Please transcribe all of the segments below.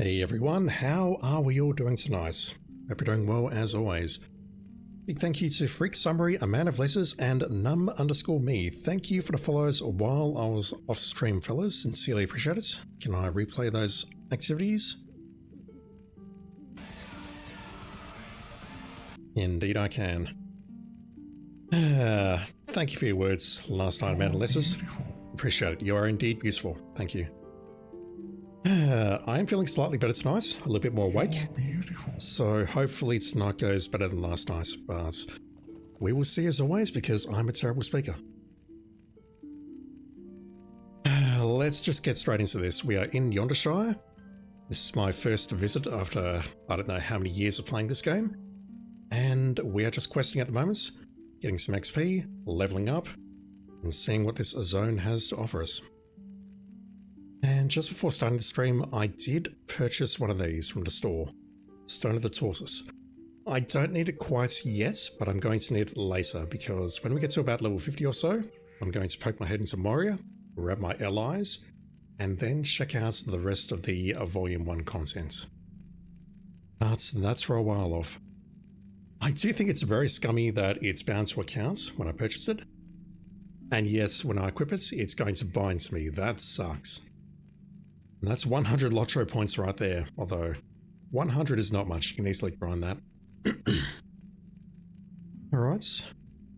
Hey everyone, how are we all doing tonight? Hope you're doing well as always. Big thank you to Freak Summary, A Man of Letters, and Num_me. Thank you for the follows while I was off stream, fellas. Sincerely appreciate it. Can I replay those activities? Indeed I can. Thank you for your words last night, A Man of Letters. Appreciate it. You are indeed beautiful. Thank you. I am feeling slightly better tonight, a little bit more awake, so hopefully tonight goes better than last night, but we will see as always because I'm a terrible speaker. Let's just get straight into this. We are in Yondershire. This is my first visit after I don't know how many years of playing this game, and we are just questing at the moment, getting some XP, leveling up, and seeing what this zone has to offer us. And just before starting the stream, I did purchase one of these from the store. Stone of the Tortoise. I don't need it quite yet, but I'm going to need it later because when we get to about level 50 or so, I'm going to poke my head into Moria, grab my allies, and then check out the rest of the Volume 1 content. But that's for a while off. I do think it's very scummy that it's bound to account when I purchased it. And yes, when I equip it, it's going to bind to me. That sucks. And that's 100 LOTRO points right there, although 100 is not much, you can easily grind that. Alright,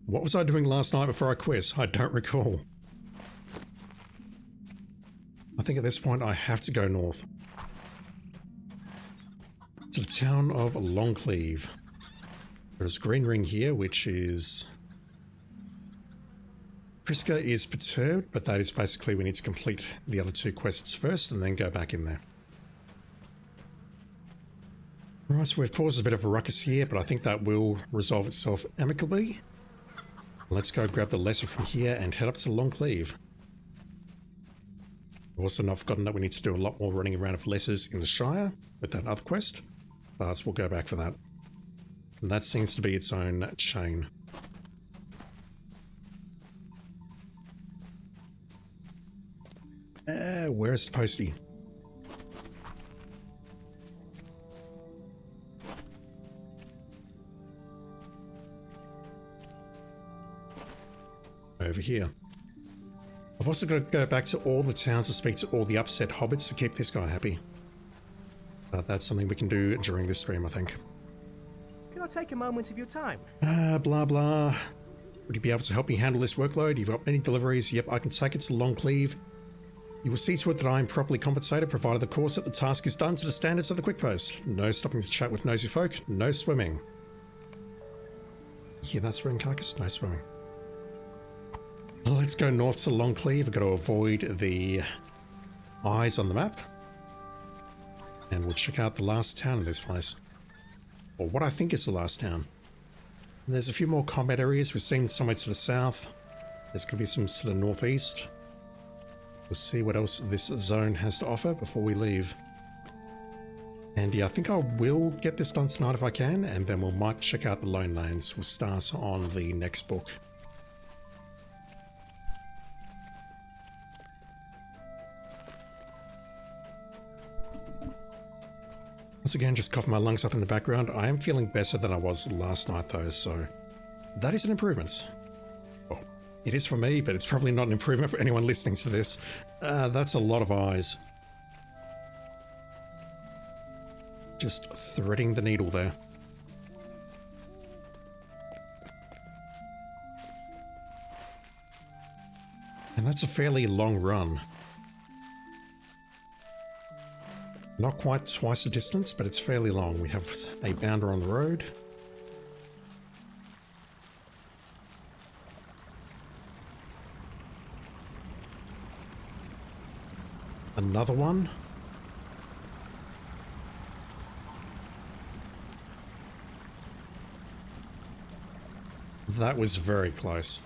what was I doing last night before I quit? I don't recall. I think at this point I have to go north. To the town of Longcleave. There's a green ring here, which is... Priska is perturbed, but that is basically we need to complete the other two quests first and then go back in there. Alright, so we've caused a bit of a ruckus here, but I think that will resolve itself amicably. Let's go grab the letter from here and head up to Longcleave. I've also not forgotten that we need to do a lot more running around of letters in the Shire with that other quest, but we'll go back for that. And that seems to be its own chain. Where's the postie? Over here. I've also got to go back to all the towns to speak to all the upset hobbits to keep this guy happy. But that's something we can do during this stream, I think. Can I take a moment of your time? Blah blah. Would you be able to help me handle this workload? You've got many deliveries. Yep, I can take it to Longcleave. You will see to it that I am properly compensated, provided of course that the task is done to the standards of the quick post. No stopping to chat with nosy folk, no swimming. Hear that swimming carcass? No swimming. Let's go north to Longcleave. I've got to avoid the eyes on the map. And we'll check out the last town in this place. Or what I think is the last town. And there's a few more combat areas. We've seen somewhere to the south. There's going to be some to the northeast. We'll see what else this zone has to offer before we leave. And yeah, I think I will get this done tonight if I can, and then we might check out the Lone Lands. We'll start on the next book. Once again, just coughing my lungs up in the background. I am feeling better than I was last night though, so that is an improvement. It is for me, but it's probably not an improvement for anyone listening to this. That's a lot of eyes. Just threading the needle there. And that's a fairly long run. Not quite twice the distance, but it's fairly long. We have a bounder on the road. Another one. That was very close.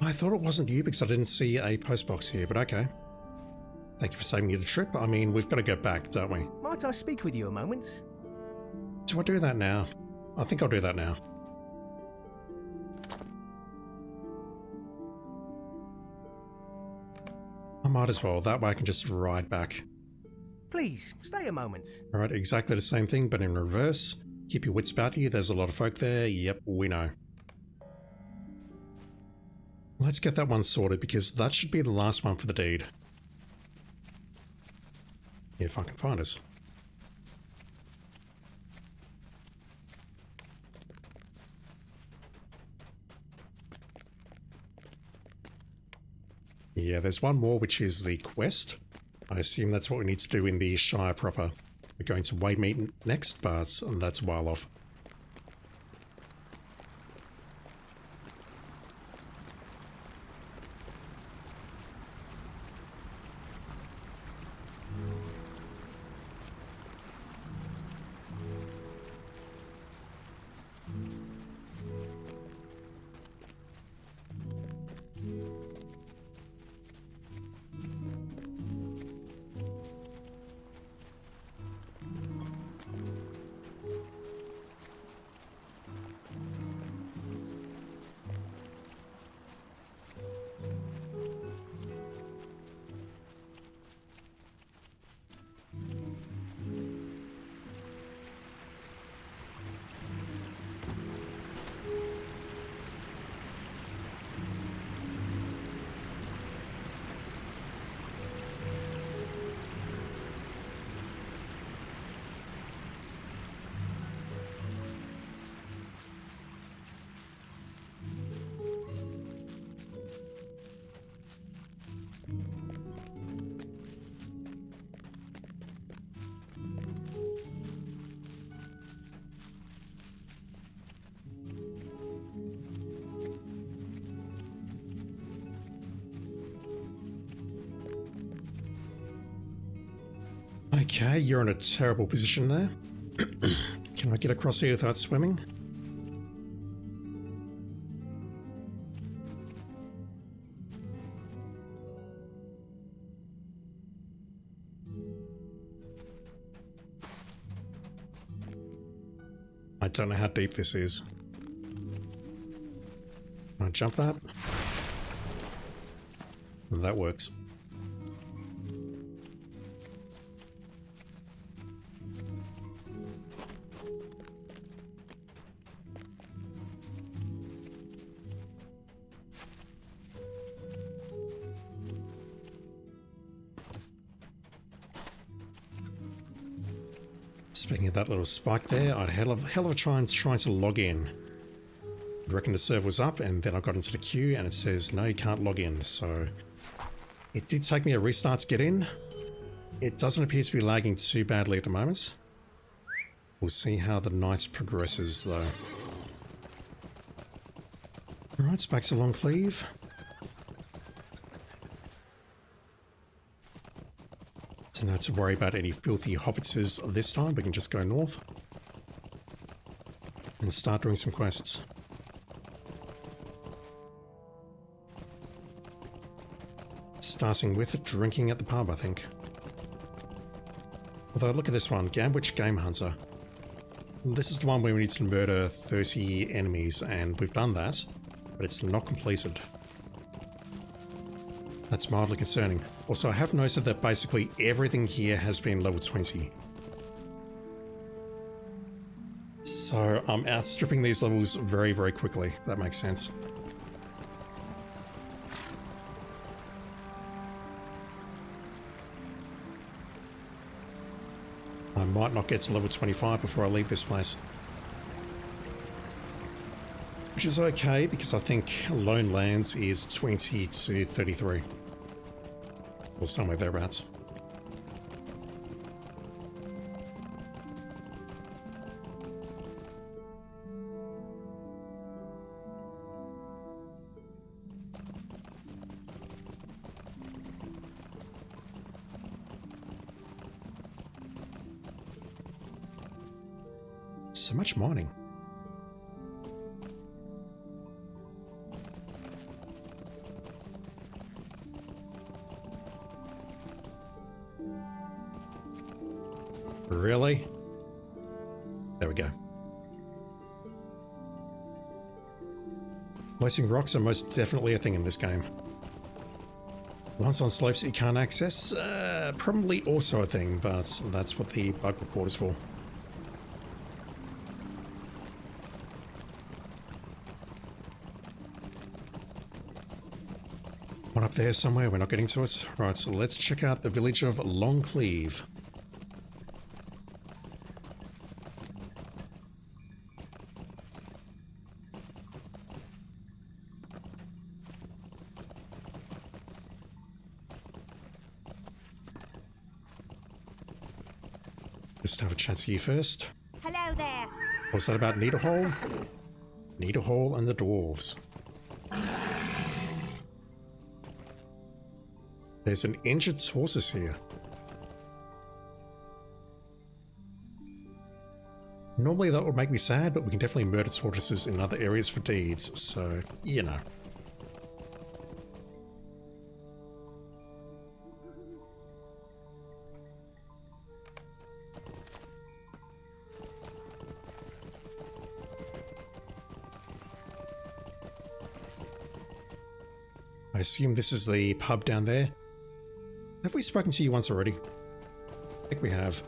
I thought it wasn't you because I didn't see a postbox here, but okay. Thank you for saving me the trip. I mean, we've got to go back, don't we? Might I speak with you a moment? Do I do that now? I think I'll do that now. I might as well. That way I can just ride back. Please, stay a moment. Alright, exactly the same thing, but in reverse. Keep your wits about you. There's a lot of folk there. Yep, we know. Let's get that one sorted because that should be the last one for the deed. If I can find us. Yeah, there's one more, which is the quest. I assume that's what we need to do in the Shire proper. We're going to Waymeet next, but that's a while off. Okay, you're in a terrible position there. Can I get across here without swimming? I don't know how deep this is. Can I jump that? That works. Speaking of that little spike there, I had a hell of a trying to log in. I reckon the server was up and then I got into the queue and it says no, you can't log in, so it did take me a restart to get in. It doesn't appear to be lagging too badly at the moment. We'll see how the night progresses though. Alright, back to Longcleave. Don't have to worry about any filthy hobbitses this time. We can just go north and start doing some quests. Starting with drinking at the pub, I think. Although look at this one, Gambwich Game Hunter. This is the one where we need to murder 30 enemies, and we've done that, but it's not completed. That's mildly concerning. Also, I have noticed that basically everything here has been level 20. So I'm outstripping these levels very, very quickly, if that makes sense. I might not get to level 25 before I leave this place. Which is okay, because I think Lone Lands is 20 to 33. Or somewhere thereabouts. So much mining. Really? There we go. Placing rocks are most definitely a thing in this game. Ones on slopes that you can't access, probably also a thing, but that's what the bug report is for. One up there somewhere, we're not getting to it. Right, so let's check out the village of Longcleave. Just have a chat to you first. Hello there. What's that about Needlehole? Needlehole and the dwarves. There's an injured tortoise here. Normally that would make me sad, but we can definitely murder tortoises in other areas for deeds, so, you know. I assume this is the pub down there. Have we spoken to you once already? I think we have.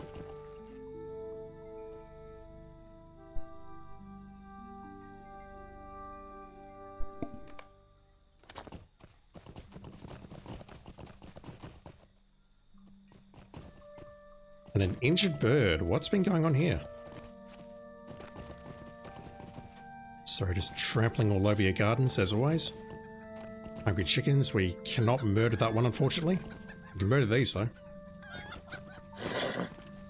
And an injured bird. What's been going on here? Sorry, just trampling all over your gardens as always. Hungry chickens, we cannot murder that one unfortunately. We can murder these though.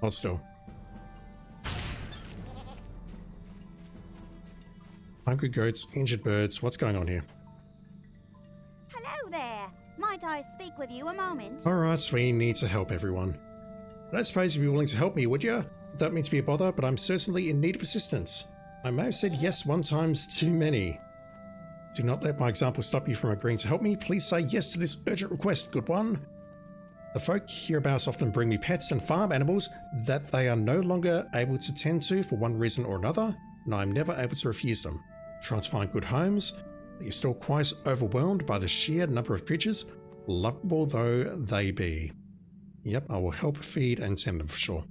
Hold still. Hungry goats, injured birds, what's going on here? Hello there. Might I speak with you a moment? Alright, we need to help everyone. I don't suppose you'd be willing to help me, would you? Don't mean to be a bother, but I'm certainly in need of assistance. I may have said yes one time's too many. Do not let my example stop you from agreeing to help me. Please say yes to this urgent request, good one. The folk hereabouts often bring me pets and farm animals that they are no longer able to tend to for one reason or another, and I am never able to refuse them. Try to find good homes, but you're still quite overwhelmed by the sheer number of creatures, lovable though they be. Yep, I will help feed and tend them for sure.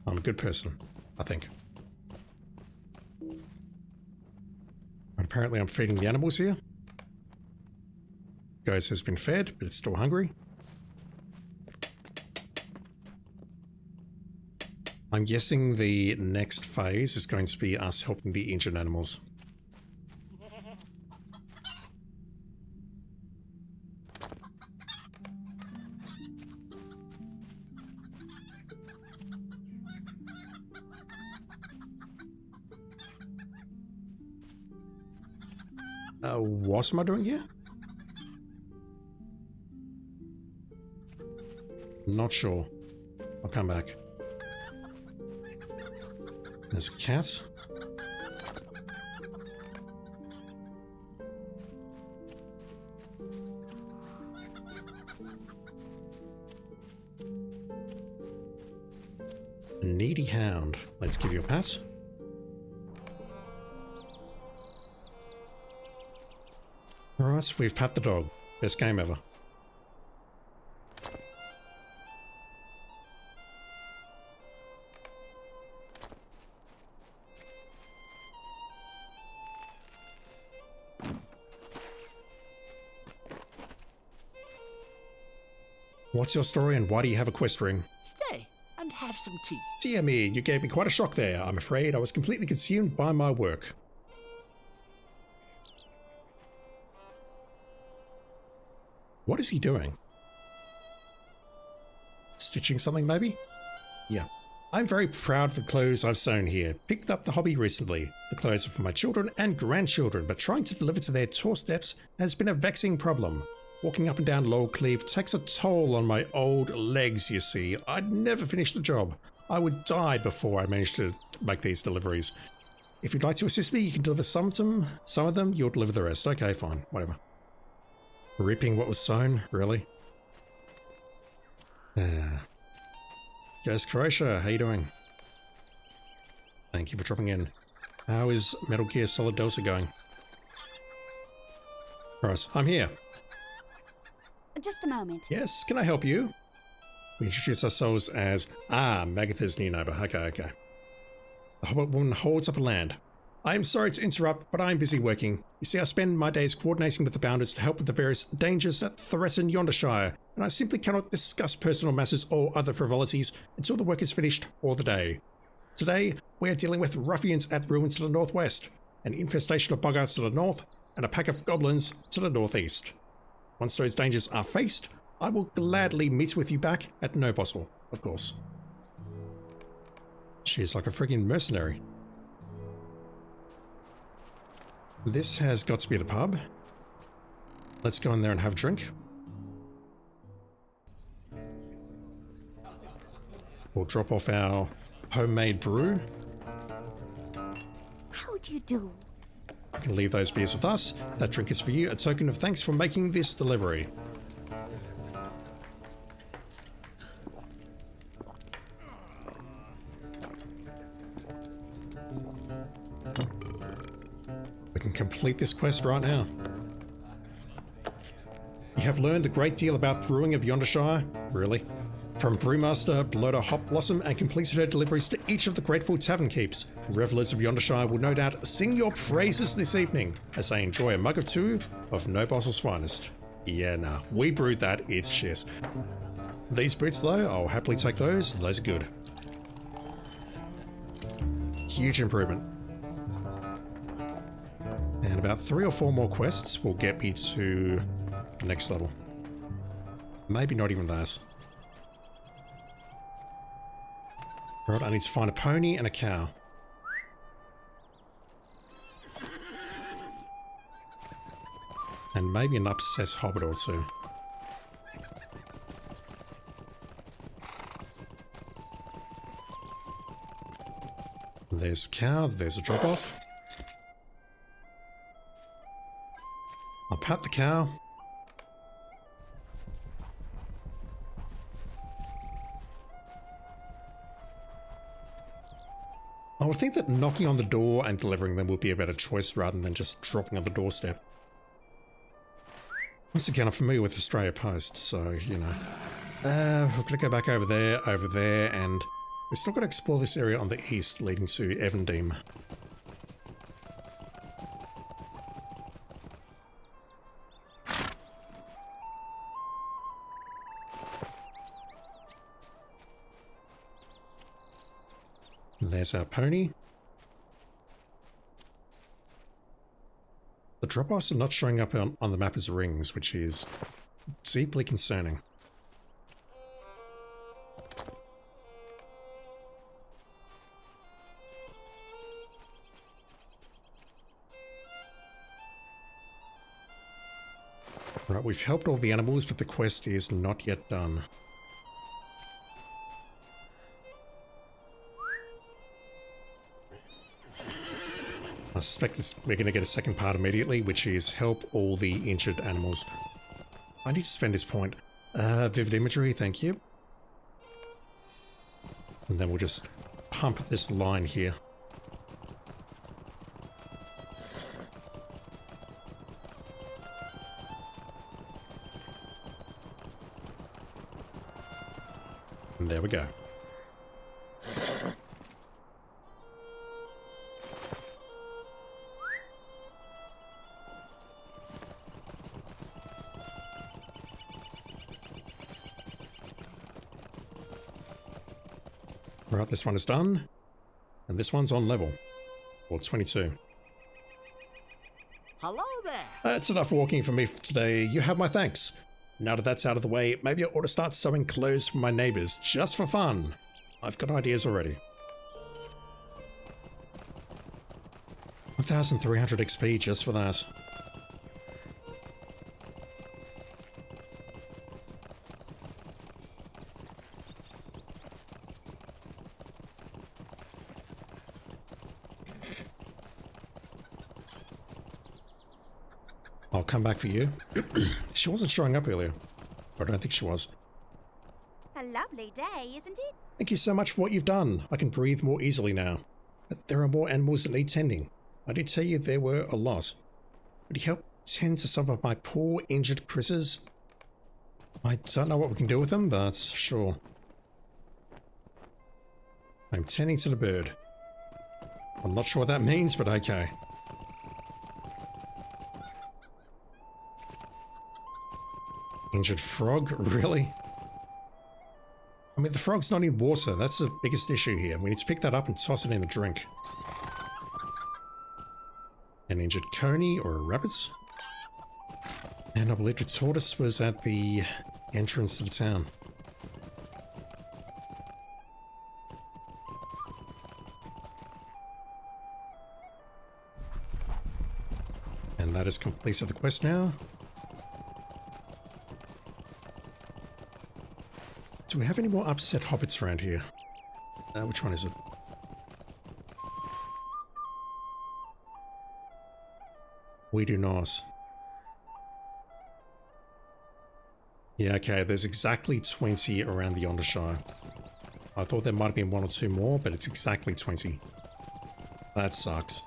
I'm a good person, I think. And apparently I'm feeding the animals here. Goat has been fed, but it's still hungry. I'm guessing the next phase is going to be us helping the injured animals. What am I doing here? Not sure. I'll come back. There's a cat. A needy hound. Let's give you a pass. Alright, we've pat the dog. Best game ever. What's your story and why do you have a quest ring? Stay and have some tea. Dear me, you gave me quite a shock there. I'm afraid I was completely consumed by my work. What is he doing? Stitching something, maybe? Yeah. I'm very proud of the clothes I've sewn here. Picked up the hobby recently. The clothes are for my children and grandchildren, but trying to deliver to their doorsteps has been a vexing problem. Walking up and down Longcleave takes a toll on my old legs, you see. I'd never finish the job. I would die before I managed to make these deliveries. If you'd like to assist me, you can deliver some of them, you'll deliver the rest. Okay, fine, whatever. Reaping what was sown, really? Yes, Croatia, how you doing? Thank you for dropping in. How is Metal Gear Solid Delta going? Right, I'm here. Just a moment. Yes, can I help you? We introduce ourselves as, Magatha's new neighbour. Okay. The Hobbit woman holds up a land. I am sorry to interrupt, but I am busy working. You see, I spend my days coordinating with the bounders to help with the various dangers that threaten Yondershire, and I simply cannot discuss personal matters or other frivolities until the work is finished for the day. Today, we are dealing with ruffians at ruins to the northwest, an infestation of boggarts to the north, and a pack of goblins to the northeast. Once those dangers are faced, I will gladly meet with you back at Nobosel, of course. She is like a friggin' mercenary. This has got to be the pub. Let's go in there and have a drink. We'll drop off our homemade brew. How do you do? You can leave those beers with us. That drink is for you, a token of thanks for making this delivery. We can complete this quest right now. You have learned a great deal about brewing of Yondershire, really. From Brewmaster Bloater Hop Blossom and completed her deliveries to each of the grateful tavern keeps, revelers of Yondershire will no doubt sing your praises this evening as they enjoy a mug or two of Nobosel's finest. Yeah, nah, we brewed that, it's shit. These boots though, I'll happily take those are good. Huge improvement. And about 3 or 4 more quests will get me to the next level. Maybe not even that. Right, I need to find a pony and a cow. And maybe an upset hobbit or two. There's a cow, there's a drop-off. I'll pat the cow. I would think that knocking on the door and delivering them would be a better choice rather than just dropping on the doorstep. Once again, I'm familiar with Australia Post, so, you know. We're going to go back over there, and we're still going to explore this area on the east leading to Evendeem. There's our pony. The drop-offs are not showing up on the map as rings, which is deeply concerning. Right, we've helped all the animals, but the quest is not yet done. I suspect we're going to get a second part immediately, which is help all the injured animals. I need to spend this point. Vivid imagery, thank you. And then we'll just pump this line here. And there we go. Right, this one is done, and this one's on level, or 22. Hello there. That's enough walking for me for today. You have my thanks. Now that that's out of the way, maybe I ought to start sewing clothes for my neighbours, just for fun. I've got ideas already. 1,300 XP just for that. I'll come back for you. She wasn't showing up earlier. I don't think she was. Hello lovely day, isn't it? Thank you so much for what you've done. I can breathe more easily now. But there are more animals that need tending. I did tell you there were a lot. Would you help tend to some of my poor injured critters? I don't know what we can do with them, but sure. I'm tending to the bird. I'm not sure what that means, but okay. Injured frog? Really? I mean, the frog's not in water. That's the biggest issue here. We need to pick that up and toss it in a drink. An injured coney or a rabbit. And I believe the tortoise was at the entrance to the town. And that is completed the quest now. Do we have any more upset hobbits around here? Which one is it? We do not. Yeah, okay, there's exactly 20 around the Yondershire. I thought there might have been one or two more, but it's exactly 20. That sucks.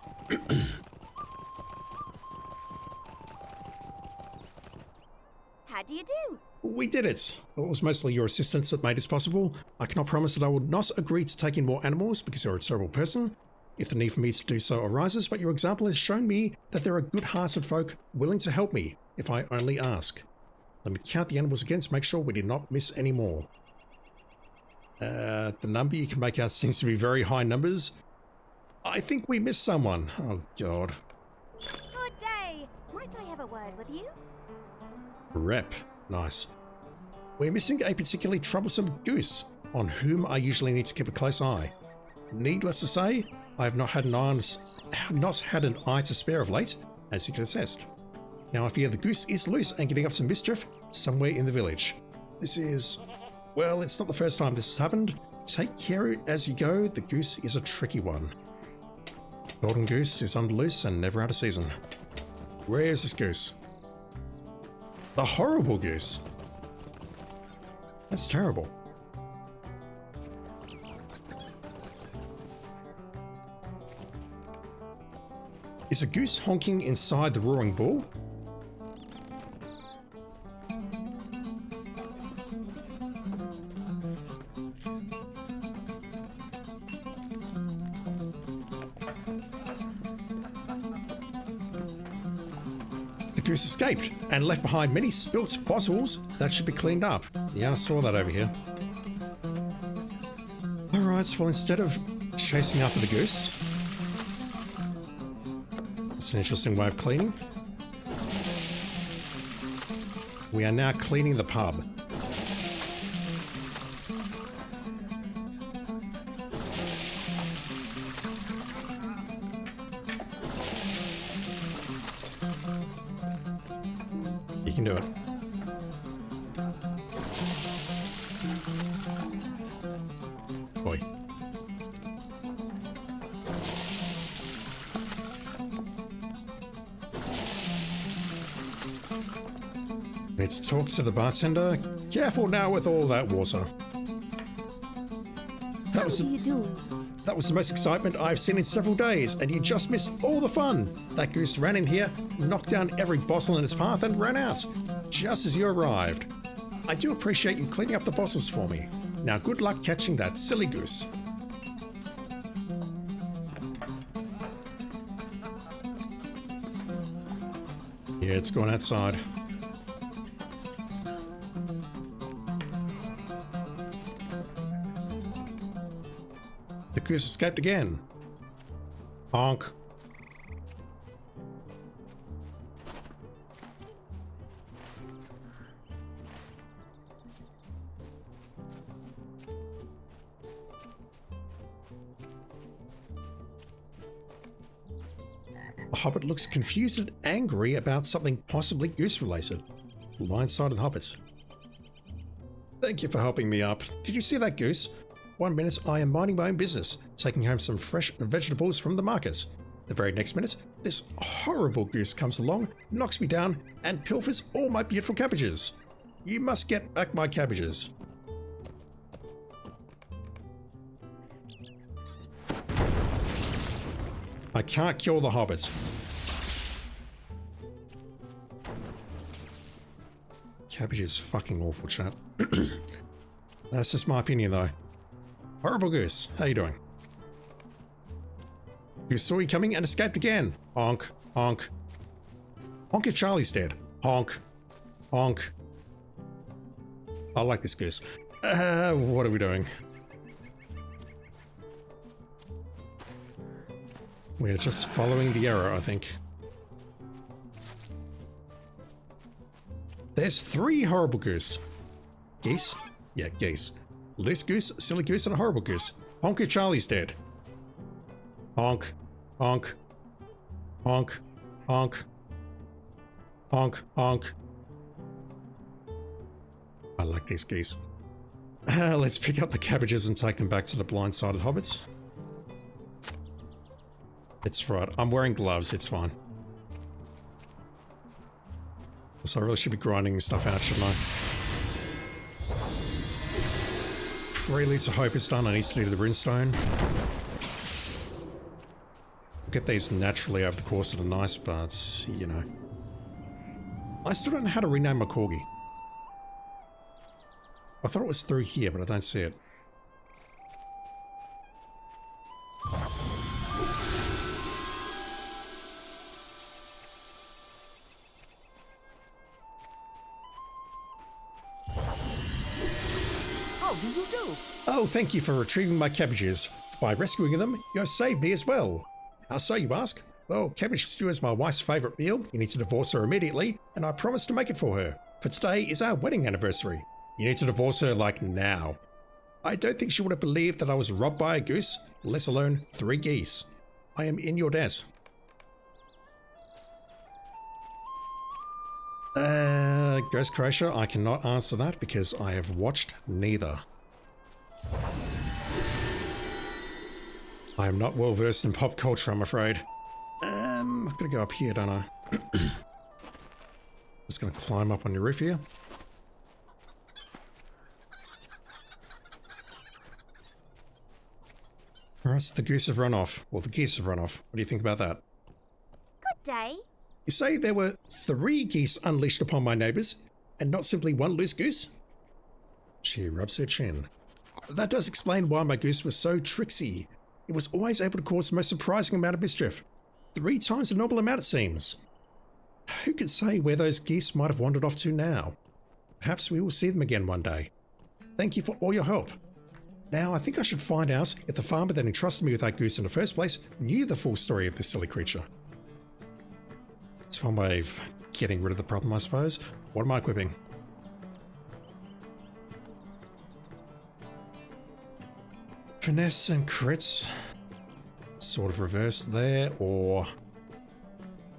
How do you do? We did it! Well, it was mostly your assistance that made this possible. I cannot promise that I would not agree to take in more animals because you're a terrible person, if the need for me to do so arises, but your example has shown me that there are good-hearted folk willing to help me if I only ask. Let me count the animals again to make sure we did not miss any more. The number you can make out seems to be very high numbers. I think we missed someone. Oh, God. Good day. Might I have a word with you? Rep. Nice. We're missing a particularly troublesome goose, on whom I usually need to keep a close eye. Needless to say, I have not had an eye to spare of late, as you can attest. Now I fear the goose is loose and getting up some mischief somewhere in the village. This is... well, it's not the first time this has happened. Take care as you go, the goose is a tricky one. Golden goose is under loose and never out of season. Where is this goose? The horrible goose. That's terrible. Is a goose honking inside the roaring bull? The goose escaped and left behind many spilt bottles that should be cleaned up. Yeah, I saw that over here. Alright, well, instead of chasing after the goose, that's an interesting way of cleaning. We are now cleaning the pub. You can do it. Boy. Let's talk to the bartender. Careful now with all that water. That was the most excitement I've seen in several days, and you just missed all the fun. That goose ran in here, knocked down every bottle in its path, and ran out, just as you arrived. I do appreciate you cleaning up the bottles for me. Now good luck catching that silly goose. Yeah, it's gone outside. The goose escaped again. Honk. The hobbit looks confused and angry about something possibly goose-related. Blind side of the hobbit. Thank you for helping me up. Did you see that goose? 1 minute I am minding my own business, taking home some fresh vegetables from the market. The very next minute, this horrible goose comes along, knocks me down, and pilfers all my beautiful cabbages. You must get back my cabbages. I can't kill the hobbits. Cabbage is fucking awful, chat. That's just my opinion, though. Horrible Goose, how you doing? Goose saw you coming and escaped again. Honk, honk. Honk if Charlie's dead. Honk, honk. I like this goose. What are we doing? We're just following the arrow, I think. There's 3 horrible goose. Geese? Yeah, geese. Loose goose, silly goose, and a horrible goose. Honk if Charlie's dead. Honk, honk, honk, honk, honk, honk. I like these geese. Let's pick up the cabbages and take them back to the blind-sided hobbits. It's right. I'm wearing gloves. It's fine. So I really should be grinding stuff out, shouldn't I? 3 Leads of Hope is done. I need to do the runestone. Get these naturally over the course of the night, but, you know. I still don't know how to rename my corgi. I thought it was through here, but I don't see it. How do you do? Oh, thank you for retrieving my cabbages. By rescuing them, you have saved me as well. How so, you ask? Well, cabbage stew is my wife's favourite meal. You need to divorce her immediately, and I promise to make it for her. For today is our wedding anniversary. You need to divorce her, like, now. I don't think she would have believed that I was robbed by a goose, let alone 3 geese. I am in your debt. Ghost Croatia, I cannot answer that because I have watched neither. I am not well versed in pop culture, I'm afraid. I'm gonna go up here, don't I? Just gonna climb up on your roof here. Alright, so the goose have run off. Well, the geese have run off. What do you think about that? Good day. You say there were 3 geese unleashed upon my neighbours, and not simply 1 loose goose? She rubs her chin. That does explain why my goose was so tricksy. It was always able to cause the most surprising amount of mischief. 3 times the normal amount, it seems. Who can say where those geese might have wandered off to now? Perhaps we will see them again one day. Thank you for all your help. Now, I think I should find out if the farmer that entrusted me with that goose in the first place knew the full story of this silly creature. It's one way of getting rid of the problem, I suppose. What am I equipping? Finesse and crits. Sort of reverse there, or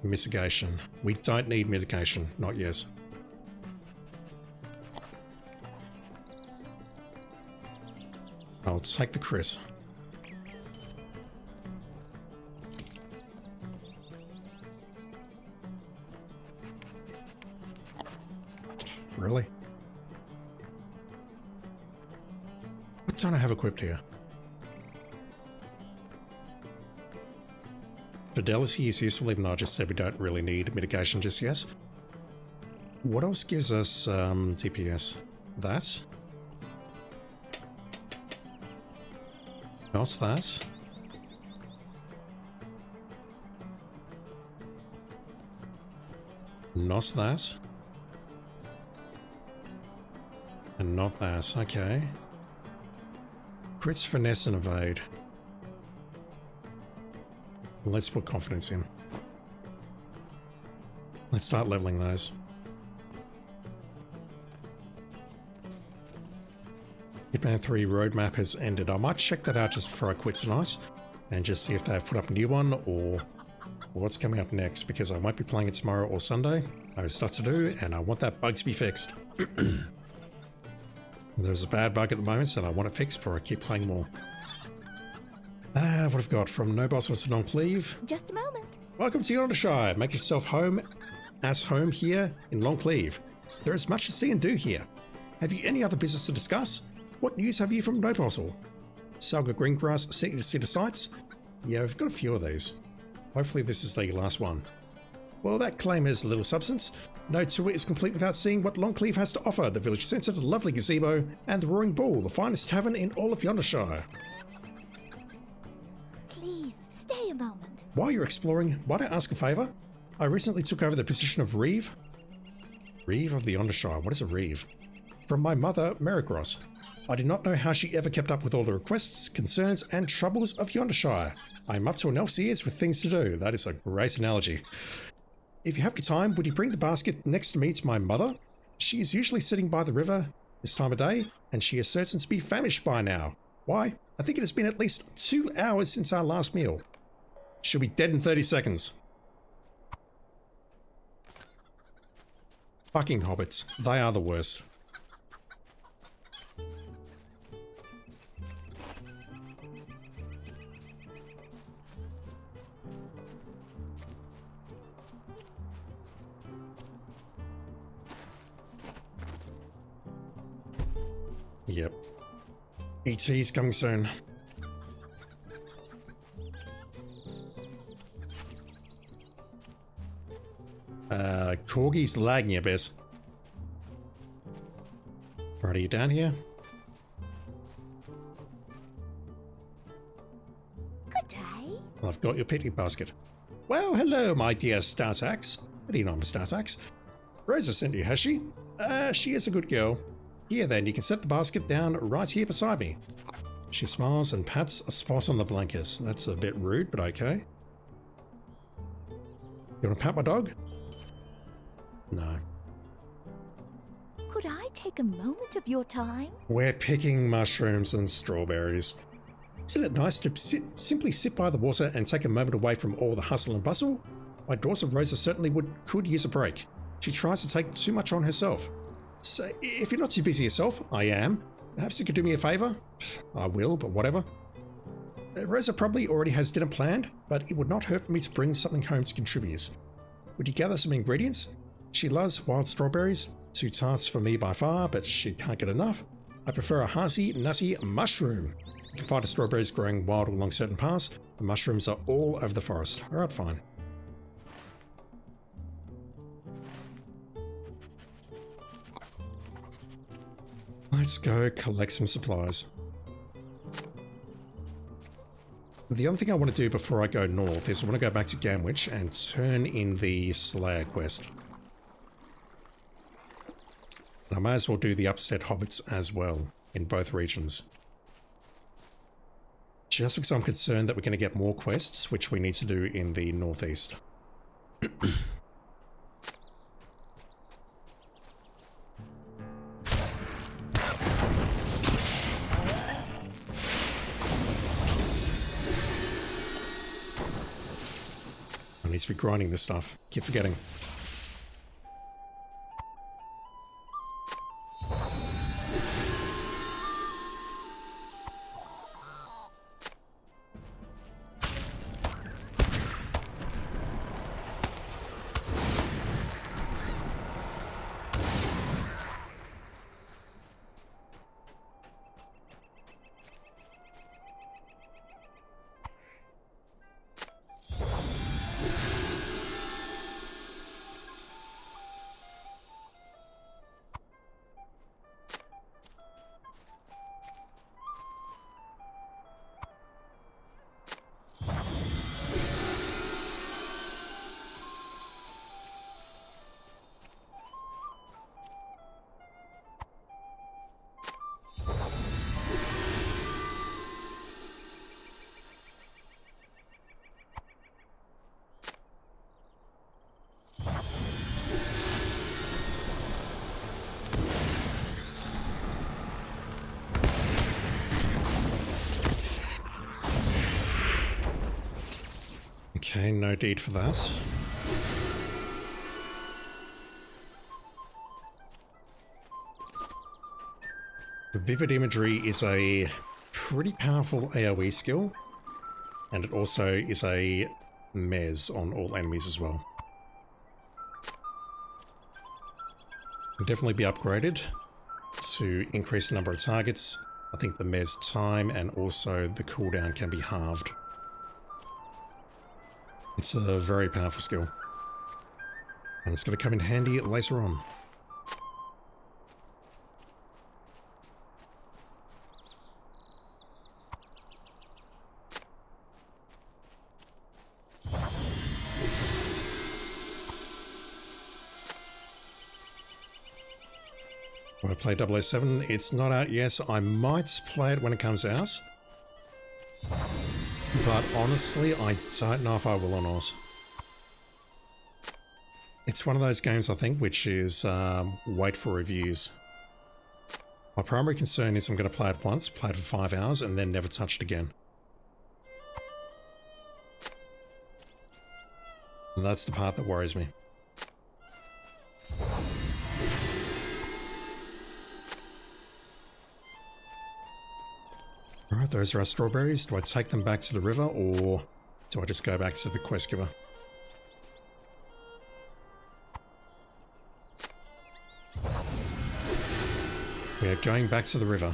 mitigation. We don't need mitigation, not yet. I'll take the crit. Really? What don't I have equipped here? Fidelity is useful, even though I just said we don't really need mitigation just yet. What else gives us DPS? That? Not that. Not that. And not that. Okay. Crits, finesse, and evade. Let's put confidence in. Let's start leveling those. Hitman 3 roadmap has ended. I might check that out just before I quit tonight and just see if they've put up a new one or what's coming up next, because I won't be playing it tomorrow or Sunday. I have stuff to do and I want that bug to be fixed. There's a bad bug at the moment and I want it fixed before I keep playing more. What I've got from No Bosses to Longcleave. Just a moment. Welcome to Yondershire. Make yourself home here in Longcleave. There is much to see and do here. Have you any other business to discuss? What news have you from No Bostle? Salga Greengrass seeking to see the sights? Yeah, we've got a few of these. Hopefully this is the last one. Well, that claim has little substance. No tour is complete without seeing what Longcleave has to offer. The village centre, the lovely gazebo, and the Roaring Bull, the finest tavern in all of Yondershire. Please, stay a moment. While you're exploring, might I ask a favour? I recently took over the position of Reeve. Reeve of the Yondershire. What is a Reeve? From my mother, Merigros. I do not know how she ever kept up with all the requests, concerns, and troubles of Yondershire. I am up to an elf's ears with things to do. That is a great analogy. If you have the time, would you bring the basket next to me to my mother? She is usually sitting by the river this time of day, and she is certain to be famished by now. Why? I think it has been at least 2 hours since our last meal. She'll be dead in 30 seconds. Fucking hobbits. They are the worst. Yep. ET's coming soon. Corgi's lagging a bit. Right, are you down here? Good day. I've got your picnic basket. Well, hello, my dear Startax. How do you know I'm a Startax? Rosa sent you, has she? She is a good girl. Here then, you can set the basket down right here beside me. She smiles and pats a spot on the blankets. That's a bit rude, but okay. You want to pat my dog? No. Could I take a moment of your time? We're picking mushrooms and strawberries. Isn't it nice to simply sit by the water and take a moment away from all the hustle and bustle? My daughter Rosa certainly could use a break. She tries to take too much on herself. So, if you're not too busy yourself, I am. Perhaps you could do me a favour? I will, but whatever. Rosa probably already has dinner planned, but it would not hurt for me to bring something home to contribute. Would you gather some ingredients? She loves wild strawberries. 2 tarts for me by far, but she can't get enough. I prefer a hearty, nutty mushroom. You can find the strawberries growing wild along certain paths. The mushrooms are all over the forest. Alright, fine. Let's go collect some supplies. The other thing I want to do before I go north is I want to go back to Gamwich and turn in the Slayer quest. And I may as well do the Upset Hobbits as well in both regions. Just because I'm concerned that we're going to get more quests, which we need to do in the northeast. I need to be grinding this stuff. Keep forgetting. Okay, no deed for that. Vivid Imagery is a pretty powerful AoE skill, and it also is a mez on all enemies as well. Can definitely be upgraded to increase the number of targets. I think the mez time and also the cooldown can be halved. It's a very powerful skill. And it's going to come in handy later on. I play 007. It's not out yet. I might play it when it comes out. But honestly, I don't know if I will or not. It's one of those games, I think, which is wait for reviews. My primary concern is I'm going to play it once, play it for 5 hours, and then never touch it again. And that's the part that worries me. Alright, those are our strawberries. Do I take them back to the river, or do I just go back to the quest giver? We are going back to the river.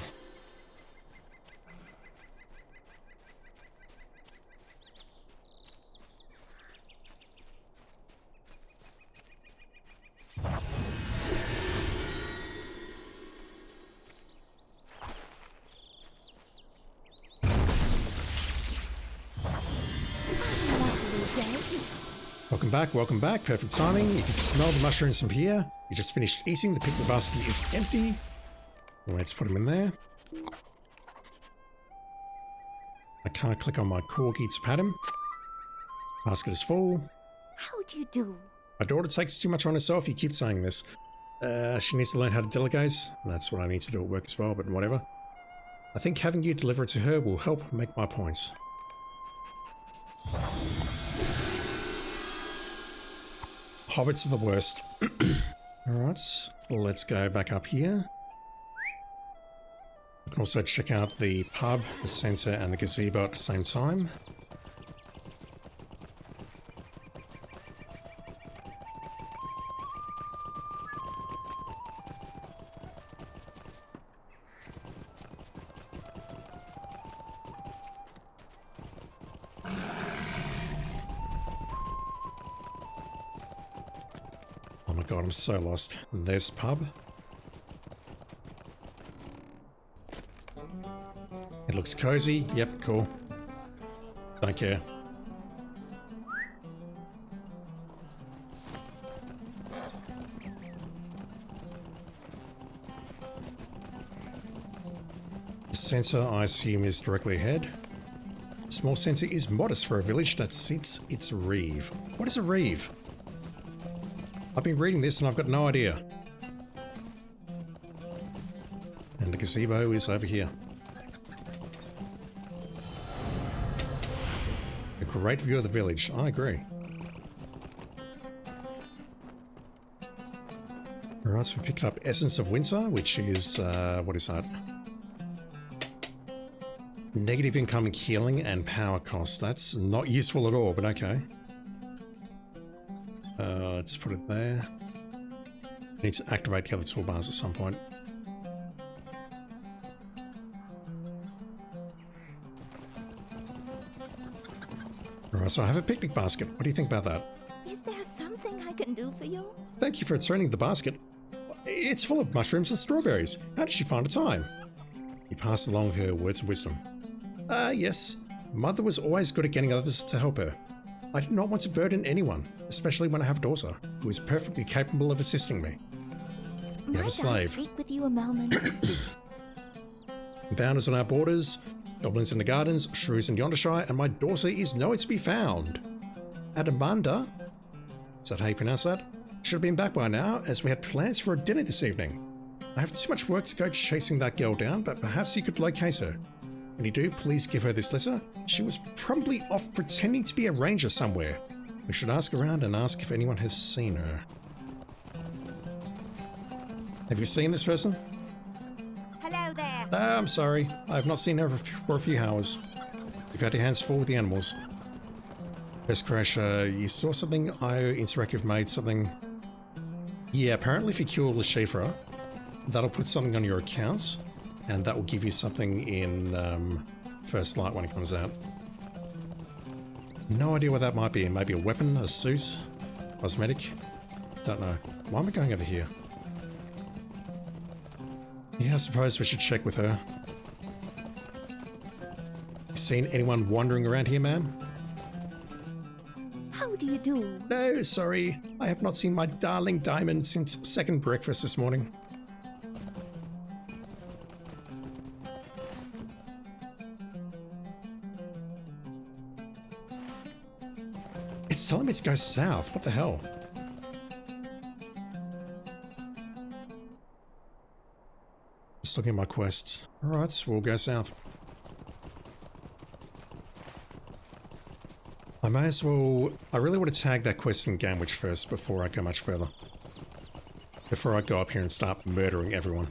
Welcome back. Perfect timing. You can smell the mushrooms from here. You just finished eating. The picnic basket is empty. Let's put them in there. I can't click on my corgi to pat him. Basket is full. How do you do? My daughter takes too much on herself. You keep saying this. She needs to learn how to delegate. That's what I need to do at work as well, but whatever. I think having you deliver it to her will help make my points. Hobbits are the worst. Alright, let's go back up here. We can also check out the pub, the centre, and the gazebo at the same time. Oh my god, I'm so lost. There's the pub. It looks cozy. Yep, cool. Don't care. The centre, I assume, is directly ahead. The small centre is modest for a village that sits its reeve. What is a reeve? I've been reading this and I've got no idea. And the gazebo is over here. A great view of the village, I agree. Alright, so we picked up Essence of Winter, which is, what is that? Negative incoming healing and power cost. That's not useful at all, but okay. Let's put it there. Need to activate the other toolbars at some point. Alright, so I have a picnic basket. What do you think about that? Is there something I can do for you? Thank you for returning the basket. It's full of mushrooms and strawberries. How did she find the time? He passed along her words of wisdom. Yes. Mother was always good at getting others to help her. I did not want to burden anyone, especially when I have a daughter, who is perfectly capable of assisting me. You have a slave. Might I speak with you a moment? Bounders on our borders, goblins in the gardens, shrews in Yondershire, and my daughter is nowhere to be found. Adamanda? Is that how you pronounce that? Should have been back by now, as we had plans for a dinner this evening. I have too much work to go chasing that girl down, but perhaps you could locate her. When you do, please give her this letter. She was probably off pretending to be a ranger somewhere. We should ask around and ask if anyone has seen her. Have you seen this person? Hello there. I'm sorry. I have not seen her for a few hours. You've had your hands full with the animals. First crash, you saw something? IO Interactive made something. Yeah, apparently if you kill the Shifra, that'll put something on your accounts, and that will give you something in First Light when it comes out. No idea what that might be. Maybe a weapon, a suit, cosmetic. Don't know. Why am I going over here? Yeah, I suppose we should check with her. You seen anyone wandering around here, ma'am? How do you do? No, sorry. I have not seen my darling Diamond since second breakfast this morning. It's telling me to go south. What the hell? Just looking at my quests. Alright, so we'll go south. I may as well... I really want to tag that quest in Gamwich first before I go much further. Before I go up here and start murdering everyone.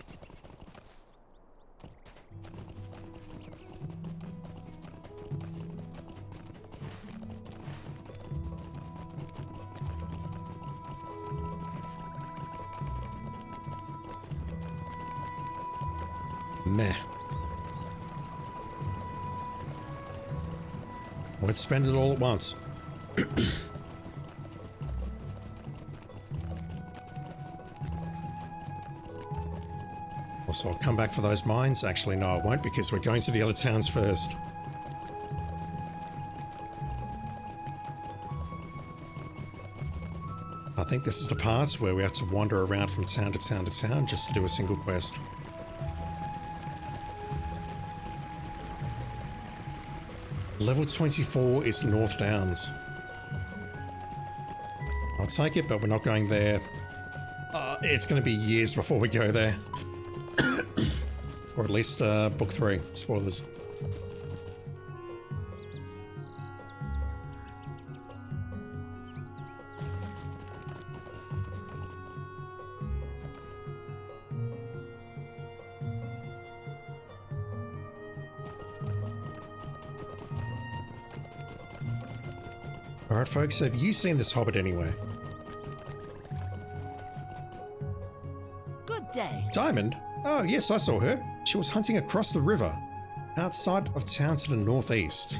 Meh. Let's spend it all at once. Also, I'll come back for those mines. Actually, no, I won't, because we're going to the other towns first. I think this is the part where we have to wander around from town to town to town just to do a single quest. Level 24 is North Downs. I'll take it, but we're not going there. It's going to be years before we go there. Or at least book 3. Spoilers. Alright folks, have you seen this hobbit anywhere? Good day. Diamond? Oh yes, I saw her. She was hunting across the river, outside of town to the northeast.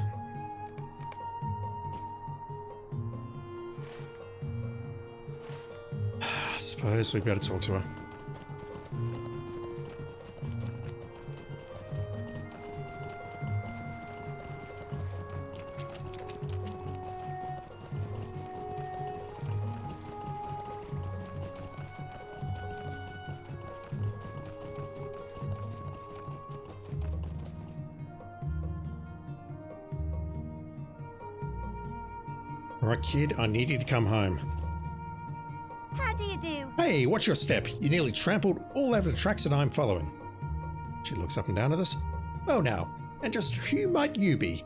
I suppose we better talk to her. Alright kid, I need you to come home. How do you do? Hey, watch your step. You nearly trampled all over the tracks that I'm following. She looks up and down at us. Oh now, and just who might you be?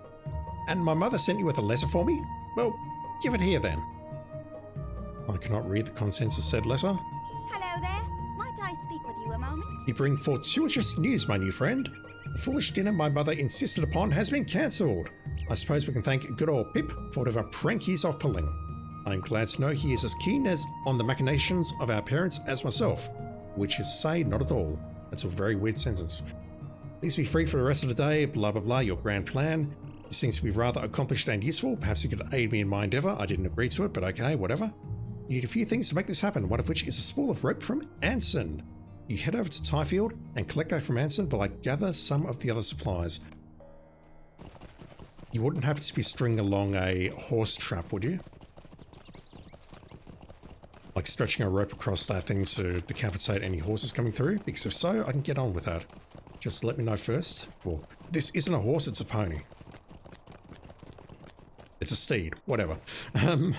And my mother sent you with a letter for me? Well, give it here then. I cannot read the contents of said letter. Hello there. Might I speak with you a moment? You bring fortuitous news, my new friend. The foolish dinner my mother insisted upon has been cancelled. I suppose we can thank good old Pip for whatever prank he's off pulling. I'm glad to know he is as keen as on the machinations of our parents as myself, which is to say, not at all. That's a very weird sentence. Please be free for the rest of the day, blah blah blah, your grand plan. It seems to be rather accomplished and useful. Perhaps you could aid me in my endeavour. I didn't agree to it, but okay, whatever. You need a few things to make this happen, one of which is a spool of rope from Anson. You head over to Tyfield and collect that from Anson while I gather some of the other supplies. You wouldn't happen to be stringing along a horse trap, would you? Like stretching a rope across that thing to decapitate any horses coming through? Because if so, I can get on with that. Just let me know first. Well, this isn't a horse, it's a pony. It's a steed, whatever. I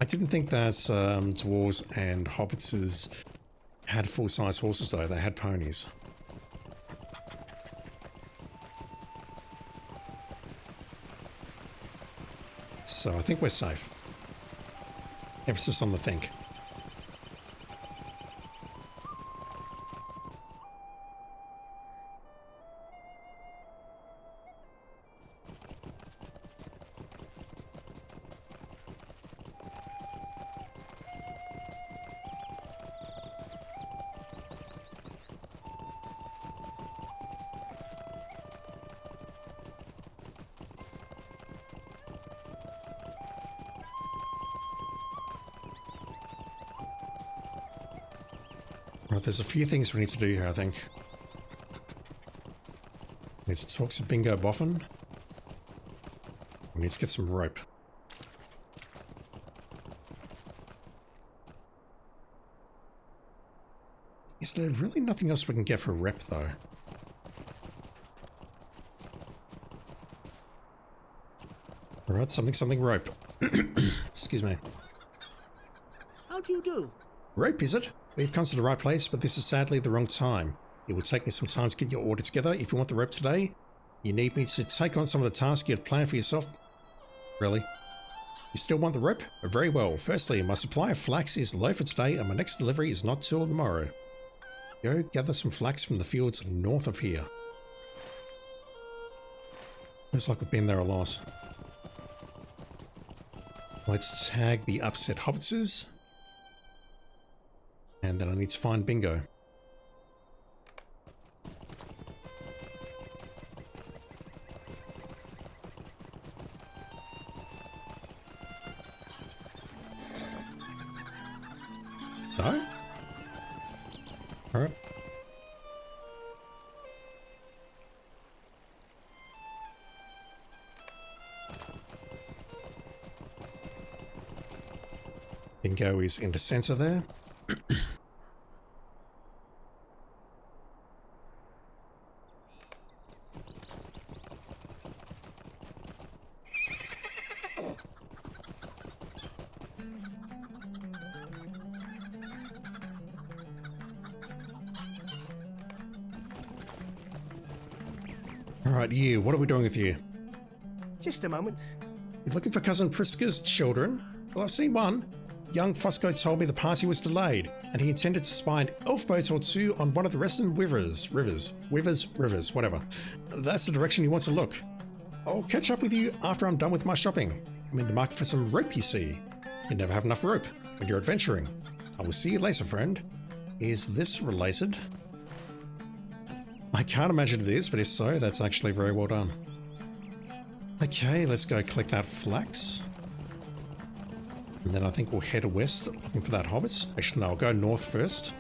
didn't think that dwarves and hobbits had full-size horses though, they had ponies. So I think we're safe. Emphasis on the think. Right, there's a few things we need to do here, I think. We need to talk to Bingo Boffin. We need to get some rope. Is there really nothing else we can get for rep, though? Alright, something rope. Excuse me. How do you do? Rope, is it? We've come to the right place, but this is sadly the wrong time. It will take me some time to get your order together. If you want the rope today, you need me to take on some of the tasks you had planned for yourself. Really? You still want the rope? Very well. Firstly, my supply of flax is low for today, and my next delivery is not till tomorrow. Go gather some flax from the fields north of here. Looks like we've been there a lot. Let's tag the upset hobbitses. And then I need to find Bingo. No? Alright. Bingo is in the center there. Alright, you, what are we doing with you? Just a moment. You're looking for Cousin Priska's children? Well, I've seen one. Young Fosco told me the party was delayed, and he intended to spy an elf boat or two on one of the western rivers, whatever. That's the direction you want to look. I'll catch up with you after I'm done with my shopping. I'm in the market for some rope, you see. You never have enough rope when you're adventuring. I will see you later, friend. Is this related? I can't imagine it is, but if so, that's actually very well done. Okay, let's go collect that flax. And then I think we'll head west looking for that hobbit. Actually, no, I'll go north first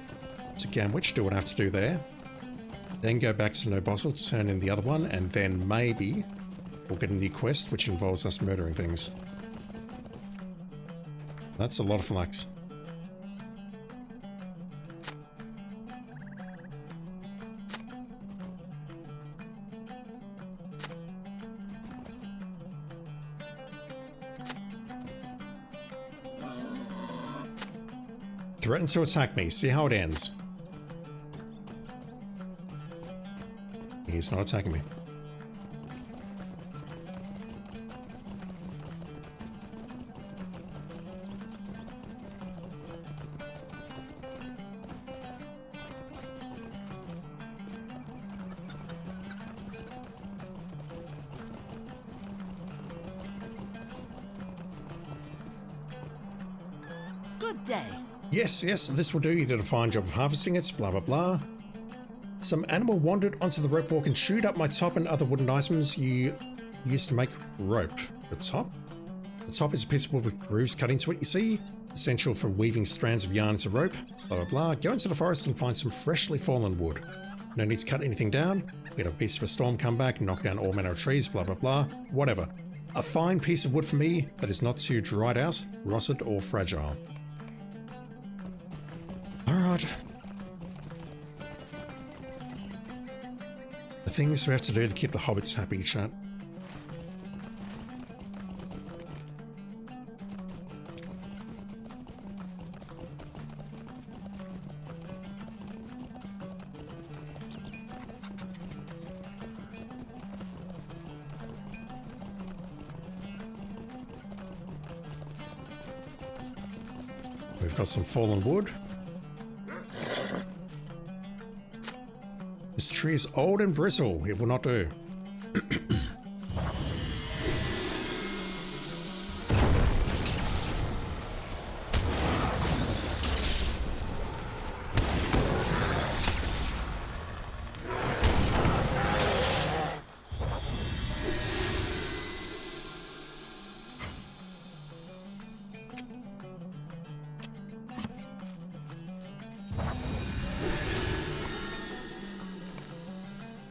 to Gamwich, do what I have to do there. Then go back to No Bottle, turn in the other one, and then maybe we'll get a new quest which involves us murdering things. That's a lot of flax. Threaten to attack me, see how it ends. He's not attacking me. Good day. Yes, this will do. You did a fine job of harvesting it, blah, blah, blah. Some animal wandered onto the rope walk and chewed up my top and other wooden items you used to make rope. The top? The top is a piece of wood with grooves cut into it, you see? Essential for weaving strands of yarn into rope, blah, blah, blah. Go into the forest and find some freshly fallen wood. No need to cut anything down. We had a beast of a storm come back, knock down all manner of trees, blah, blah, blah. Whatever. A fine piece of wood for me that is not too dried out, rotted, or fragile. Alright. The things we have to do to keep the hobbits happy, chat. We've got some fallen wood. This tree is old and bristle. It will not do.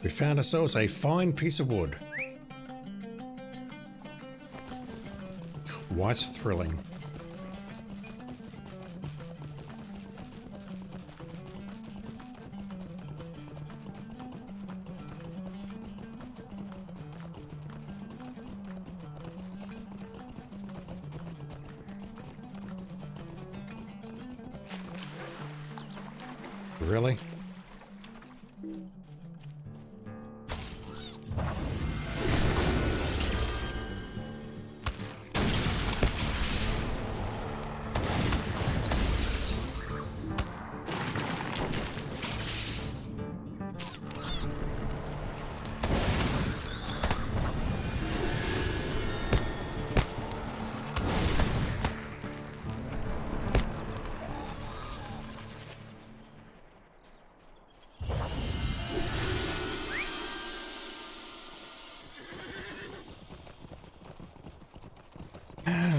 We found ourselves a fine piece of wood. Quite thrilling. Really?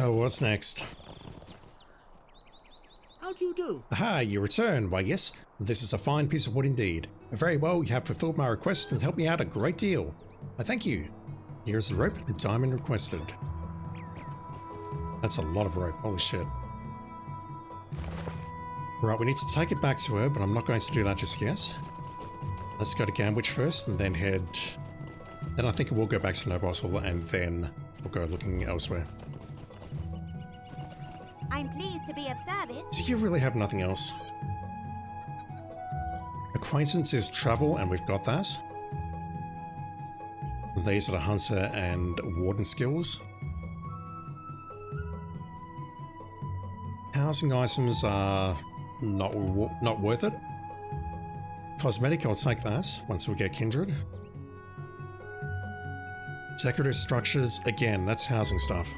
What's next? How do you do? Aha, you return. Why, yes, this is a fine piece of wood indeed. Very well, you have fulfilled my request and helped me out a great deal. I thank you. Here is the rope and diamond requested. That's a lot of rope, holy shit. Right, we need to take it back to her, but I'm not going to do that just yet. Let's go to Gambwich first and then head... Then I think we'll go back to Nobosel and then we'll go looking elsewhere. I'm pleased to be of service. Do you really have nothing else? Acquaintance is travel, and we've got that. These are the hunter and warden skills. Housing items are not worth it. Cosmetic, I'll take that once we get kindred. Decorative structures, again, that's housing stuff.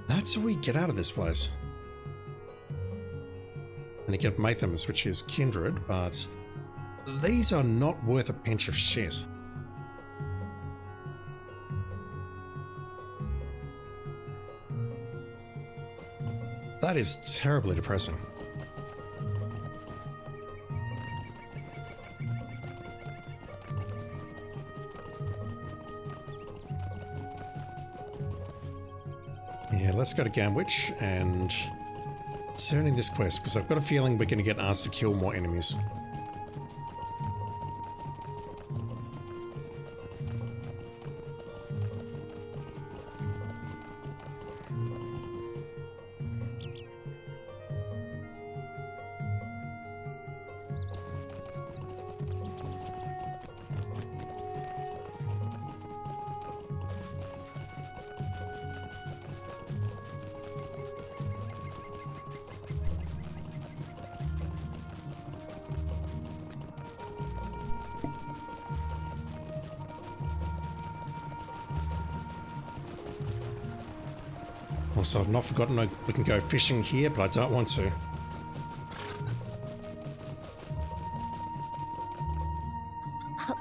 That's what we get out of this place. And you get Mathems, which is kindred, but these are not worth a pinch of shit. That is terribly depressing. Yeah, let's go to Gambwich and turn in this quest, because I've got a feeling we're going to get asked to kill more enemies. Also, I've not forgotten we can go fishing here, but I don't want to.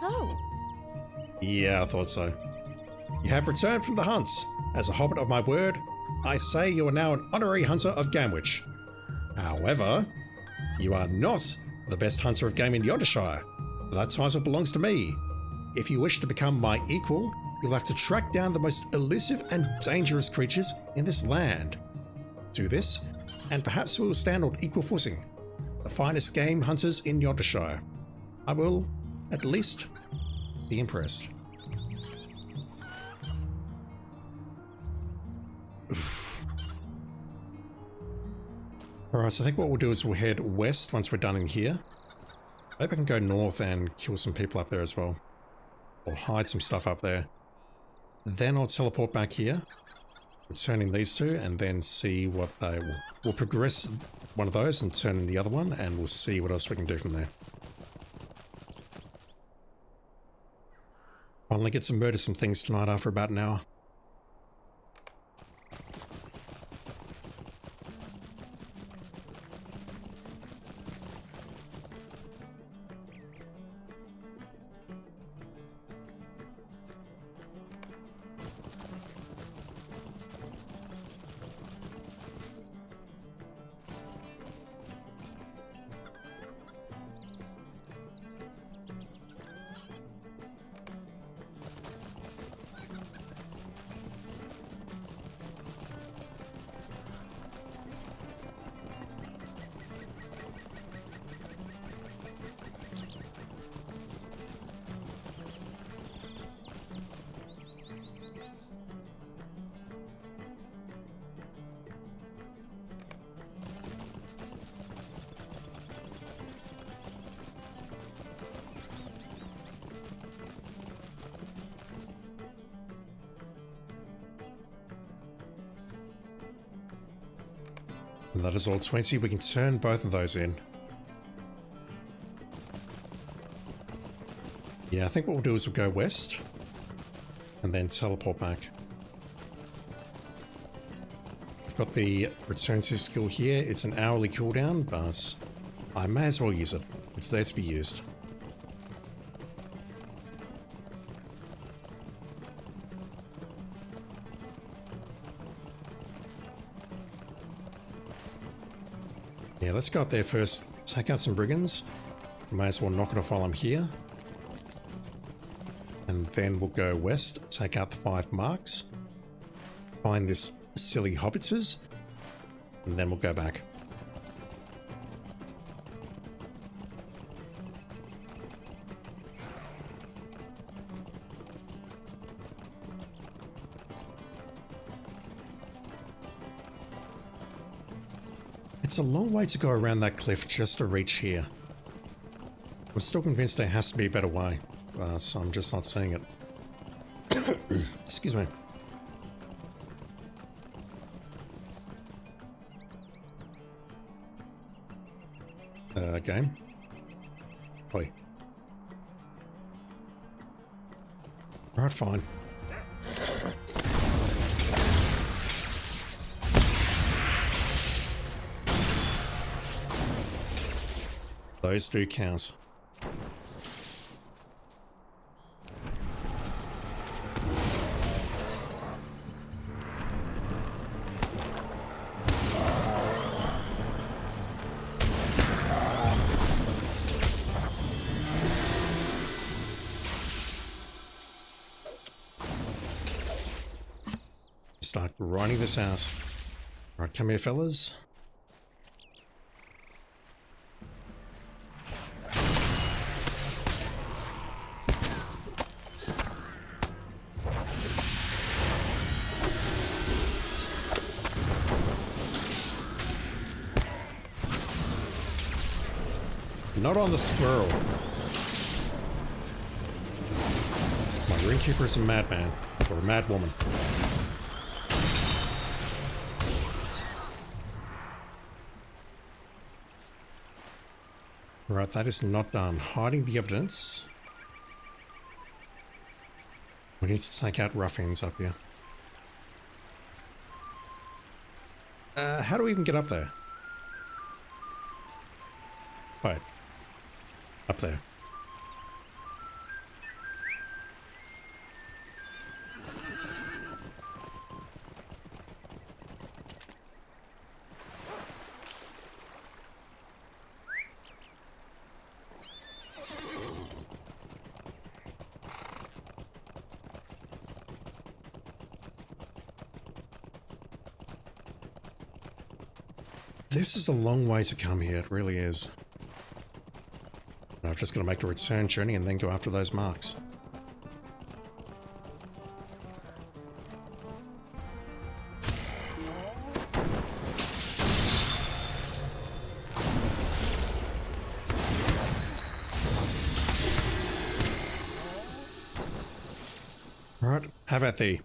Oh, Yeah, I thought so. You have returned from the hunts. As a hobbit of my word, I say you are now an honorary hunter of Gambwich. However, you are not the best hunter of game in Yondershire. That title belongs to me. If you wish to become my equal, you'll have to track down the most elusive and dangerous creatures in this land. Do this, and perhaps we will stand on equal footing. The finest game hunters in Yondershire. I will, at least, be impressed. Alright, so I think what we'll do is we'll head west once we're done in here. Maybe I can go north and kill some people up there as well. Or hide some stuff up there. Then I'll teleport back here, returning these two, and then see what they will. We'll progress one of those and turn in the other one, and we'll see what else we can do from there. Finally get to murder some things tonight after about an hour. And that is all 20. We can turn both of those in. Yeah, I think what we'll do is we'll go west and then teleport back. I've got the return to skill here. It's an hourly cooldown, but I may as well use it. It's there to be used. Yeah, let's go up there first. Take out some brigands. May as well knock it off while I'm here. And then we'll go west, take out the 5 marks, find this silly hobbitses, and then we'll go back. It's a long way to go around that cliff just to reach here. I'm still convinced there has to be a better way. So I'm just not seeing it. Excuse me. Game? Buddy. Right, fine. Those do count. Start grinding this out. Alright, come here, fellas. Not on the squirrel. My Rune-keeper is a madman, or a mad woman. Right, that is not done. Hiding the evidence. We need to take out ruffians up here. How do we even get up there? Wait. Up there. This is a long way to come here, it really is. I'm just going to make the return journey and then go after those marks. Alright, have at thee.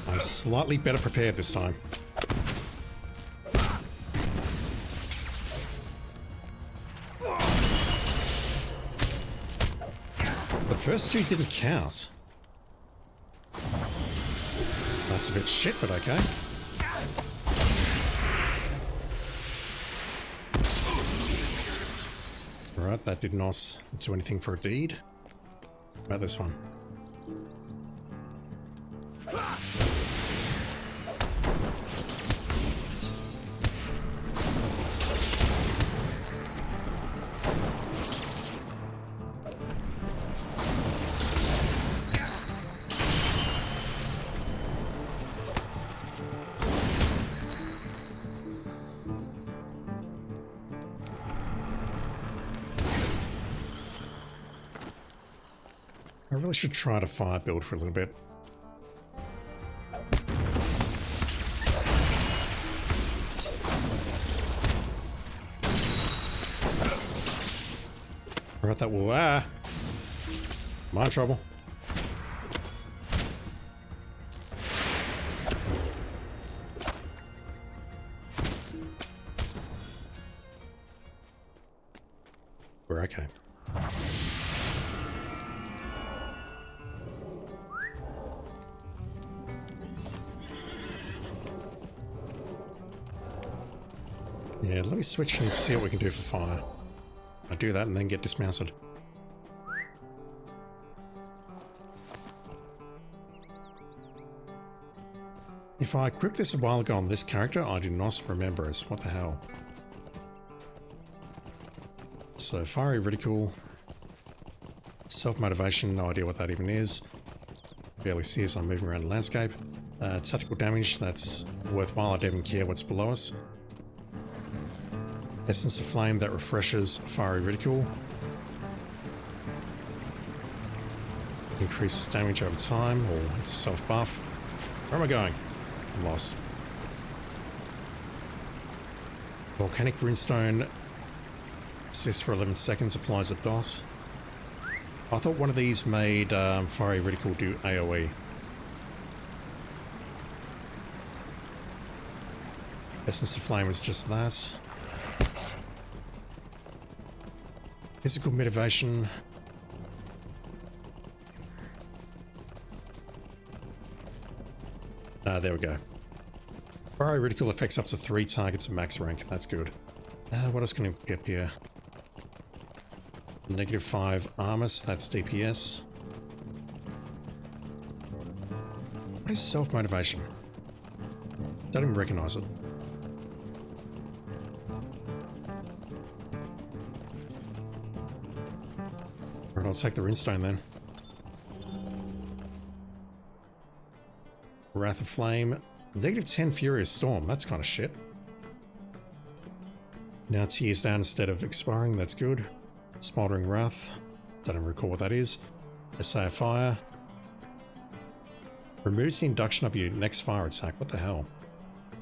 I'm slightly better prepared this time. The first two didn't count. That's a bit shit, but okay. Alright, that did not do anything for a deed. What about this one? I really should try to fire build for a little bit. Alright, that will, I'm in trouble. We're okay. Yeah, let me switch and see what we can do for fire. I do that and then get dismounted. If I equipped this a while ago on this character, I do not remember it. What the hell? So, fiery ridicule. Self-motivation, no idea what that even is. Barely see as I'm moving around the landscape. Tactical damage, that's worthwhile. I don't even care what's below us. Essence of flame, that refreshes. Fiery ridicule. Increases damage over time, or it's a self-buff. Where am I going? I'm lost. Volcanic runestone. Assists for 11 seconds, applies a DOS. I thought one of these made fiery ridicule do AoE. Essence of flame is just that. Physical motivation. There we go. Fiery ridicule affects up to 3 targets at max rank. That's good. What else can I get here? -5 armor, so that's DPS. What is self-motivation? Don't even recognize it. Alright, I'll take the runestone then. Wrath of Flame. -10 Furious Storm. That's kind of shit. Now tears down instead of expiring. That's good. Smoldering Wrath. Don't even recall what that is. Essay of Fire. Removes the induction of your next fire attack. What the hell?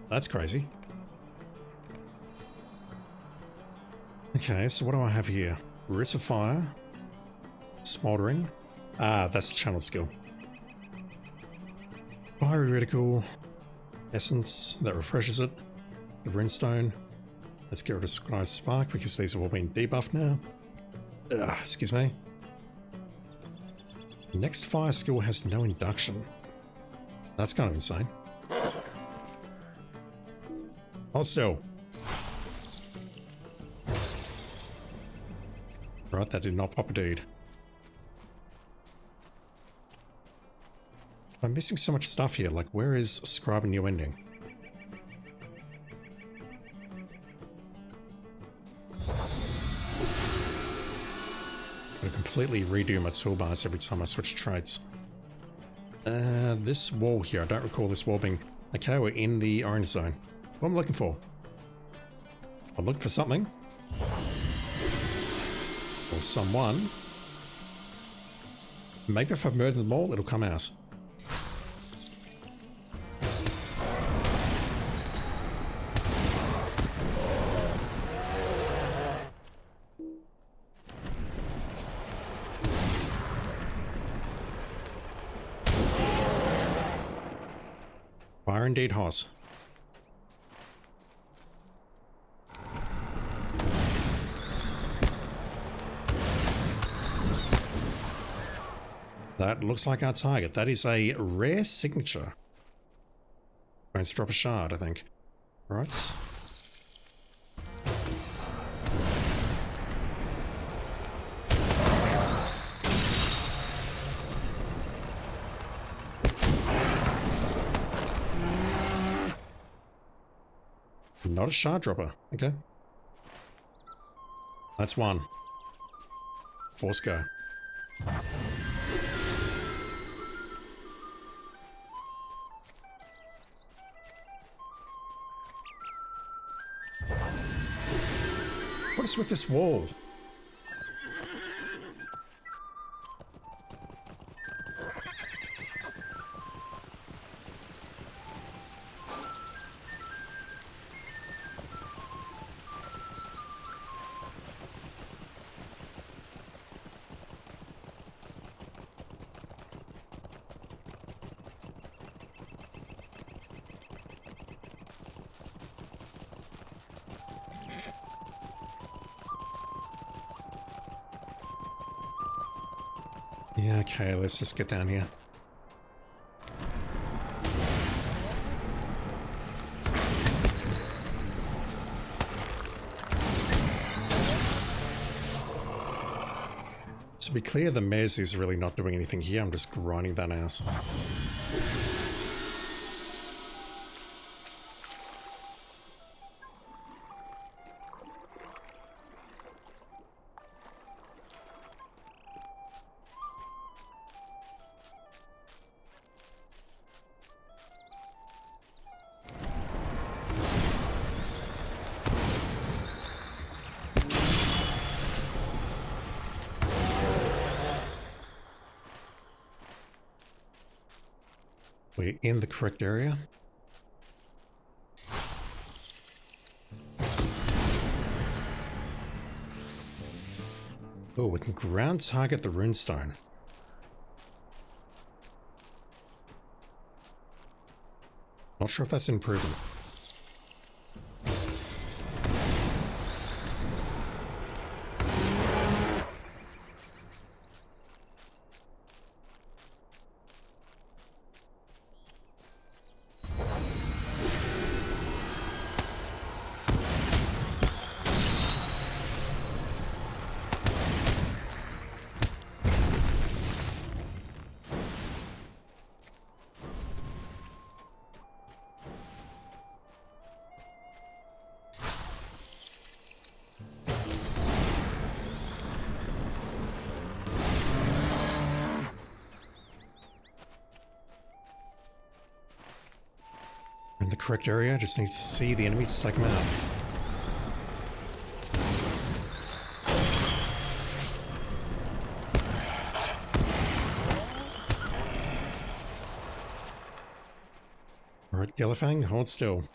That's crazy. Okay, so what do I have here? Wrist of Fire. Smoldering. Ah, that's the channel skill. Fiery Ridicule. Essence, that refreshes it. The Runestone. Let's get rid of Sky Spark because these have all been debuffed now. Excuse me. Next fire skill has no induction. That's kind of insane. Hold still. Right, that did not pop a deed. I'm missing so much stuff here, like where is Scribe and New Ending? I completely redo my toolbars every time I switch traits. This wall here, I don't recall this wall being... Okay, we're in the orange zone. What am I looking for? I'm looking for something. Or someone. Maybe if I murder them all, it'll come out. Fire indeed, Hoss. That looks like our target. That is a rare signature. Going to drop a shard, I think. Right. Not a shard dropper. Okay. That's one. Force go. What is with this wall? Yeah, okay, let's just get down here. To be clear, the Mez is really not doing anything here. I'm just grinding that ass. We're in the correct area. Oh, we can ground target the runestone. Not sure if that's improving. In the correct area, just need to see the enemy to take them out. Alright, Yellowfang, hold still.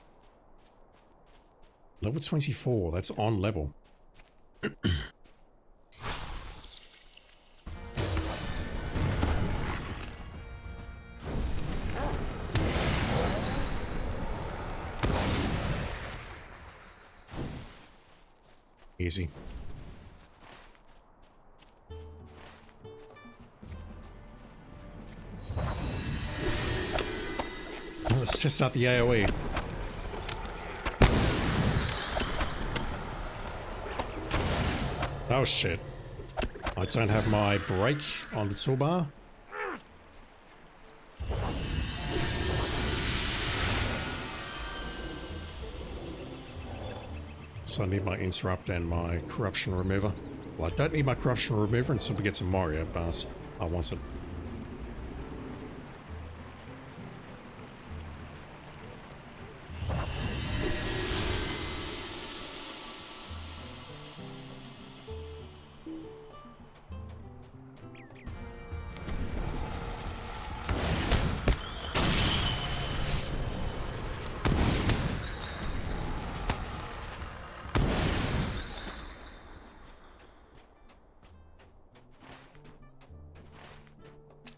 Level 24, that's on level. Easy. Let's test out the AoE. Oh shit. I don't have my brake on the toolbar. So I need my interrupt and my corruption remover. Well, I don't need my corruption remover until we get to Moria, but I want it.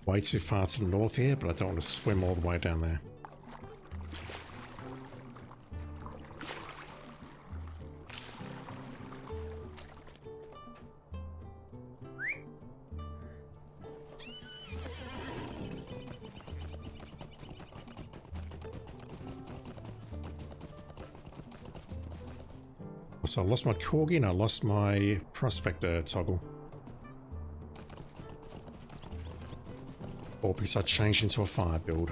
Way too far to the north here, but I don't want to swim all the way down there. So I lost my Corgi and I lost my Prospector toggle. Or because I changed into a fire build.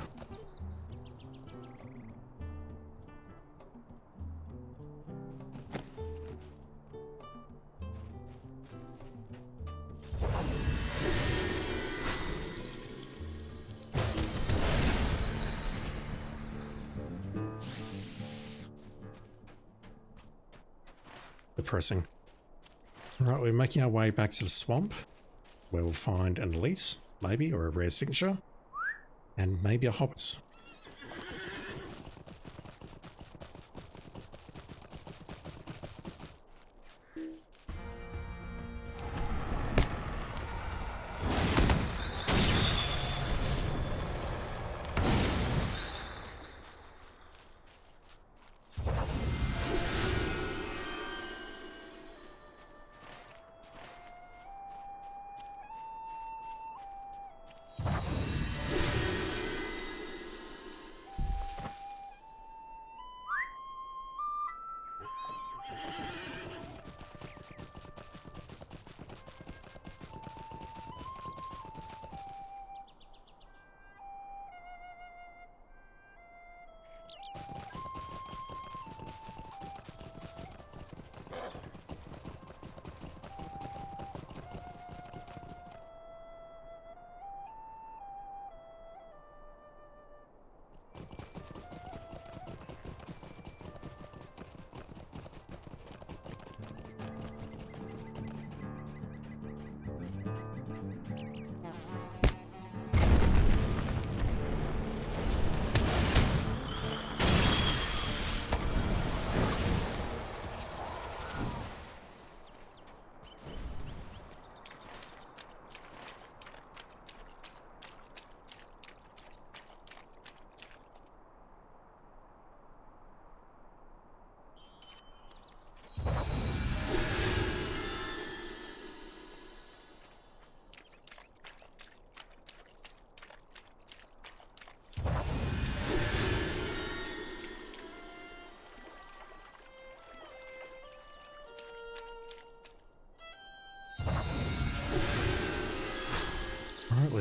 Depressing. Alright, we're making our way back to the swamp, where we'll find an elite, maybe, or a rare signature, and maybe a hobbit.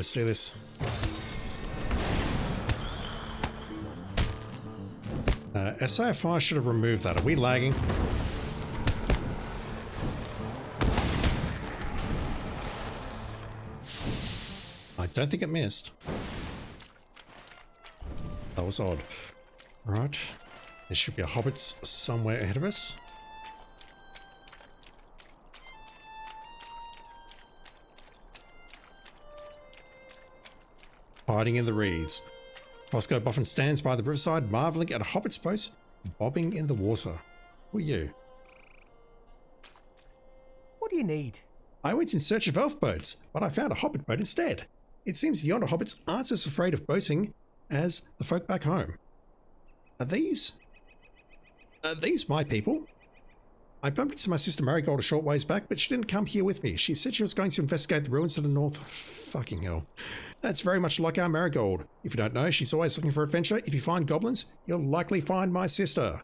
let's do this. SAFI should have removed that. Are we lagging? I don't think it missed. That was odd. Right. There should be a hobbits somewhere ahead of us. Hiding in the reeds. Roscoe Boffin stands by the riverside, marveling at a hobbit's boat bobbing in the water. Who are you? What do you need? I went in search of elf boats, but I found a hobbit boat instead. It seems yonder hobbits aren't as afraid of boating as the folk back home. Are these my people? I bumped into my sister Marigold a short ways back, but she didn't come here with me. She said she was going to investigate the ruins to the north. Fucking hell. That's very much like our Marigold. If you don't know, she's always looking for adventure. If you find goblins, you'll likely find my sister.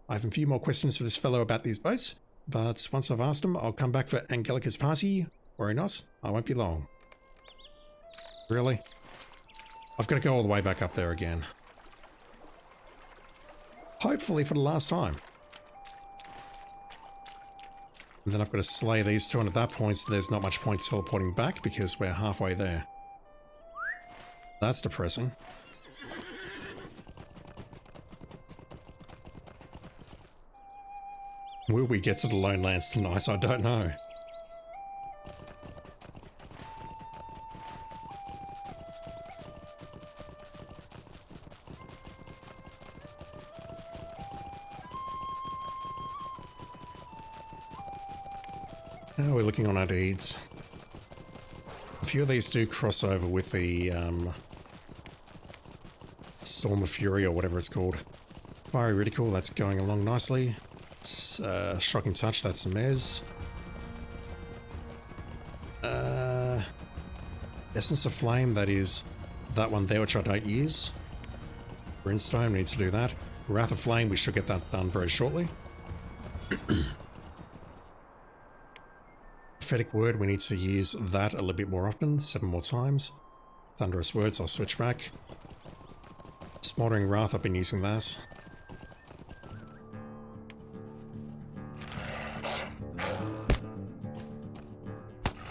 I have a few more questions for this fellow about these boats, but once I've asked him, I'll come back for Angelica's party. Worry not, I won't be long. Really? I've got to go all the way back up there again. Hopefully for the last time. And then I've got to slay these two, and at that point there's not much point teleporting back because we're halfway there. That's depressing. Will we get to the Lone Lands tonight? I don't know. How are we looking on our deeds? A few of these do cross over with the Storm of Fury or whatever it's called. Fiery Ridicule, that's going along nicely. Shocking Touch, that's a mez. Essence of Flame, that is that one there which I don't use. Brimstone, we need to do that. Wrath of Flame, we should get that done very shortly. Prophetic Word, we need to use that a little bit more often, 7 more times. Thunderous Words, I'll switch back. Smoldering Wrath, I've been using that.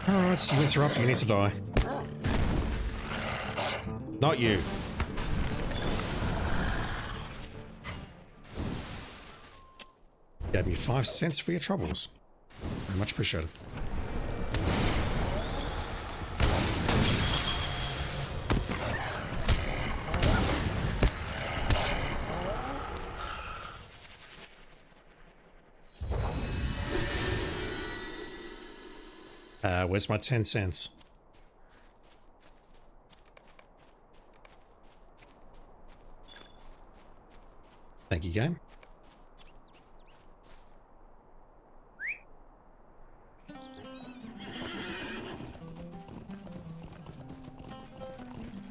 Alright, you interrupt, you need to die. Not you. Gave me 5 cents for your troubles. Very much appreciated. Where's my 10 cents? Thank you, game.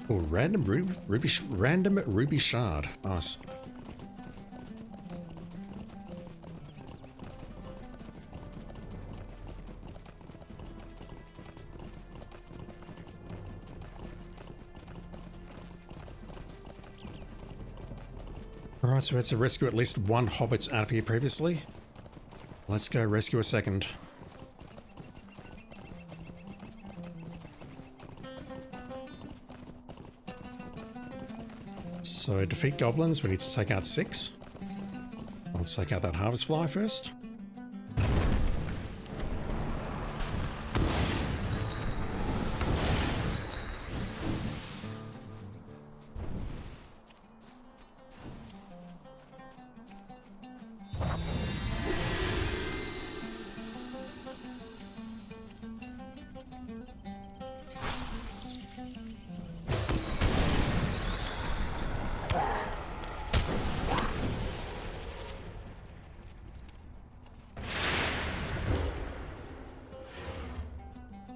Oh, random ruby shard. Nice. Alright, so we had to rescue at least one hobbit out of here previously. Let's go rescue a second. So defeat goblins, we need to take out 6. I'll take out that harvest fly first.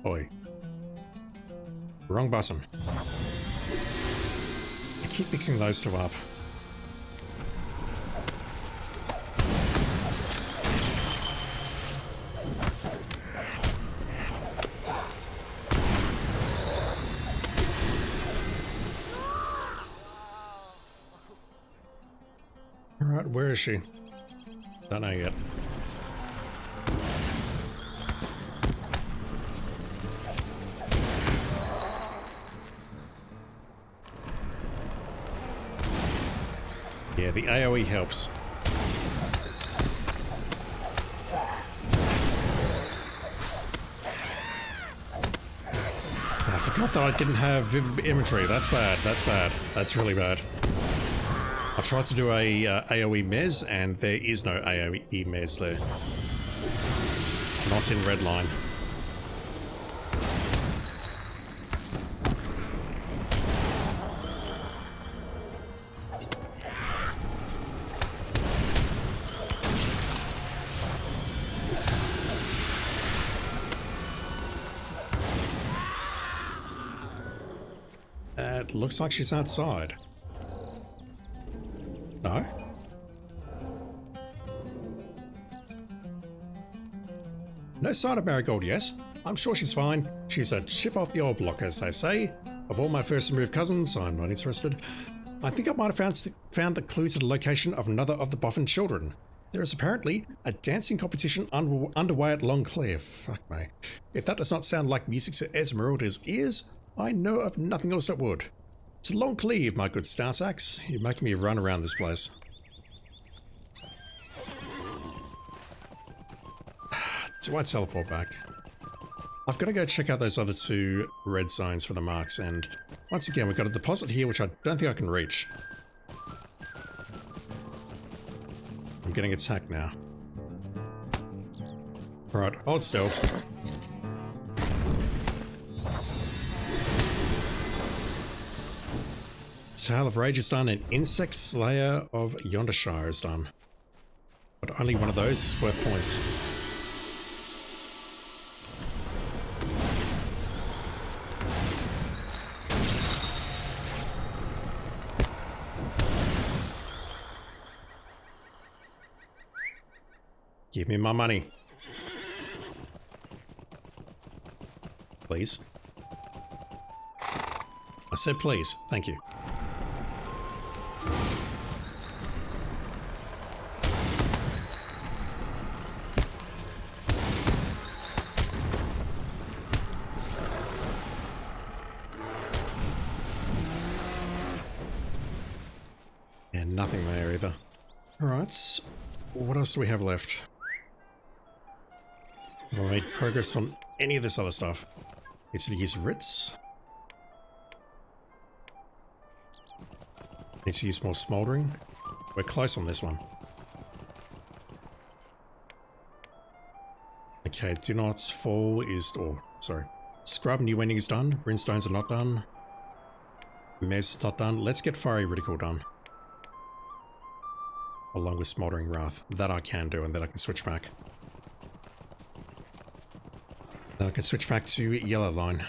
Oi. Wrong button. I keep mixing those two up. Alright, where is she? Don't know yet. Yeah, the AoE helps. I forgot that I didn't have vivid imagery. That's bad. That's bad. That's really bad. I tried to do a AoE mez, and there is no AoE mez there. Not in Redline. It looks like she's outside. No? No sign of Marigold, yes. I'm sure she's fine. She's a chip off the old block, as they say. Of all my first removed cousins, I'm not interested. I think I might have found the clue to the location of another of the Boffin children. There is apparently a dancing competition underway at Longclere. Fuck me. If that does not sound like music to Esmeralda's ears, I know of nothing else that would. To Longclere, my good Starsax. You're making me run around this place. Do I teleport back? I've got to go check out those other two red zones for the marks, and once again we've got a deposit here which I don't think I can reach. I'm getting attacked now. Alright, hold still. Tale of Rage is done, and Insect Slayer of Yondershire is done. But only one of those is worth points. Give me my money. Please. I said please. Thank you. And nothing there either. Alright. What else do we have left? Have I made progress on any of this other stuff? Need to use Ritz. Need to use more Smouldering. We're close on this one. Okay, Do Not Fall is... Oh, sorry. Scrub New Ending is done. Runestones are not done. Mez not done. Let's get Fiery Ridicule done. Along with Smouldering Wrath. That I can do, and then I can switch back. Then I can switch back to Yellow Line.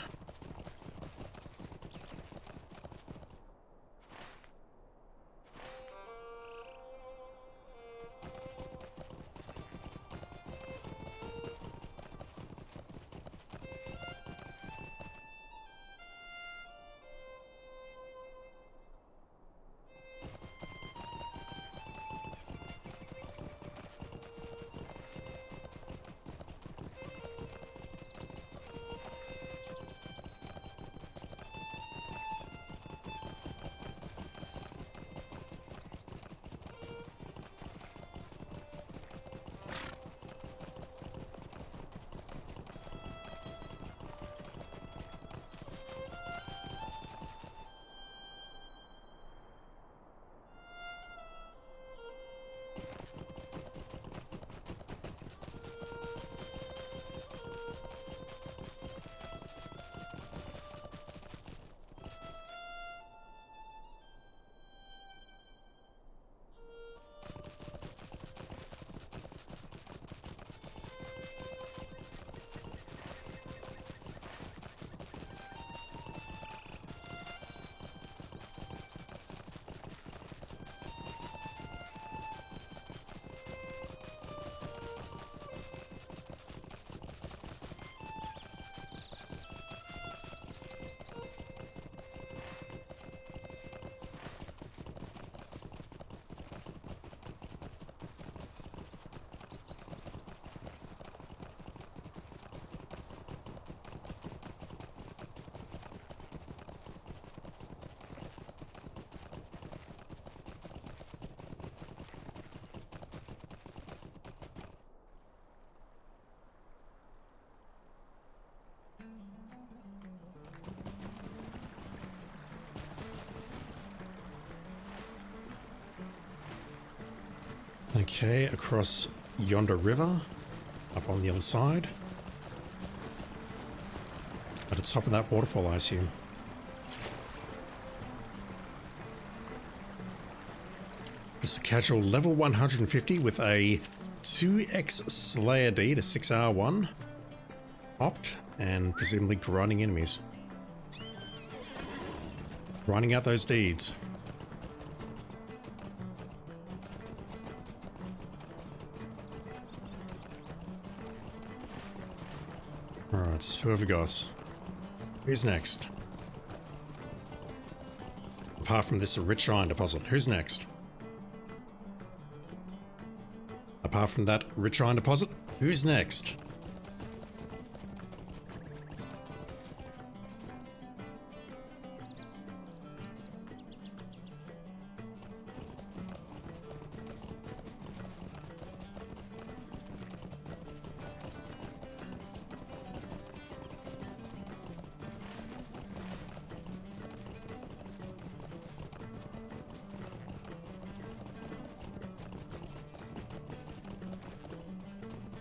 Okay, across yonder river, up on the other side. At the top of that waterfall, I assume. It's a casual level 150 with a 2x Slayer D to 6R1. Popped and presumably grinding enemies. Grinding out those deeds. Alright, so who have we got? Who's next? Apart from this rich iron deposit, who's next? Apart from that rich iron deposit, who's next?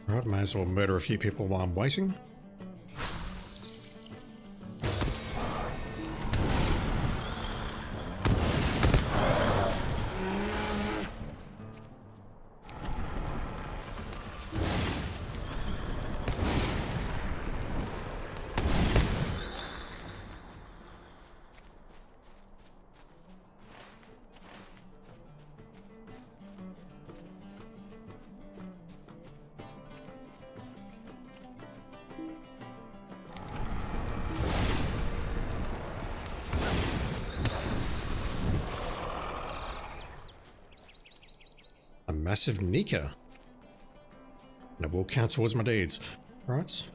Alright, may as well murder a few people while I'm waiting. A massive Nika. And it will count towards my deeds. Right.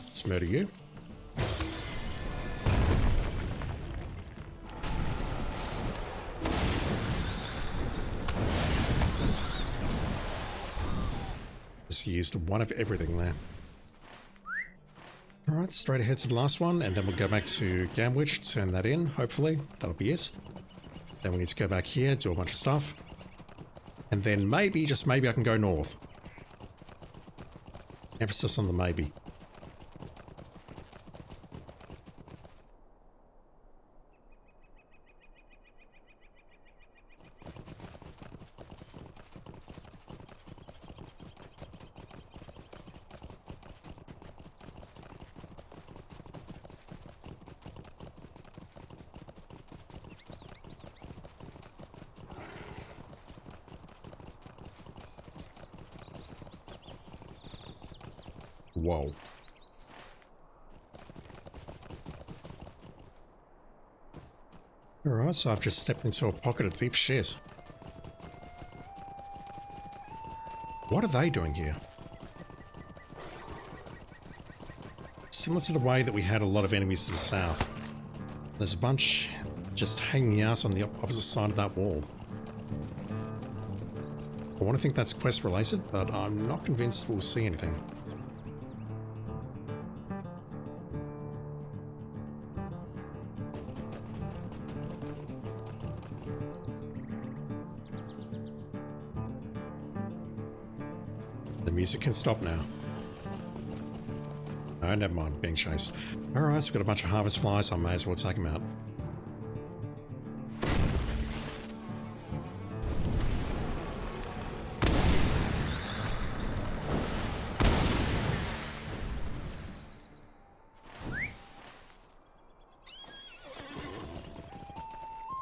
Let's murder you. Just used one of everything there. Alright, straight ahead to the last one, and then we'll go back to Gamwich, turn that in, hopefully. That'll be it. Then we need to go back here, do a bunch of stuff. And then maybe, just maybe I can go north. Emphasis on the maybe. Whoa. Alright, so I've just stepped into a pocket of deep shit. What are they doing here? Similar to the way that we had a lot of enemies to the south. There's a bunch just hanging out on the opposite side of that wall. I want to think that's quest related, but I'm not convinced we'll see anything. The music can stop now. No, never mind, being chased. Alright, so we've got a bunch of harvest flies, I may as well take them out.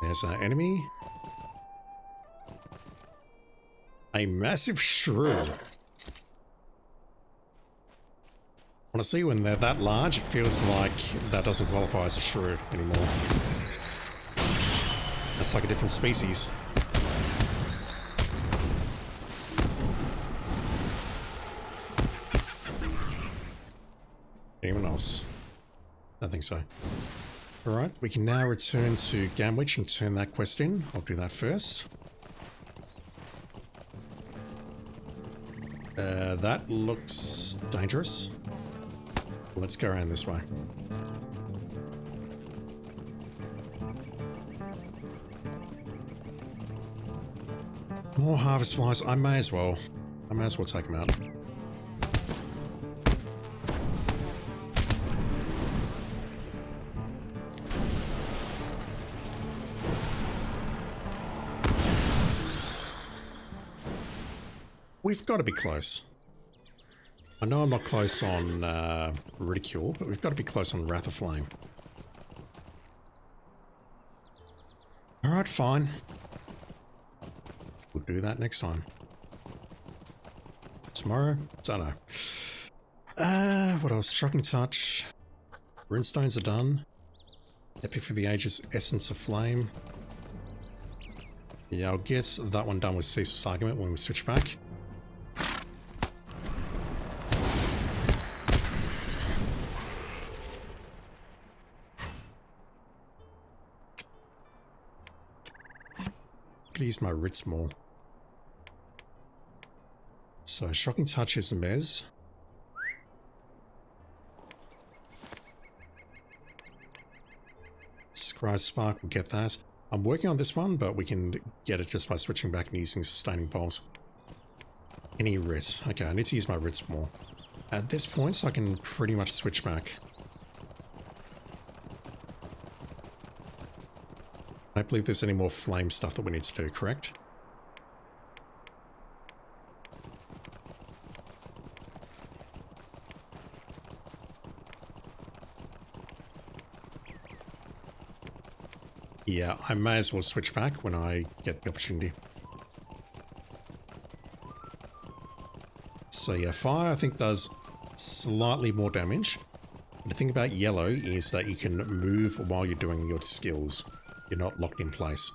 There's our enemy. A massive shrew. Honestly, when they're that large, it feels like that doesn't qualify as a shrew anymore. That's like a different species. Anyone else? I think so. Alright, we can now return to Gamwich and turn that quest in. I'll do that first. That looks dangerous. Let's go around this way. More harvest flies. I may as well. Take them out. We've got to be close. I know I'm not close on Ridicule, but we've got to be close on Wrath of Flame. Alright, fine. We'll do that next time. Tomorrow? Don't know. What else? Shocking Touch. Runestones are done. Epic for the Ages, Essence of Flame. Yeah, I'll get that one done with Ceaseless Argument when we switch back. Could use my Ritz more. So, Shocking Touch is a mez. Scry Spark, we'll get that. I'm working on this one, but we can get it just by switching back and using Sustaining Bolts. Any Ritz. Okay, I need to use my Ritz more. At this point, so I can pretty much switch back. I don't believe there's any more flame stuff that we need to do, correct? Yeah, I may as well switch back when I get the opportunity. So yeah, fire I think does slightly more damage. But the thing about yellow is that you can move while you're doing your skills. You're not locked in place.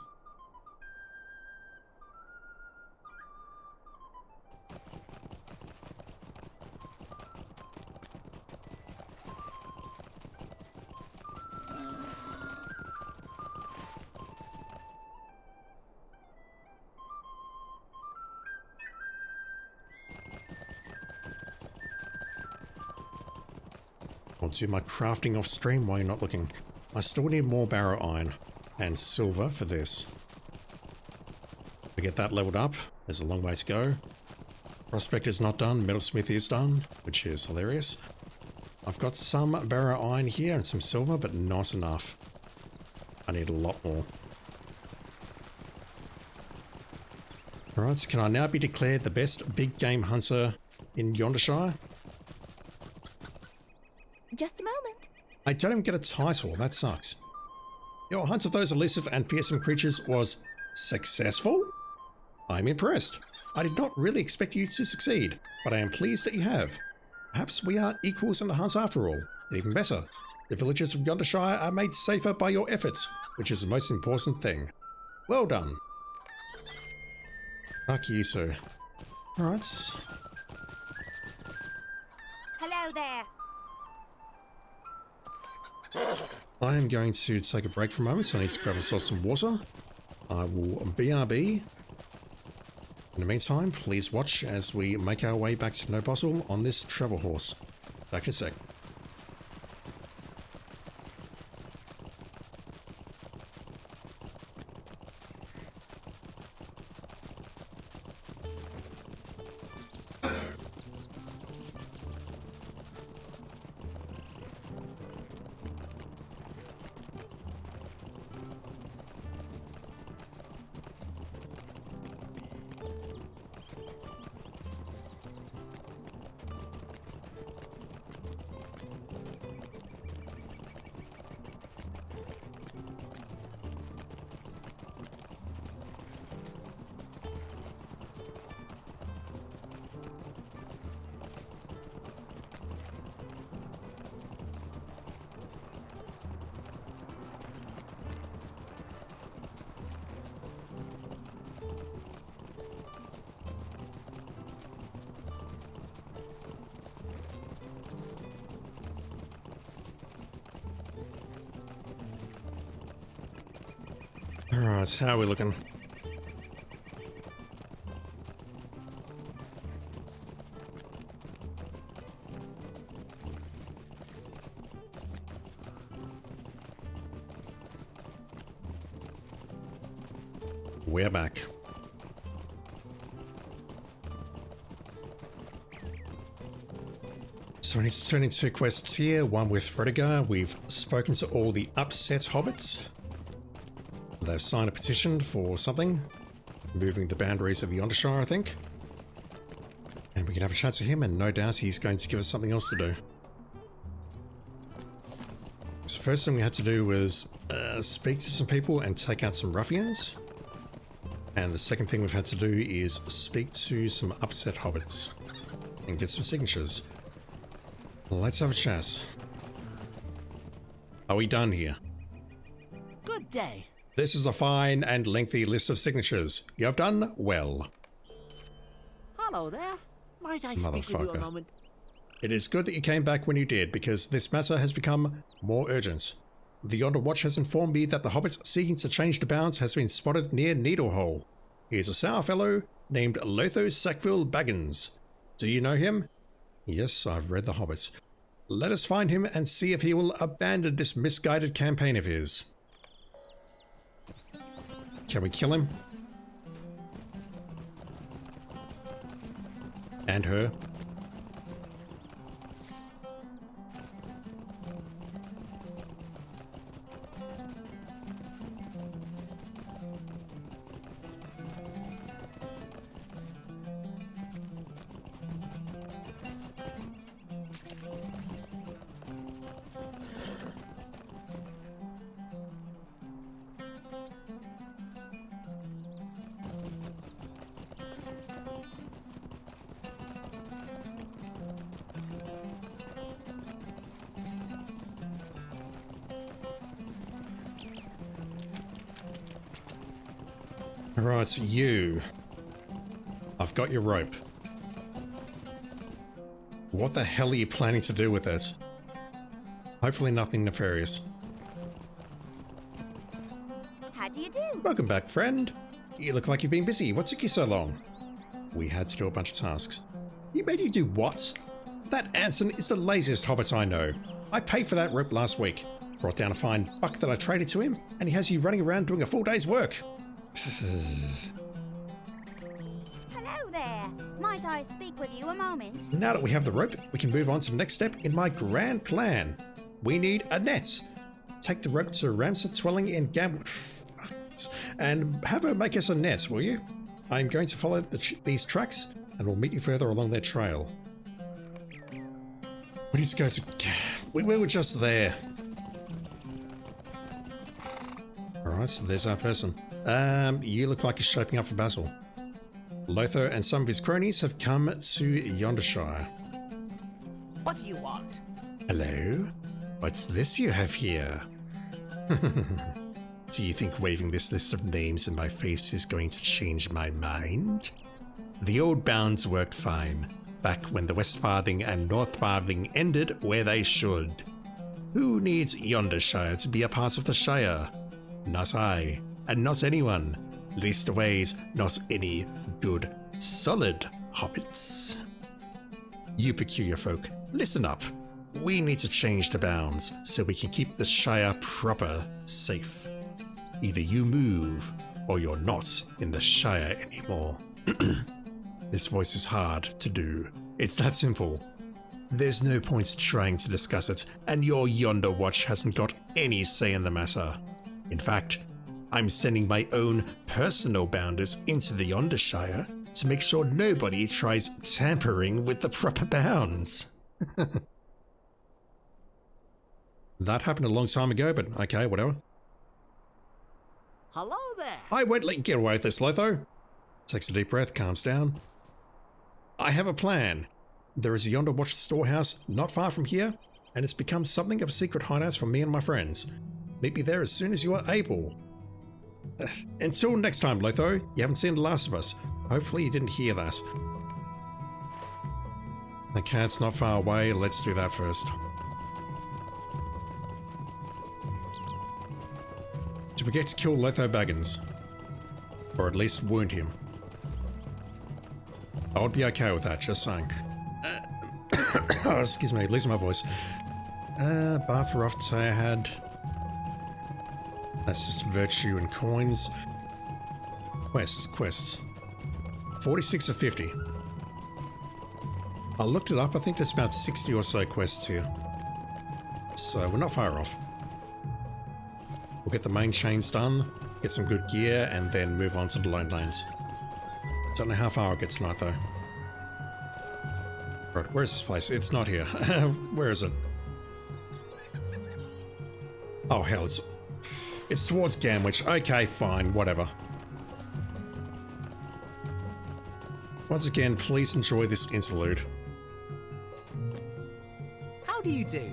I'll do my crafting off stream while you're not looking. I still need more barrow iron and silver for this. To get that leveled up, there's a long way to go. Prospect is not done, metalsmith is done, which is hilarious. I've got some barrow iron here and some silver, but not enough. I need a lot more. Alright, can I now be declared the best big game hunter in Yondershire? Just a moment. I don't even get a title, that sucks. Your hunt of those elusive and fearsome creatures was successful? I'm impressed. I did not really expect you to succeed, but I am pleased that you have. Perhaps we are equals in the hunt after all, and even better, the villagers of Yondershire are made safer by your efforts, which is the most important thing. Well done. Fuck you, sir. Alright. Hello there. I am going to take a break for a moment, so I need to grab myself some water. I will BRB. In the meantime, please watch as we make our way back to No Bustle on this travel horse. Back in a sec. Alright, how are we looking? We're back. So we need to turn in 2 quests here, one with Fredegar. We've spoken to all the upset hobbits. They've signed a petition for something, moving the boundaries of the Yondershire, I think. And we can have a chat to him, and no doubt he's going to give us something else to do. So first thing we had to do was speak to some people and take out some ruffians. And the second thing we've had to do is speak to some upset hobbits and get some signatures. Let's have a chat. Are we done here? Good day. This is a fine and lengthy list of signatures. You have done well. Hello there. Might I speak with you a Motherfucker. moment? It is good that you came back when you did, because this matter has become more urgent. The Yonder Watch has informed me that the hobbit seeking to change the bounds has been spotted near Needlehole. He is a sour fellow named LOTRO Sackville Baggins. Do you know him? Yes, I've read The Hobbit. Let us find him and see if he will abandon this misguided campaign of his. Can we kill him? And her? Right, you. I've got your rope. What the hell are you planning to do with it? Hopefully nothing nefarious. How do you do? Welcome back, friend. You look like you've been busy. What took you so long? We had to do a bunch of tasks. You made you do what? That Anson is the laziest hobbit I know. I paid for that rope last week. Brought down a fine buck that I traded to him, and he has you running around doing a full day's work. Hello there. Might I speak with you a moment? Now that we have the rope, we can move on to the next step in my grand plan. We need a net. Take the rope to Ramsar Twelling in Gambler and have her make us a net, will you? I'm going to follow these tracks and we'll meet you further along their trail. We need to go to... We were just there. Alright, so there's our person. You look like you're shaping up for battle. Lothar and some of his cronies have come to Yondershire. What do you want? Hello? What's this you have here? Do you think waving this list of names in my face is going to change my mind? The old bounds worked fine, back when the West Farthing and North Farthing ended where they should. Who needs Yondershire to be a part of the Shire? Not I, and not anyone. Leastways, not any good, solid hobbits. You peculiar folk, listen up. We need to change the bounds so we can keep the Shire proper safe. Either you move, or you're not in the Shire anymore. This voice is hard to do. It's that simple. There's no point trying to discuss it, and your Yonder Watch hasn't got any say in the matter. In fact, I'm sending my own personal bounders into the Yondershire to make sure nobody tries tampering with the proper bounds. That happened a long time ago, but okay, whatever. Hello there. I won't let you get away with this, Lotho. Takes a deep breath, calms down. I have a plan. There is a Yonder Watch storehouse not far from here, and it's become something of a secret hideout for me and my friends. Meet me there as soon as you are able. Until next time, Lotho, you haven't seen the last of us. Hopefully you didn't hear that. The cat's not far away, let's do that first. Do we get to kill Lothar Baggins? Or at least wound him? I would be okay with that, just saying. Oh, excuse me, losing my voice. Bathroft I had. That's just virtue and coins. Quests. 46 of 50. I looked it up. I think there's about 60 or so quests here. So we're not far off. We'll get the main chains done, get some good gear, and then move on to the Lone Lands. Don't know how far I'll get tonight though. Right, where's this place? It's not here. Where is it? Oh hell, it's towards Gamwich. Okay, fine, whatever. Once again, please enjoy this interlude. How do you do?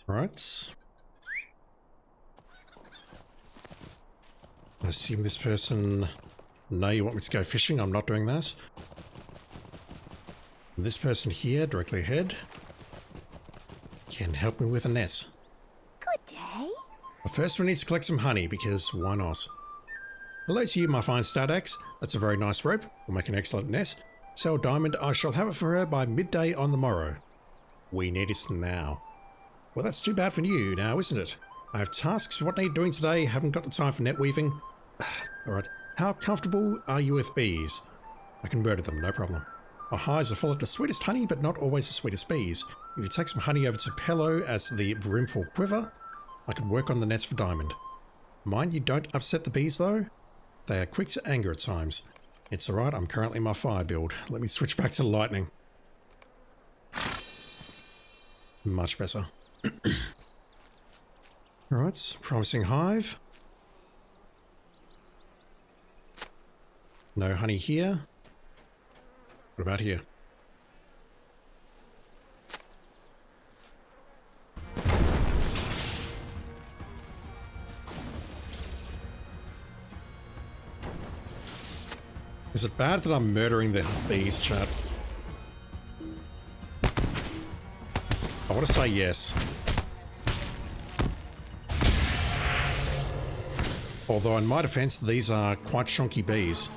Right. I assume this person... No, you want me to go fishing? I'm not doing that. This person here, directly ahead, can help me with a net. Good day. But first we need to collect some honey, because why not? Hello to you, my fine Stardax. That's a very nice rope. Will make an excellent net. Sell Diamond, I shall have it for her by midday on the morrow. We need it now. Well, that's too bad for you now, isn't it? I have tasks for what need doing today, haven't got the time for net weaving. Alright, how comfortable are you with bees? I can murder them, no problem. Our hives are full of the sweetest honey, but not always the sweetest bees. If you take some honey over to Pello as the brimful quiver, I could work on the nets for Diamond. Mind you don't upset the bees though. They are quick to anger at times. It's alright, I'm currently in my fire build. Let me switch back to lightning. Much better. Alright, promising hive. No honey here. What about here? Is it bad that I'm murdering the bees, chat? I want to say yes. Although in my defense, these are quite chunky bees.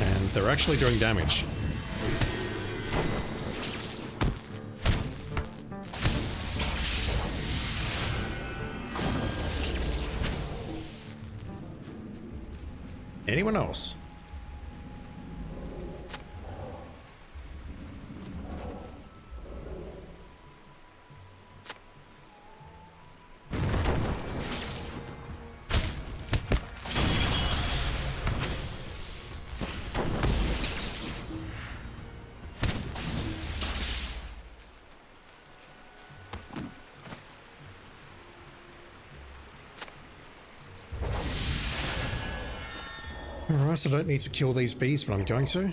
And they're actually doing damage. Anyone else? Alright, so I don't need to kill these bees, but I'm going to.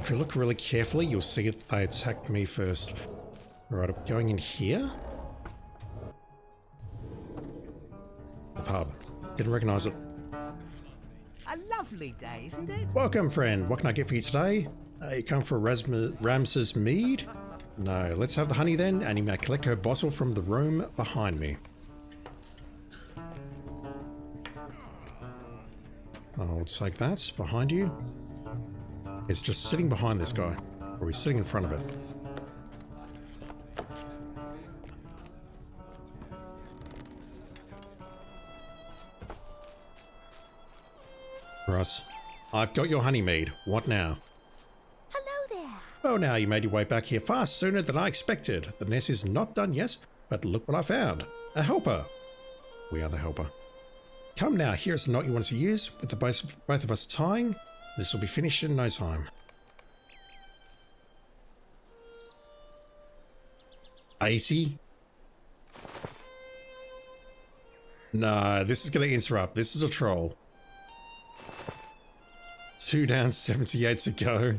If you look really carefully, you'll see that they attacked me first. Alright, I'm going in here. The pub. Didn't recognize it. A lovely day, isn't it? Welcome, friend. What can I get for you today? You come for Rams's mead? No, let's have the honey then, and you may collect her bottle from the room behind me. I'll take that behind you. It's just sitting behind this guy, or he's sitting in front of it. Russ, I've got your honey mead. What now? Hello there. Oh, now you made your way back here far sooner than I expected. The nest is not done yet, but look what I found. A helper. We are the helper. Come now, here's the knot you wanted to use. With the both of us tying, this will be finished in no time. 80? No, this is going to interrupt. This is a troll. 2 down, 78 to go.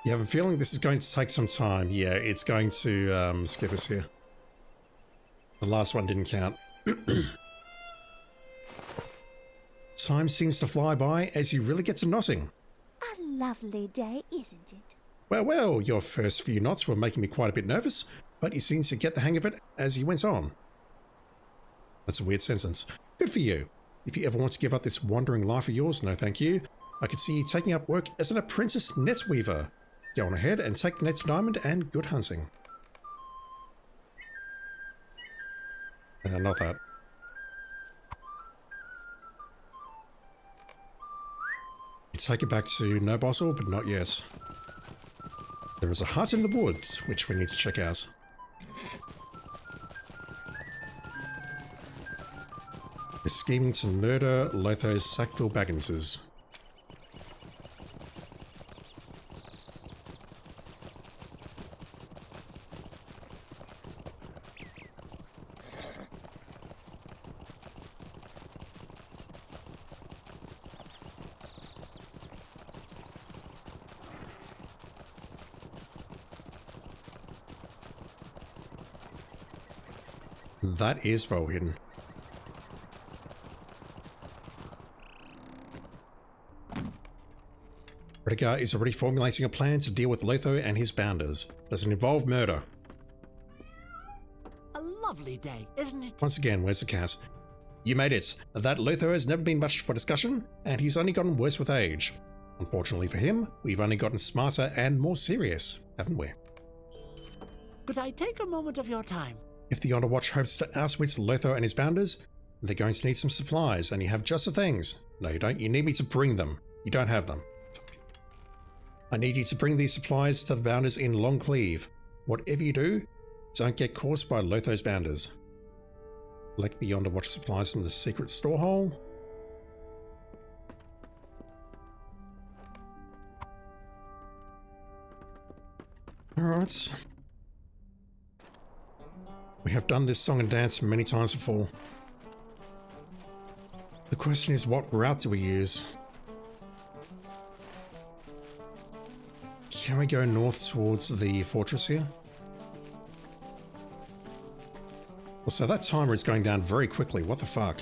You have a feeling this is going to take some time. Yeah, it's going to skip us here. The last one didn't count. Time seems to fly by as you really get to knotting. A lovely day, isn't it? Well, well, your first few knots were making me quite a bit nervous, but you seemed to get the hang of it as you went on. That's a weird sentence. Good for you. If you ever want to give up this wandering life of yours, no thank you. I could see you taking up work as an apprentice net weaver. Go on ahead and take the net to diamond and good hunting. Not that. You take it back to no bottle, but not yet. There is a hut in the woods, which we need to check out. We're scheming to murder Lotho's Sackville Bagginses. That is well hidden. Redgar is already formulating a plan to deal with Lotho and his bounders. Does it involve murder? A lovely day, isn't it? Once again, where's the cat? You made it. That Lotho has never been much for discussion, and he's only gotten worse with age. Unfortunately for him, we've only gotten smarter and more serious, haven't we? Could I take a moment of your time? If the Underwatch hopes to outwit Lotho and his bounders, they're going to need some supplies, and you have just the things. No, you don't. You need me to bring them. You don't have them. I need you to bring these supplies to the bounders in Longcleave. Whatever you do, don't get caught by Lotho's bounders. Collect the Underwatch supplies from the secret store hole. Alright. We have done this song and dance many times before. The question is, what route do we use? Can we go north towards the fortress here? Also, that timer is going down very quickly. What the fuck?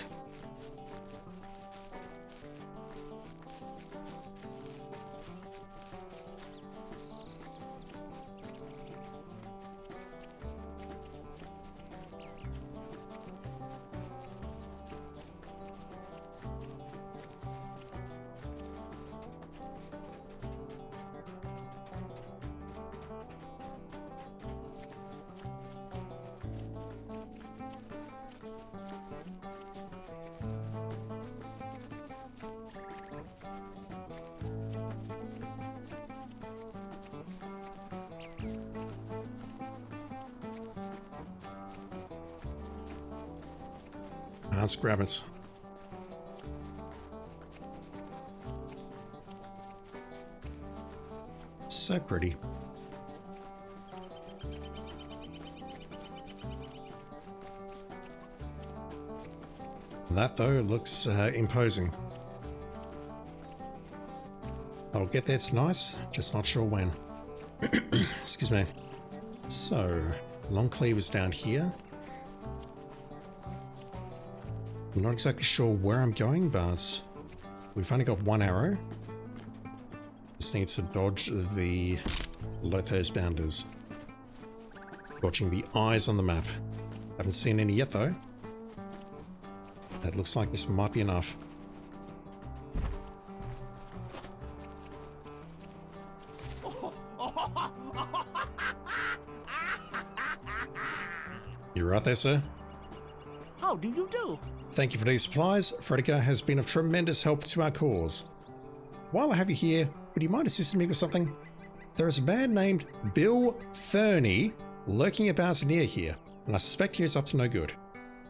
Let's grab it. So pretty. That, though, looks imposing. I'll get there tonight, just not sure when. Excuse me. So, Longcleave is down here. I'm not exactly sure where I'm going, but we've only got one arrow. Just need to dodge the Lothos bounders. Watching the eyes on the map. Haven't seen any yet though. It looks like this might be enough. You right there, sir? How do you do? Thank you for these supplies. Fredica has been of tremendous help to our cause. While I have you here, would you mind assisting me with something? There is a man named Bill Thurney lurking about near here, and I suspect he is up to no good.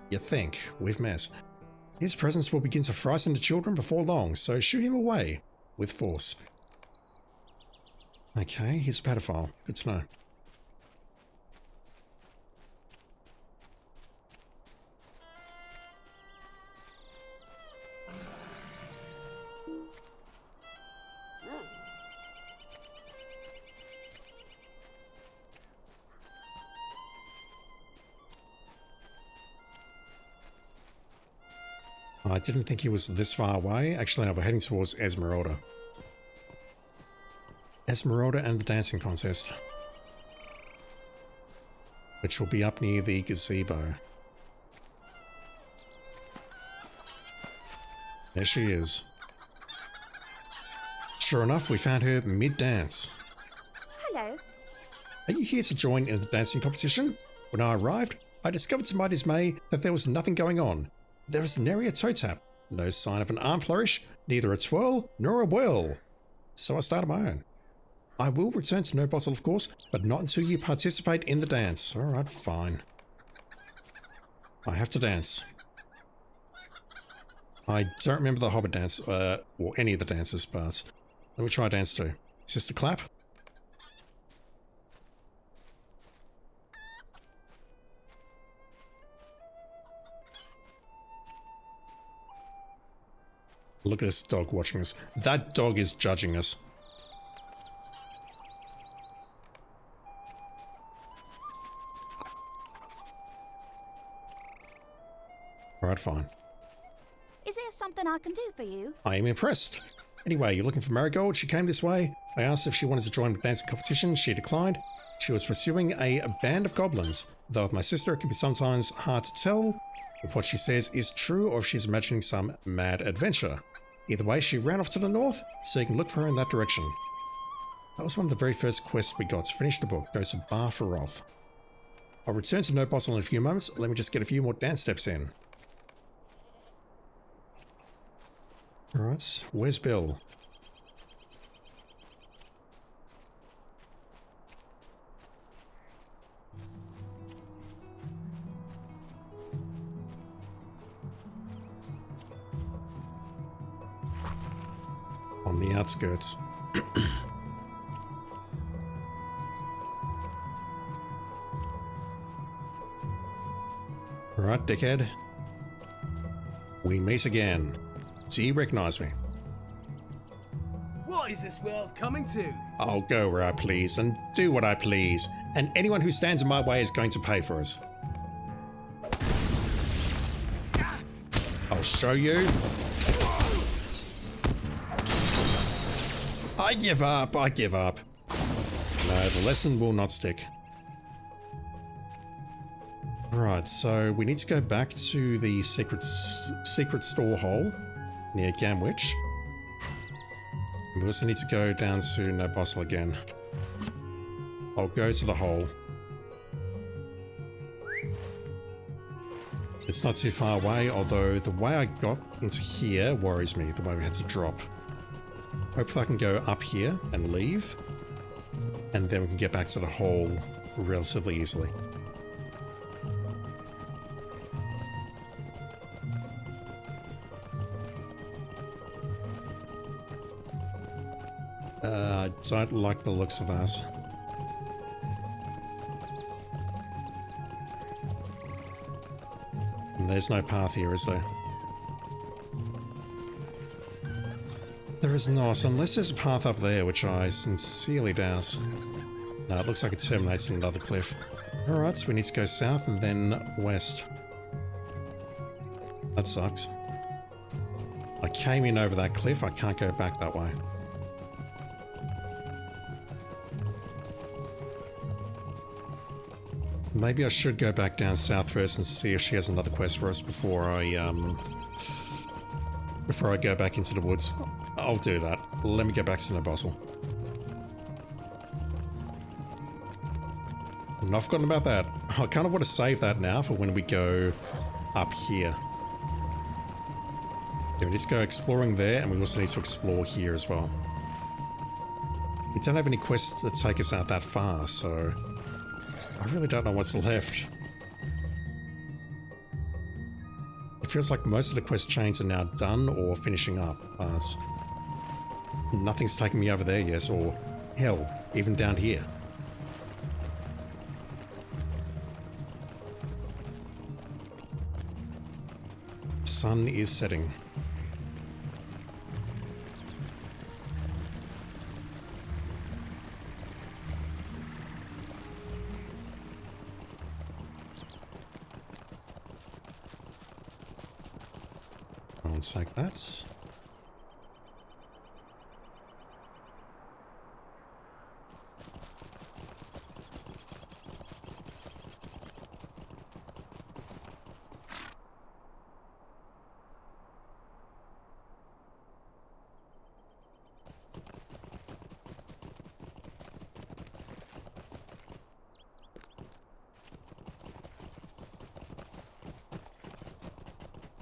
You think, we've met. His presence will begin to frighten the children before long, so shoot him away with force. Okay, he's a pedophile. Good to know. I didn't think he was this far away. Actually, no, we're heading towards Esmeralda. Esmeralda and the dancing contest. Which will be up near the gazebo. There she is. Sure enough, we found her mid-dance. Hello. Are you here to join in the dancing competition? When I arrived, I discovered to my dismay that there was nothing going on. There is nary a toe tap, no sign of an arm flourish, neither a twirl nor a whirl. So I started my own. I will return to No Bottle, of course, but not until you participate in the dance. Alright, fine. I have to dance. I don't remember the Hobbit dance, or any of the dances, but let me try dance too. Sister clap. Look at this dog watching us. That dog is judging us. Alright, fine. Is there something I can do for you? I am impressed. Anyway, you're looking for Marigold? She came this way. I asked if she wanted to join the dancing competition. She declined. She was pursuing a band of goblins. Though with my sister, it can be sometimes hard to tell if what she says is true or if she's imagining some mad adventure. Either way, she ran off to the north, so you can look for her in that direction. That was one of the very first quests we got to finish the book. Goes to Bar for Roth. I'll return to No Bottle in a few moments. Let me just get a few more dance steps in. Alright, where's Bill? On the outskirts. Alright, dickhead. We meet again. Do you recognize me? What is this world coming to? I'll go where I please and do what I please, and anyone who stands in my way is going to pay for it. I'll show you. I give up, I give up. No, the lesson will not stick. Right, so we need to go back to the secret store hole near Gamwich. We also need to go down to No Bottle again. I'll go to the hole. It's not too far away, although the way I got into here worries me, the way we had to drop. Hopefully I can go up here and leave, and then we can get back to the hole relatively easily. I don't like the looks of that. And there's no path here, is there? There is not, unless there's a path up there, which I sincerely doubt. No, it looks like it terminates in another cliff. Alright, so we need to go south and then west. That sucks. I came in over that cliff, I can't go back that way. Maybe I should go back down south first and see if she has another quest for us before I go back into the woods. I'll do that. Let me go back to Nobosel. I've not forgotten about that. I kind of want to save that now for when we go up here. Yeah, we need to go exploring there, and we also need to explore here as well. We don't have any quests that take us out that far, so I really don't know what's left. It feels like most of the quest chains are now done or finishing up. Nothing's taken me over there yet, or hell, even down here. Sun is setting. Like that.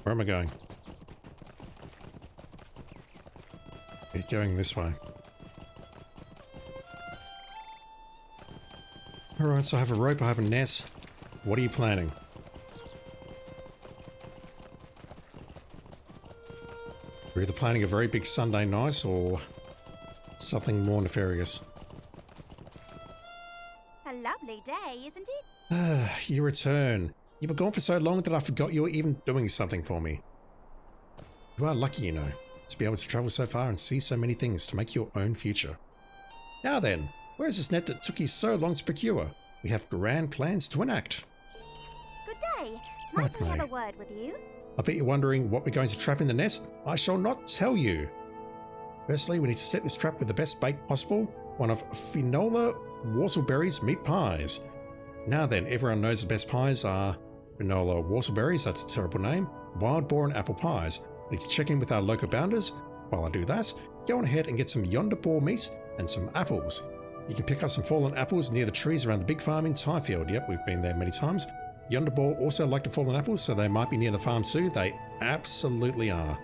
Where am I going? Going this way. Alright, so I have a rope, I have a net. What are you planning? We're either planning a very big Sunday night or something more nefarious. A lovely day, isn't it? You return. You were gone for so long that I forgot you were even doing something for me. You are lucky, you know, to be able to travel so far and see so many things to make your own future. Now then, where is this net that took you so long to procure? We have grand plans to enact. Good day. Might I have a word with you? I bet you're wondering what we're going to trap in the net. I shall not tell you. Firstly, we need to set this trap with the best bait possible, one of Finola Whortleberry's meat pies. Now then, everyone knows the best pies are Finola Whortleberries, that's a terrible name, wild boar and apple pies. We need to check in with our local bounders. While I do that, go on ahead and get some yonder boar meat and some apples. You can pick up some fallen apples near the trees around the big farm in Tyfield. Yep, we've been there many times. Yonder boar also like the fallen apples, so they might be near the farm too. They absolutely are.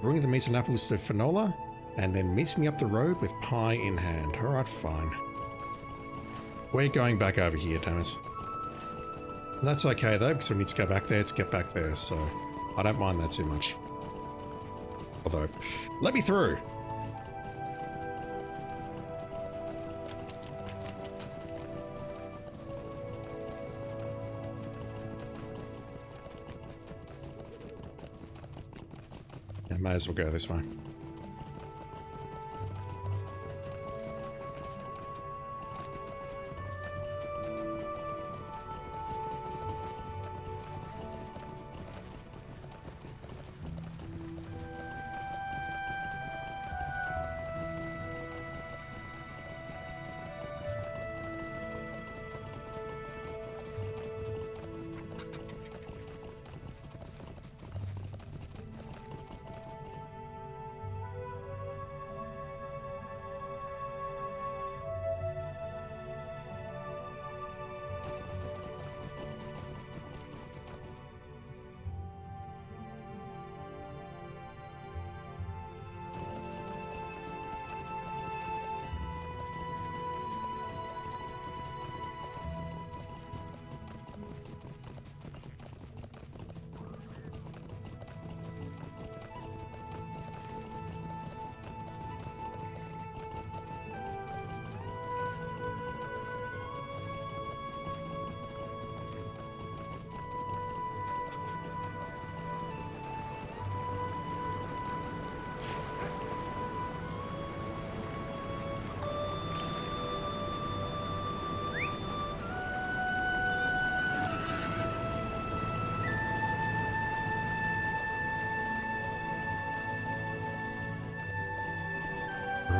Bring the meat and apples to Finola, and then meet me up the road with pie in hand. Alright, fine. We're going back over here, damn it. That's okay though, because we need to go back there to get back there, so I don't mind that too much. Although, let me through! Yeah, may as well go this way.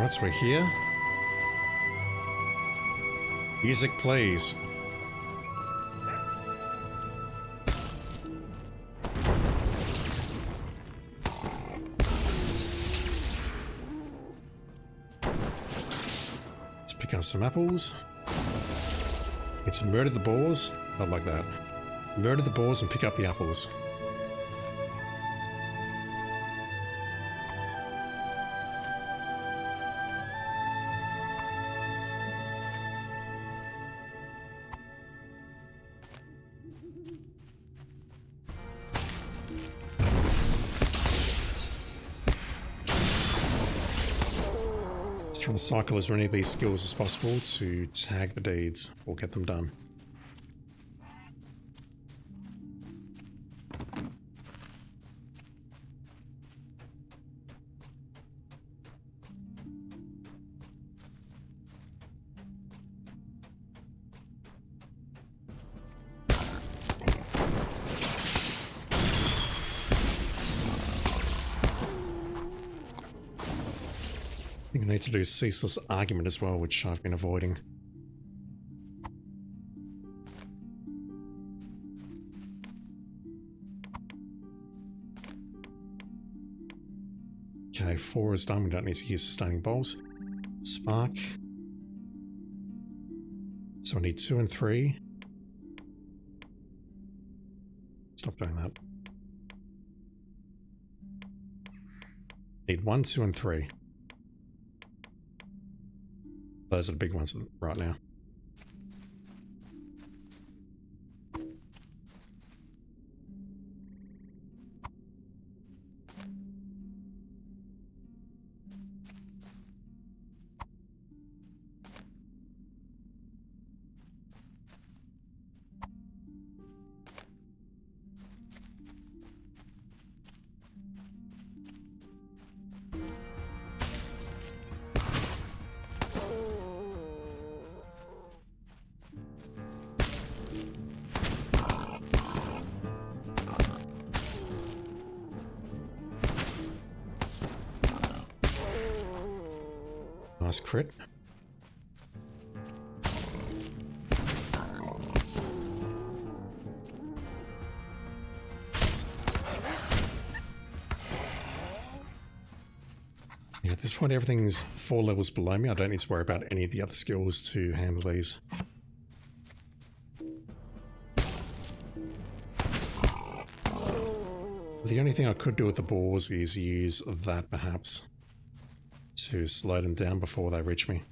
Alright, so we're here. Music plays. Let's pick up some apples. It's murder the boars. Not like that. Murder the boars and pick up the apples. Trying to cycle as many of these skills as possible to tag the deeds or get them done. I think I need to do ceaseless argument as well, which I've been avoiding. Okay, 4 is done. We don't need to use sustaining bowls. Spark. So I need 2 and 3. Stop doing that. Need 1, 2, and 3. Those are the big ones right now. Nice crit. Yeah, at this point everything's 4 levels below me. I don't need to worry about any of the other skills to handle these. The only thing I could do with the boars is use that perhaps to slow them down before they reach me.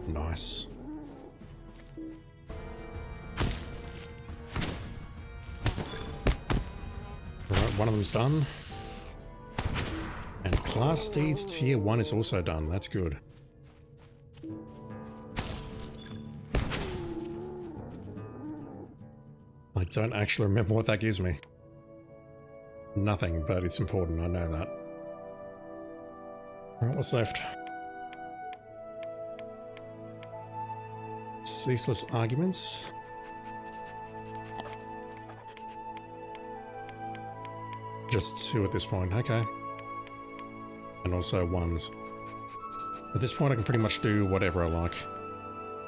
Nice. Alright, one of them's done. And class deeds tier 1 is also done. That's good. I don't actually remember what that gives me. Nothing, but it's important, I know that. Alright, what's left? Ceaseless arguments. Just 2 at this point, okay. And also 1s. At this point I can pretty much do whatever I like.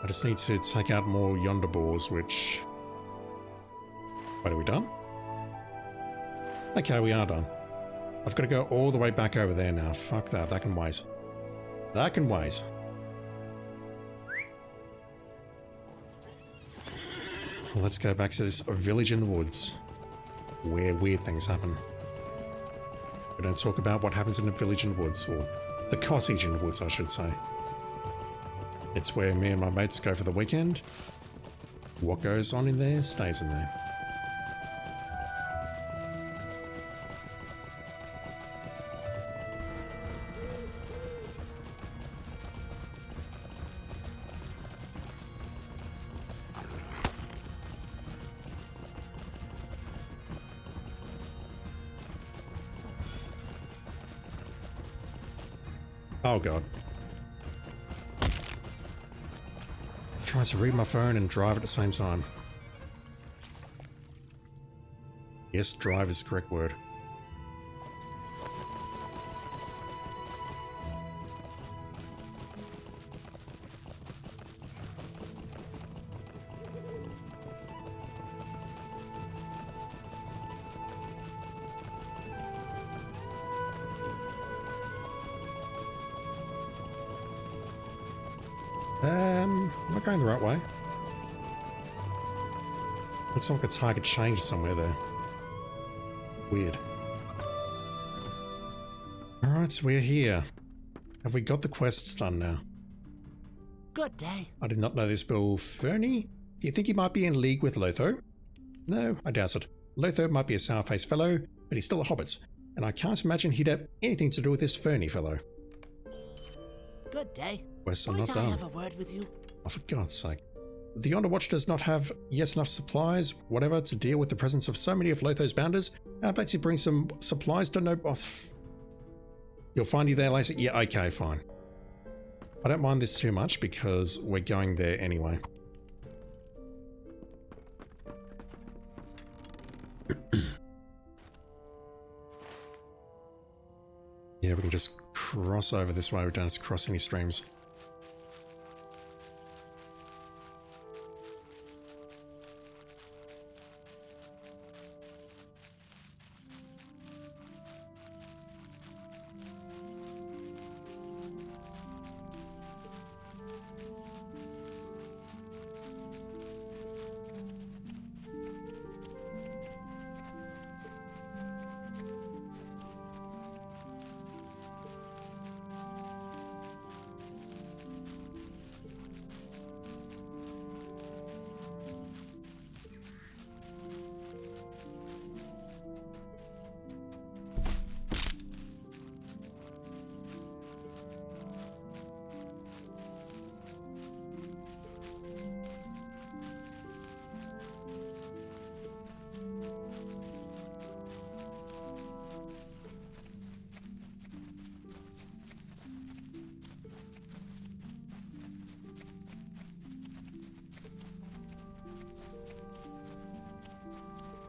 I just need to take out more yonder boars, which... Wait, are we done? Okay, we are done. I've got to go all the way back over there now. Fuck that, that can wait. That can wait. Well, let's go back to this village in the woods, where weird things happen. We don't talk about what happens in the village in the woods, or the cottage in the woods, I should say. It's where me and my mates go for the weekend. What goes on in there stays in there. Oh god. Tries to read my phone and drive at the same time. Yes, drive is the correct word. Am I going the right way? Looks like a target changed somewhere there. Weird. Alright, so we're here. Have we got the quests done now? Good day. I did not know this, Bill Fernie. Do you think he might be in league with LOTRO? No, I doubt it. LOTRO might be a sour-faced fellow, but he's still a hobbit, and I can't imagine he'd have anything to do with this Fernie fellow. Good day. Quests are Might not I done. have a word with you? Oh, for God's sake. The Underwatch does not have yet enough supplies, whatever, to deal with the presence of so many of Lotho's bounders. How about you bring some supplies to no boss? You'll find you there later? Yeah, okay, fine. I don't mind this too much because we're going there anyway. Yeah, we can just cross over this way. We don't have to cross any streams.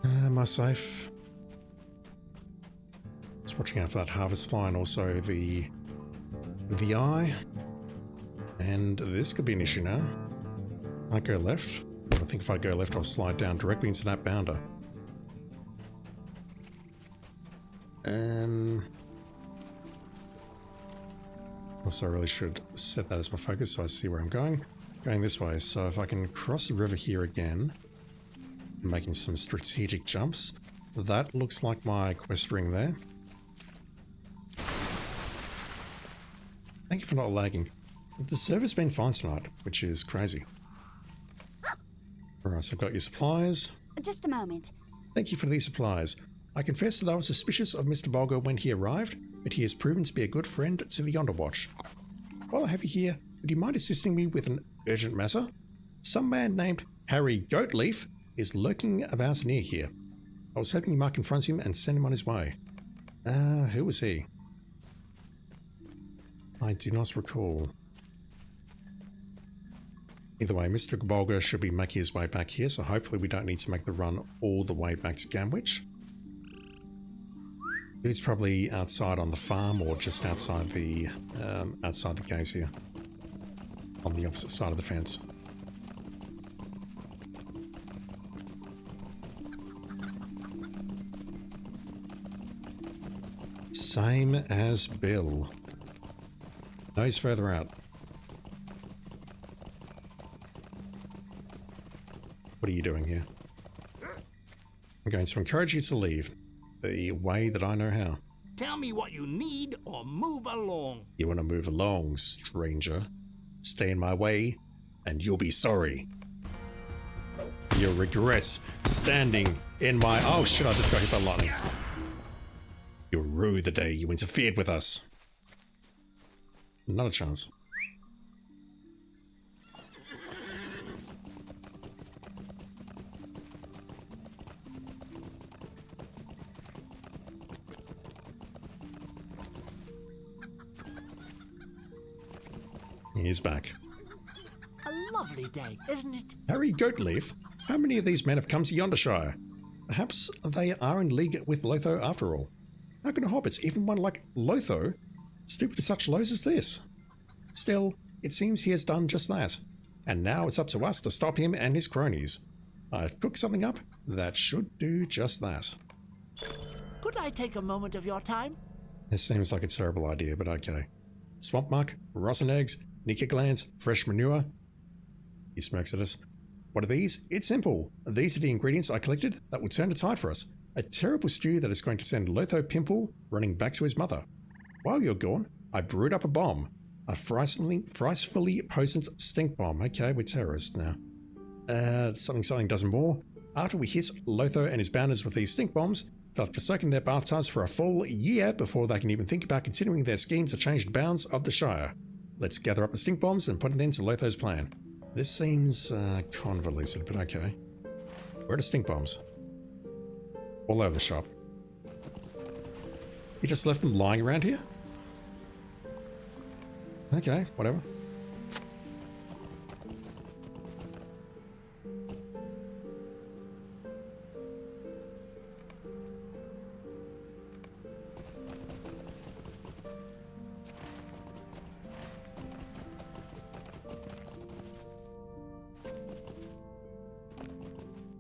Am I safe? Just watching out for that harvest fly and also the eye. And this could be an issue now. I go left. I think if I go left, I'll slide down directly into that bounder. Also, I really should set that as my focus so I see where I'm going. Going this way, so if I can cross the river here again, making some strategic jumps. That looks like my quest ring there. Thank you for not lagging. The server's been fine tonight, which is crazy. Alright, so I've got your supplies. Just a moment. Thank you for these supplies. I confess that I was suspicious of Mr. Bulger when he arrived, but he has proven to be a good friend to the Yonderwatch. While I have you here, would you mind assisting me with an urgent matter? Some man named Harry Goatleaf is lurking about near here. I was hoping you might confront him and send him on his way. Who was he? I do not recall. Either way, Mr. Bulger should be making his way back here, so hopefully we don't need to make the run all the way back to Gamwich. He's probably outside on the farm or just outside the gates here. On the opposite side of the fence. Same as Bill. No, he's further out. What are you doing here? I'm going to encourage you to leave the way that I know how. Tell me what you need or move along. You want to move along, stranger? Stay in my way, and you'll be sorry. You'll regret standing in my... Oh shit, I just got hit by lightning. You'll rue the day you interfered with us. Not a chance. He's back. A lovely day, isn't it? Harry Goatleaf? How many of these men have come to Yondershire? Perhaps they are in league with LOTRO after all. How can hobbits, even one like LOTRO, stoop to such lows as this? Still, it seems he has done just that, and now it's up to us to stop him and his cronies. I've cooked something up that should do just that. Could I take a moment of your time? This seems like a terrible idea, but okay. Swamp muck, rotten eggs, Nika glands, fresh manure. He smirks at us. What are these? It's simple. These are the ingredients I collected that will turn the tide for us. A terrible stew that is going to send Lotho Pimple running back to his mother. While you're gone, I brewed up a bomb. A frightfully potent stink bomb. Okay, we're terrorists now. Something dozen more. After we hit Lotho and his bounders with these stink bombs, they'll have to soak in their bathtubs for a full year before they can even think about continuing their scheme to change the bounds of the Shire. Let's gather up the stink bombs and put an end to Lotho's plan. This seems convoluted, but okay. Where are the stink bombs? All over the shop. You just left them lying around here? Okay, whatever.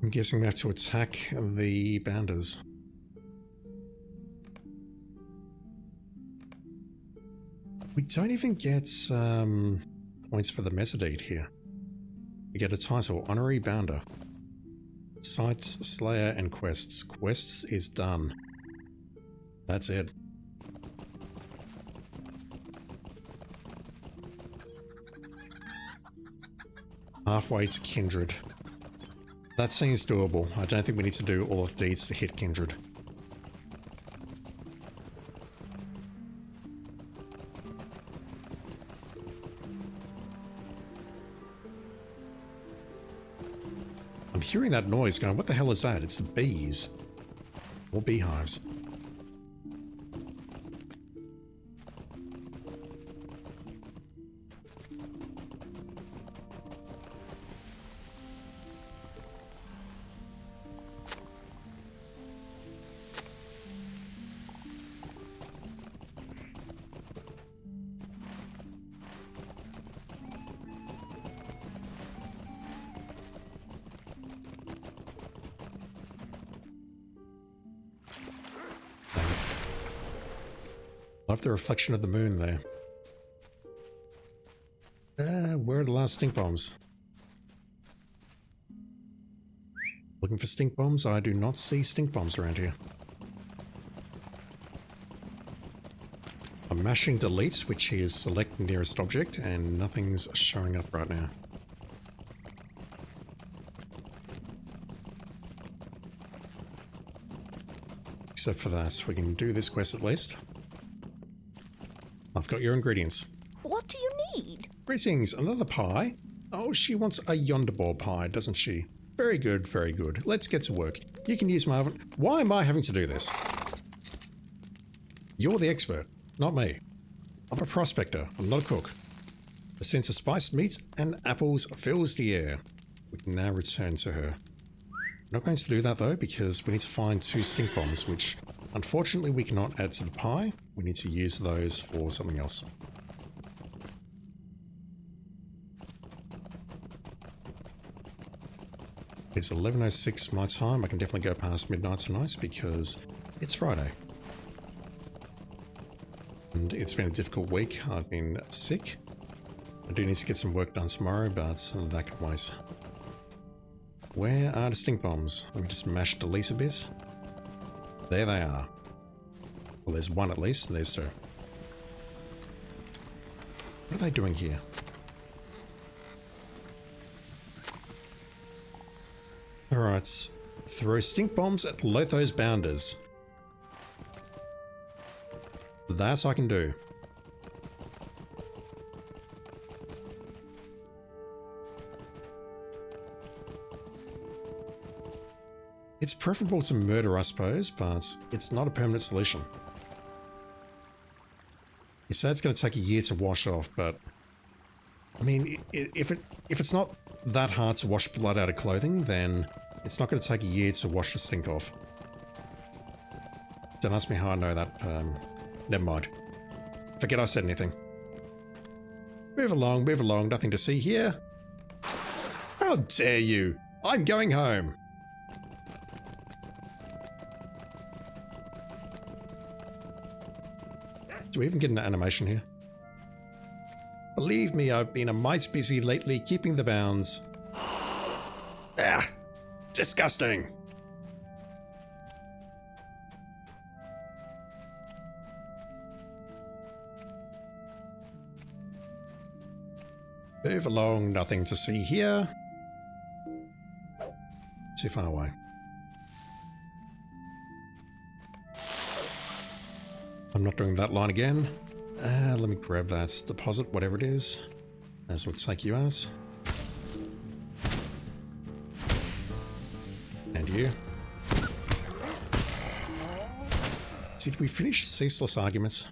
I'm guessing we have to attack the bounders. We don't even get points for the Mesodeed here. We get a title, Honorary Bounder. Sites, Slayer, and Quests. Quests is done. That's it. Halfway to Kindred. That seems doable. I don't think we need to do all of the deeds to hit Kindred. I'm hearing that noise going, what the hell is that? It's the bees. Or beehives. Love the reflection of the moon there. Where are the last stink bombs? Looking for stink bombs? I do not see stink bombs around here. I'm mashing delete, which is select nearest object, and nothing's showing up right now. Except for that, we can do this quest at least. I've got your ingredients. What do you need? Greetings, another pie? Oh, she wants a Yondershire pie, doesn't she? Very good, very good. Let's get to work. You can use my oven. Why am I having to do this? You're the expert, not me. I'm a prospector, I'm not a cook. The sense of spiced meat and apples fills the air. We can now return to her. We're not going to do that though, because we need to find 2 stink bombs, which unfortunately we cannot add to the pie. We need to use those for something else. It's 11:06 my time. I can definitely go past midnight tonight because it's Friday. And it's been a difficult week. I've been sick. I do need to get some work done tomorrow, but that can wait. Where are the stink bombs? Let me just mash delete a bit. There they are. Well, there's one at least, and there's 2. What are they doing here? Alright, throw stink bombs at Lotho's bounders. That I can do. It's preferable to murder, I suppose, but it's not a permanent solution. You say it's going to take a year to wash off, but I mean, if it's not that hard to wash blood out of clothing, then It's not going to take a year to wash this thing off. Don't ask me how I know that. Never mind. Forget I said anything. Move along, nothing to see here. How dare you! I'm going home! Do we even get an animation here? Believe me, I've been a mite busy lately keeping the bounds. Ah! Disgusting! Move along, nothing to see here. Too far away. I'm not doing that line again. Let me grab that deposit, whatever it is. As we'll take you as. And you. Did we finish ceaseless arguments?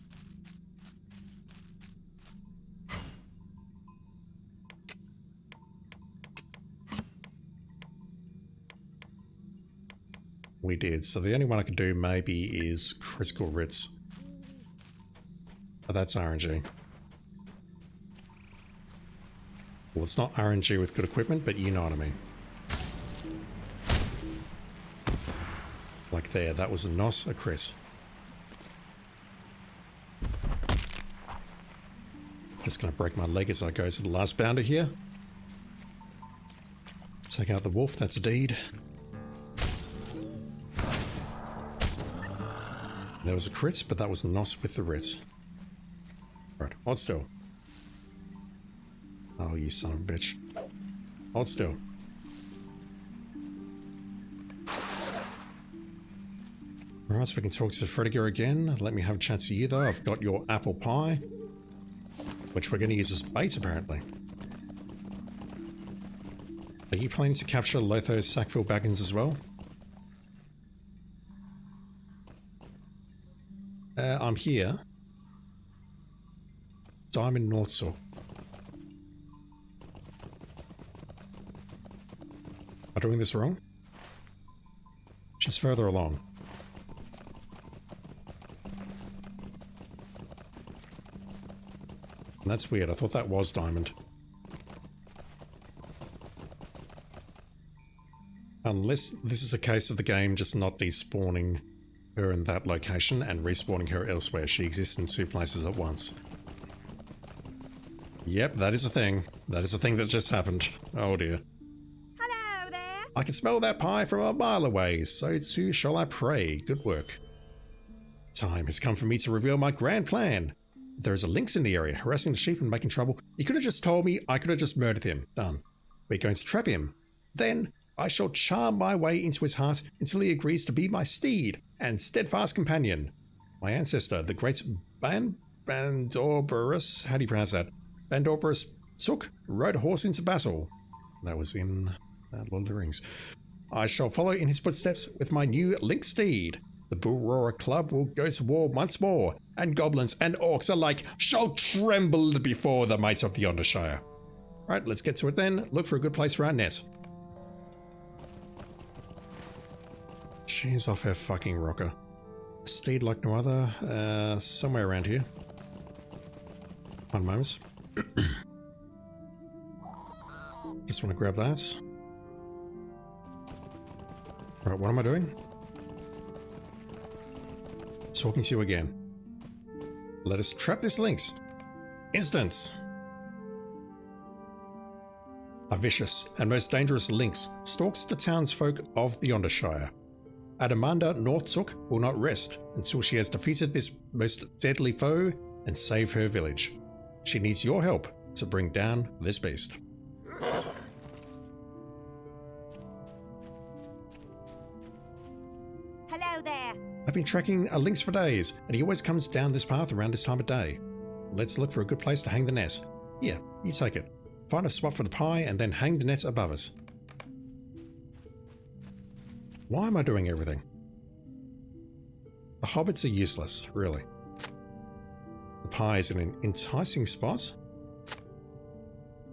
We did, so the only one I could do maybe is critical writs. But that's RNG. Well, it's not RNG with good equipment, but you know what I mean. Like there, that was a Nos, a Chris. Just gonna break my leg as I go to the last bounder here. Take out the wolf, that's a deed. There was a crit, but that was Nos with the writs. Right, hold still. Oh, you son of a bitch. Hold still. Alright, so we can talk to Frediger again. Let me have a chance to you though. I've got your apple pie, which we're going to use as bait apparently. Are you planning to capture Lotho's Sackville Baggins as well? I'm here. Diamond Northsook. Am I doing this wrong? She's further along. And that's weird. I thought that was Diamond. Unless this is a case of the game just not despawning her in that location and respawning her elsewhere. She exists in two places at once. Yep, that is a thing. That is a thing that just happened. Oh dear. Hello there. I can smell that pie from a mile away, so too shall I pray. Good work. Time has come for me to reveal my grand plan. There is a lynx in the area, harassing the sheep and making trouble. He could have just told me, I could have just murdered him. Done. We're going to trap him. Then I shall charm my way into his heart until he agrees to be my steed and steadfast companion. My ancestor, the great Bandorbarus, how do you pronounce that? Bandorbarus rode a horse into battle. That was in Lord of the Rings. I shall follow in his footsteps with my new lynx steed. The Bull Roarer Club will go to war once more, and goblins and orcs alike shall tremble before the might of the Yondershire. Right, let's get to it then. Look for a good place for our nest. She's off her fucking rocker. A steed like no other, somewhere around here. 1 moment. Just want to grab that. Right, what am I doing? Talking to you again. Let us trap this lynx. Instance. A vicious and most dangerous lynx stalks the townsfolk of the Yondershire. Adamanda Northsook will not rest until she has defeated this most deadly foe and saved her village. She needs your help to bring down this beast. Hello there. I've been tracking a lynx for days, and he always comes down this path around this time of day. Let's look for a good place to hang the net. Here, you take it. Find a spot for the pie and then hang the net above us. Why am I doing everything? The hobbits are useless, really. The pie is in an enticing spot,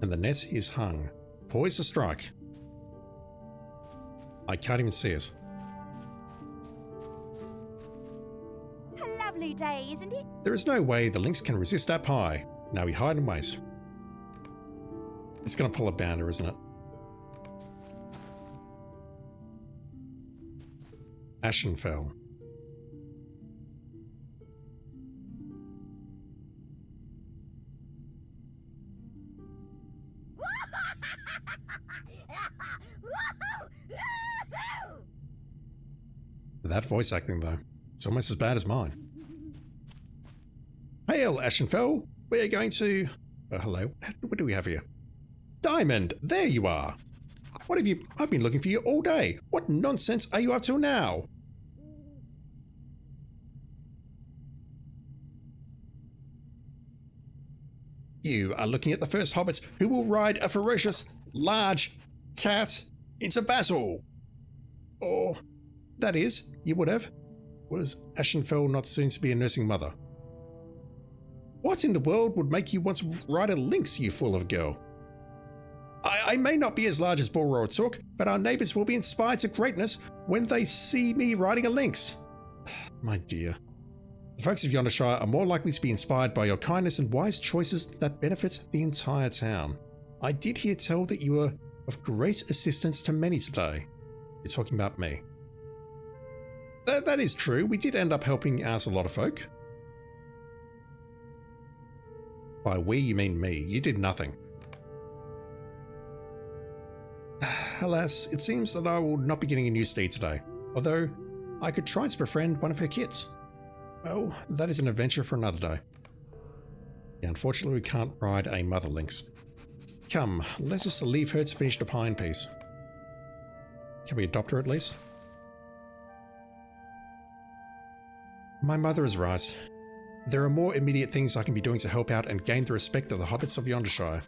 and the net is hung, poised to strike. I can't even see it. A lovely day, isn't it? There is no way the lynx can resist that pie. Now we hide and wait. It's going to pull a bounder, isn't it? Ashenfell. That voice acting, though, it's almost as bad as mine. Hail, Ashenfell! We're going to... hello? What do we have here? Diamond! There you are! What have you... I've been looking for you all day. What nonsense are you up to now? You are looking at the first hobbit who will ride a ferocious, large cat into battle. Or, that is, you would have. Was Ashenfell not soon to be a nursing mother? What in the world would make you want to ride a lynx, you fool of a girl? I may not be as large as Boror Took, but our neighbours will be inspired to greatness when they see me riding a lynx. My dear. The folks of Yondershire are more likely to be inspired by your kindness and wise choices that benefit the entire town. I did hear tell that you were of great assistance to many today. You're talking about me. That is true. We did end up helping out a lot of folk. By we, you mean me. You did nothing. Alas, it seems that I will not be getting a new steed today, although I could try to befriend one of her kits. Well, that is an adventure for another day. Yeah, unfortunately, we can't ride a mother lynx. Come, let us leave her to finish the pie in peace. Can we adopt her at least? My mother is right. There are more immediate things I can be doing to help out and gain the respect of the hobbits of Yondershire.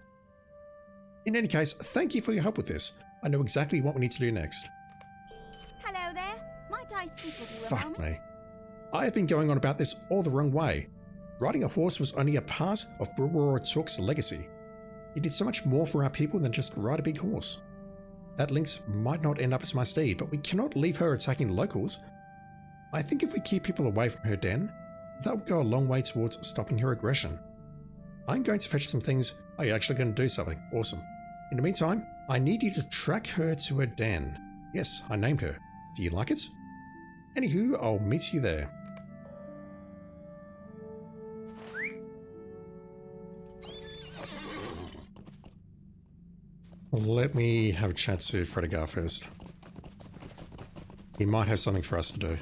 In any case, thank you for your help with this. I know exactly what we need to do next. Hello there. Might I speak with you a Fuck moment? me. I have been going on about this all the wrong way. Riding a horse was only a part of Boror Took's legacy. He did so much more for our people than just ride a big horse. That lynx might not end up as my steed, but we cannot leave her attacking locals. I think if we keep people away from her den, that would go a long way towards stopping her aggression. I'm going to fetch some things. Oh, you're actually going to do something. Awesome. In the meantime, I need you to track her to her den. Yes, I named her. Do you like it? Anywho, I'll meet you there. Let me have a chat to Fredegar first. He might have something for us to do.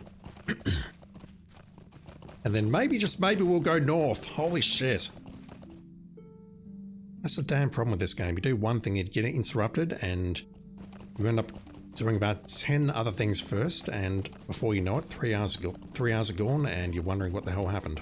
And then maybe, just maybe, we'll go north. Holy shit. That's the damn problem with this game. You do one thing, you get interrupted, and you end up doing about 10 other things first, and before you know it, 3 hours are gone, and you're wondering what the hell happened.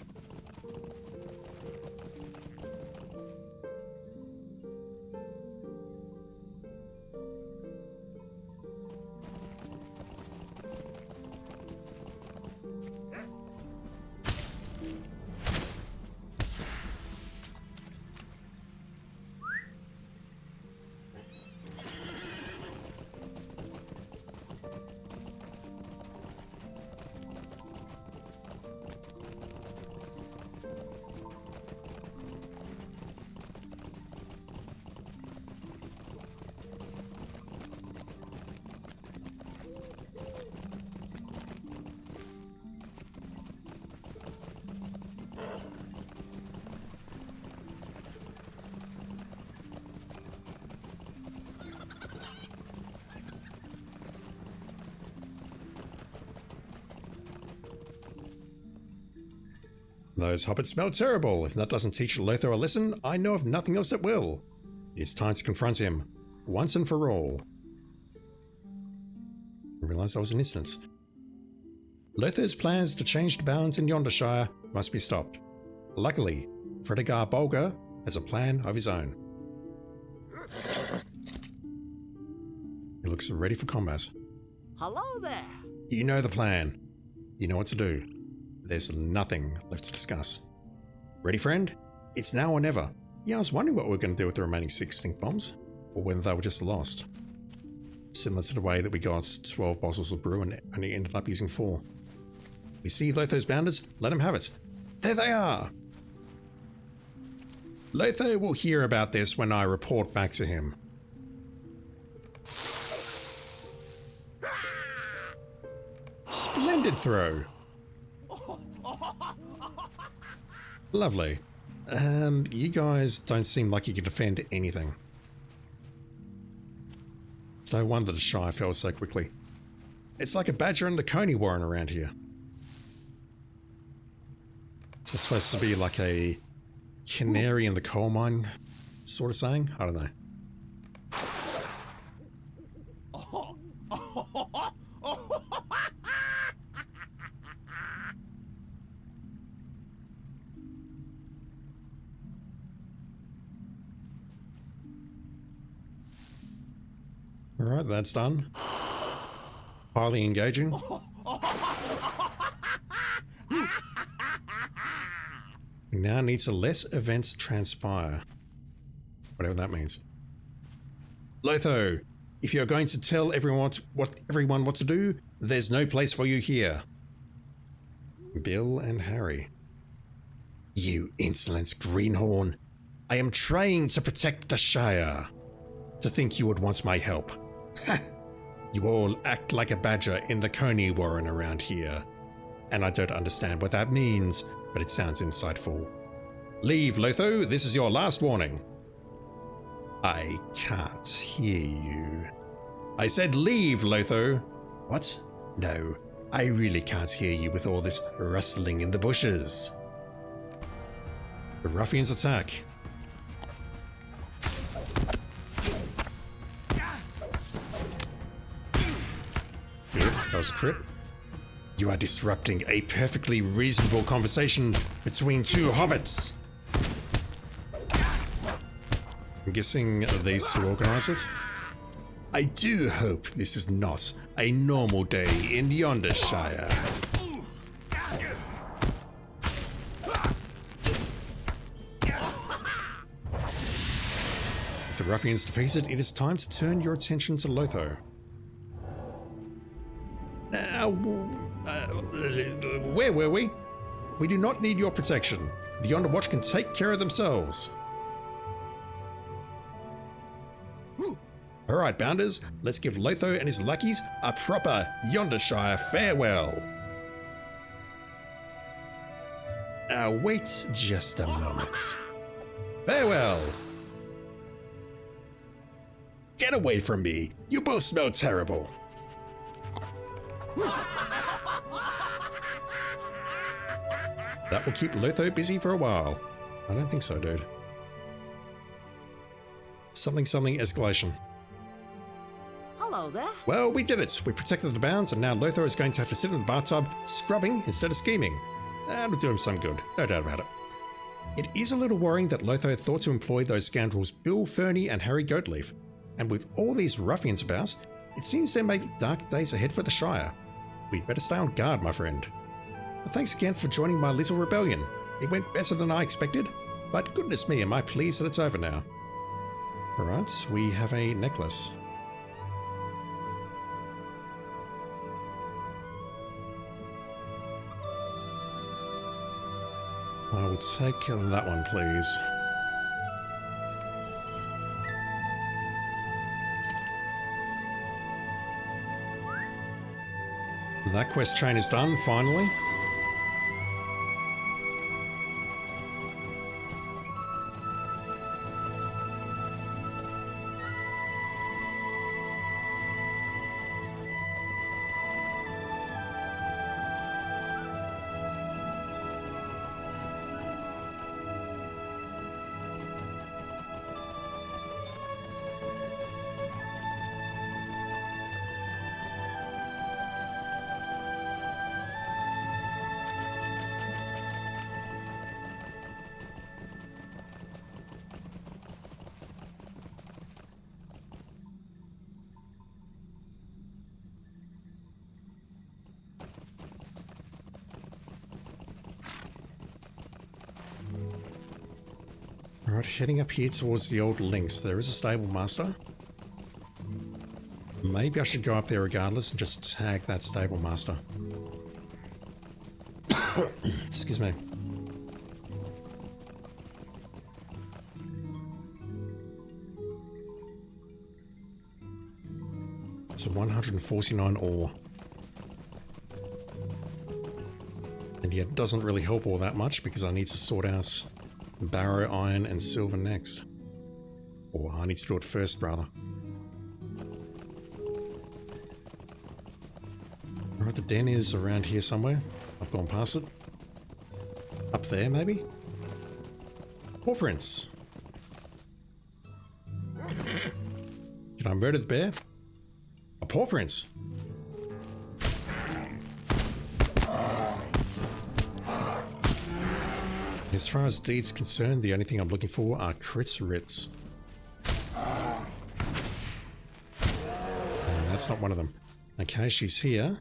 Those hobbits smell terrible. If that doesn't teach LOTRO a lesson, I know of nothing else that will. It's time to confront him, once and for all. I realised that was an instance. LOTRO's plans to change the balance in Yondershire must be stopped. Luckily, Fredegar Bolger has a plan of his own. He looks ready for combat. Hello there. You know the plan. You know what to do. There's nothing left to discuss. Ready, friend? It's now or never. Yeah, I was wondering what we were going to do with the remaining 6 stink bombs, or whether they were just lost. Similar to the way that we got 12 bottles of brew and only ended up using 4. We see Lotho's bounders, let him have it. There they are! Lotho will hear about this when I report back to him. Splendid throw! Lovely. You guys don't seem like you can defend anything. It's no wonder the Shire fell so quickly. It's like a badger and the coney warren around here. Is that supposed to be like a canary in the coal mine sort of saying? I don't know. Alright, that's done. Highly engaging. We now need to let events transpire. Whatever that means. Lotho, if you're going to tell everyone what to do, there's no place for you here. Bill and Harry. You insolent greenhorn. I am trying to protect the Shire. To think you would want my help. Ha! You all act like a badger in the coney warren around here. And I don't understand what that means, but it sounds insightful. Leave, Lotho. This is your last warning. I can't hear you. I said leave, Lotho. What? No, I really can't hear you with all this rustling in the bushes. The ruffians attack. That was crit. You are disrupting a perfectly reasonable conversation between two hobbits. I'm guessing these two organize it. I do hope this is not a normal day in Yondershire. With the ruffians defeated, it is time to turn your attention to Lotho. Where were we? We do not need your protection. The Yonder Watch can take care of themselves. Alright, Bounders, let's give Lotho and his lackeys a proper Yondershire farewell. Wait just a moment. Farewell! Get away from me! You both smell terrible! That will keep Lotho busy for a while. I don't think so, dude. Something escalation. Hello there. Well, we did it. We protected the bounds, and now Lotho is going to have to sit in the bathtub scrubbing instead of scheming. That'll do him some good, no doubt about it. It is a little worrying that Lotho thought to employ those scoundrels Bill, Fernie, and Harry Goatleaf. And with all these ruffians about, it seems there may be dark days ahead for the Shire. We'd better stay on guard, my friend. Thanks again for joining my little rebellion. It went better than I expected, but goodness me, am I pleased that it's over now. Alright, we have a necklace. I will take that one, please. That quest chain is done, finally. Alright, heading up here towards the old links. There is a stable master. Maybe I should go up there regardless and just tag that stable master. Excuse me. It's a 149 ore. And yet it doesn't really help all that much because I need to sort out barrow, iron, and silver next. Or I need to do it first, rather. Alright, the den is around here somewhere. I've gone past it. Up there, maybe? Paw prints. Did I murder the bear? A paw prints. As far as deeds concerned, the only thing I'm looking for are crits writs. And that's not one of them. Okay, she's here.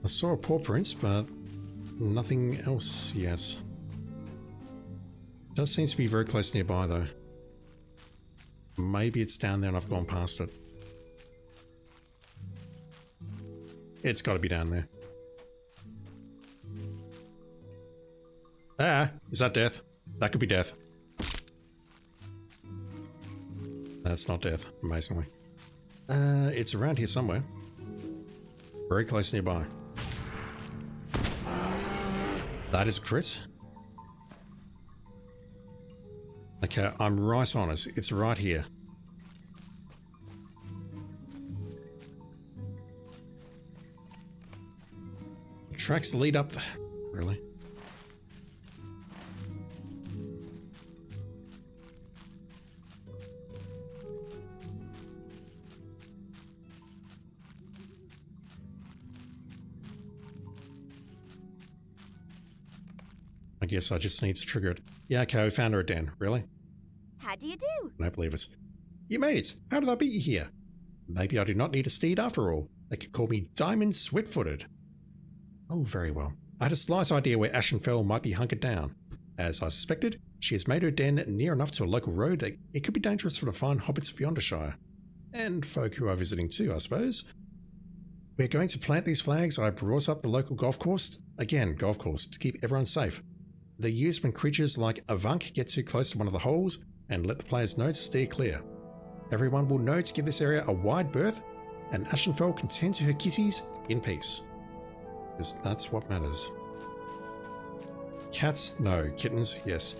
I saw a paw prints, but nothing else yet. Does seem to be very close nearby though. Maybe it's down there and I've gone past it. It's got to be down there. Ah, is that death? That could be death. That's not death, amazingly. It's around here somewhere. Very close nearby. That is a crit. Okay, I'm right on it. It's right here. Tracks lead up. Really? I guess I just need to trigger it. Yeah, okay, we found her a den. Really? How do you do? I don't believe it. You made it. How did I beat you here? Maybe I do not need a steed after all. They could call me Diamond Swift-footed. Oh, very well. I had a slight idea where Ashenfell might be hunkered down. As I suspected, she has made her den near enough to a local road that it could be dangerous for the fine hobbits of Yondershire. And folk who are visiting too, I suppose. We're going to plant these flags. I brought up the local golf course. Again, golf course, to keep everyone safe. They're used when creatures like a Vunk get too close to one of the holes and let the players know to steer clear. Everyone will know to give this area a wide berth, and Ashenfell can tend to her kitties in peace. Because that's what matters. Cats? No. Kittens? Yes.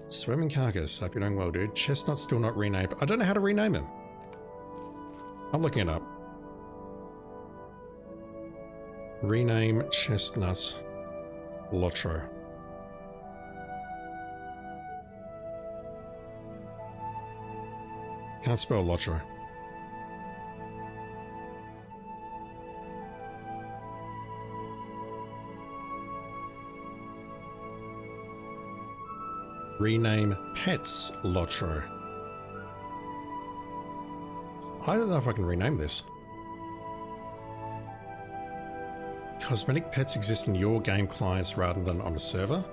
Swimming carcass. Hope you're doing well, dude. Chestnut still not renamed. I don't know how to rename him. I'm looking it up. Rename chestnuts LOTRO. Can't spell LOTRO. Rename pets LOTRO. I don't know if I can rename this. Cosmetic pets exist in your game clients rather than on a server.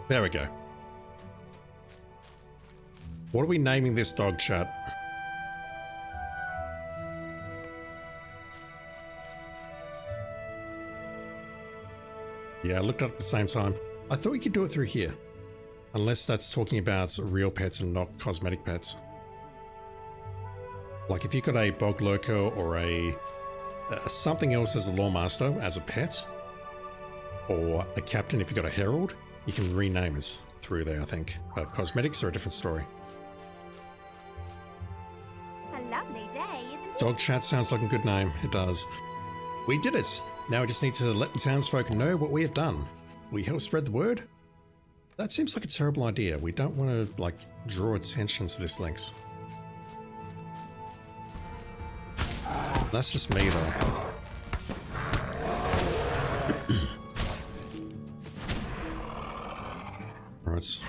There we go. What are we naming this dog, chat? Yeah, I looked up at the same time. I thought you could do it through here. Unless that's talking about real pets and not cosmetic pets. Like if you got a bog lurker or a something else as a lawmaster, as a pet, or a captain if you got a herald, you can rename it through there, I think. But cosmetics are a different story. A lovely day, isn't it? Dog chat sounds like a good name. It does. We did it! Now we just need to let the townsfolk know what we have done. We help spread the word? That seems like a terrible idea. We don't want to, like, draw attention to this links. That's just me, though. it.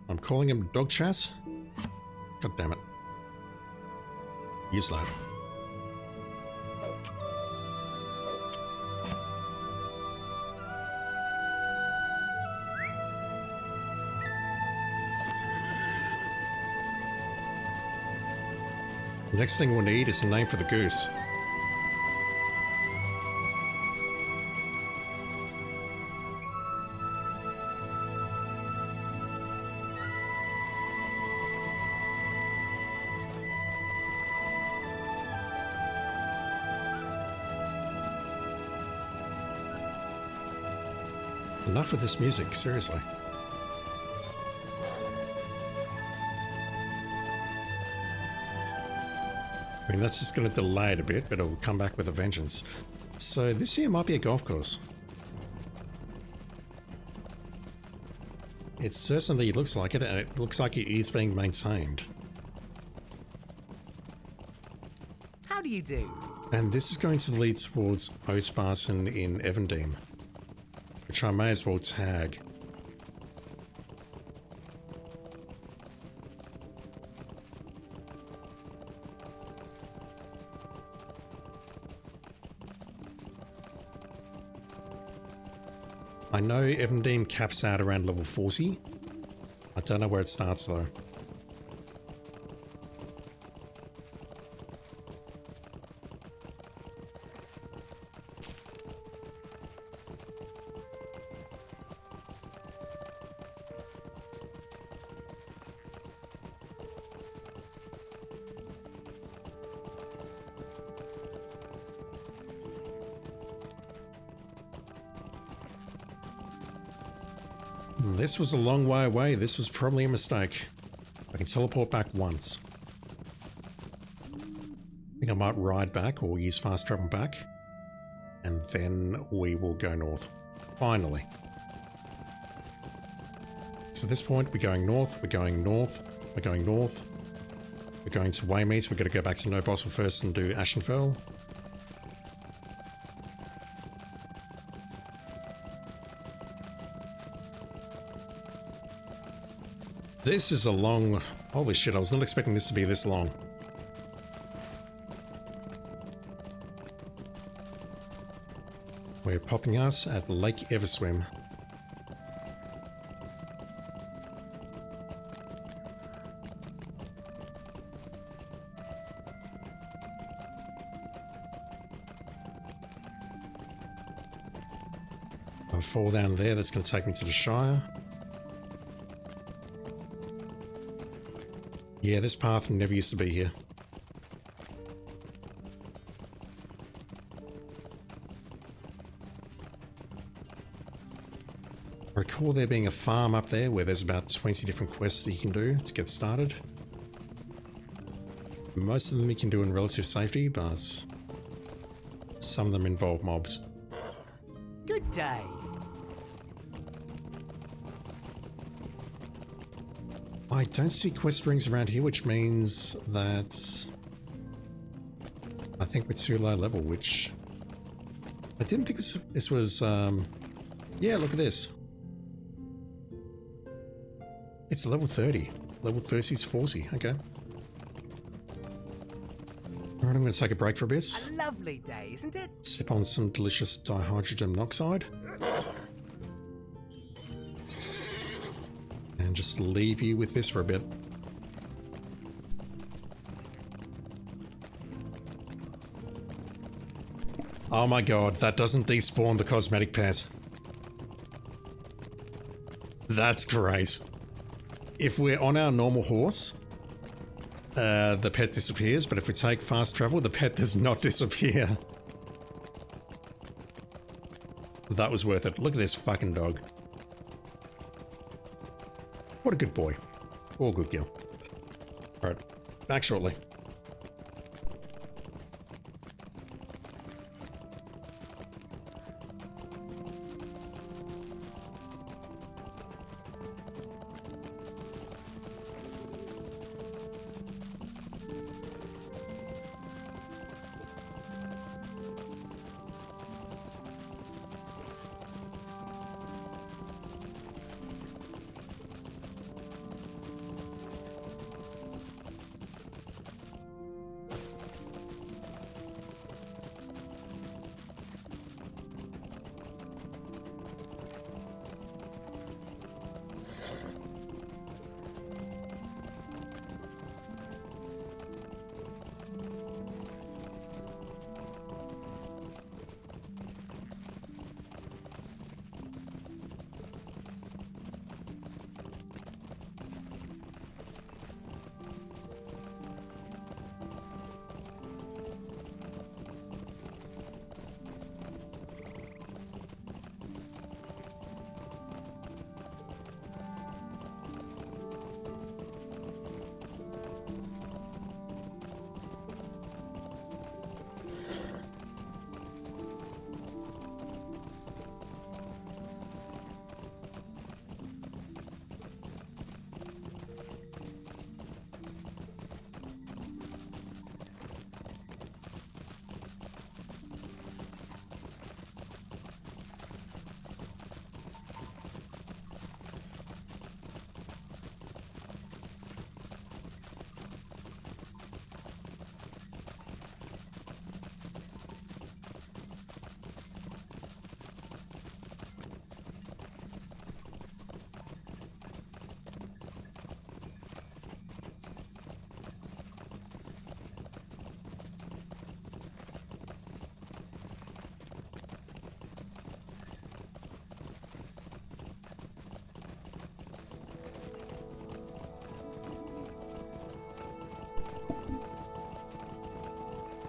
I'm calling him Dog Chas. God damn it. Use that. The next thing we'll need is a name for the goose. Enough with this music, seriously. I mean, that's just going to delay it a bit, but it'll come back with a vengeance. So this here might be a golf course. It certainly looks like it, and it looks like it is being maintained. How do you do? And this is going to lead towards Oastbarton in Evandene, which I may as well tag. I know Evandene caps out around level 40. I don't know where it starts though. This was a long way away. This was probably a mistake. I can teleport back once. I think I might ride back or use fast travel back. And then we will go north. Finally. So at this point, we're going north, we're going north, we're going north. We're going to Waymeet. We've got to go back to No Boswell first and do Ashenfell. This is a long... Holy shit, I was not expecting this to be this long. We're popping us at Lake Everswim. I'll fall down there, that's going to take me to the Shire. Yeah, this path never used to be here. I recall there being a farm up there where there's about 20 different quests that you can do to get started. Most of them you can do in relative safety, but some of them involve mobs. Good day. I don't see quest rings around here, which means that I think we're too low level, which I didn't think this was, yeah, look at this. It's level 30. Level 30 is 40, okay. Alright, I'm going to take a break for a bit. A lovely day, isn't it? Sip on some delicious dihydrogen monoxide. And just leave you with this for a bit. Oh my god, that doesn't despawn the cosmetic pet. That's great. If we're on our normal horse, the pet disappears, but if we take fast travel, the pet does not disappear. That was worth it. Look at this fucking dog. What a good boy. Or good girl. Alright, back shortly.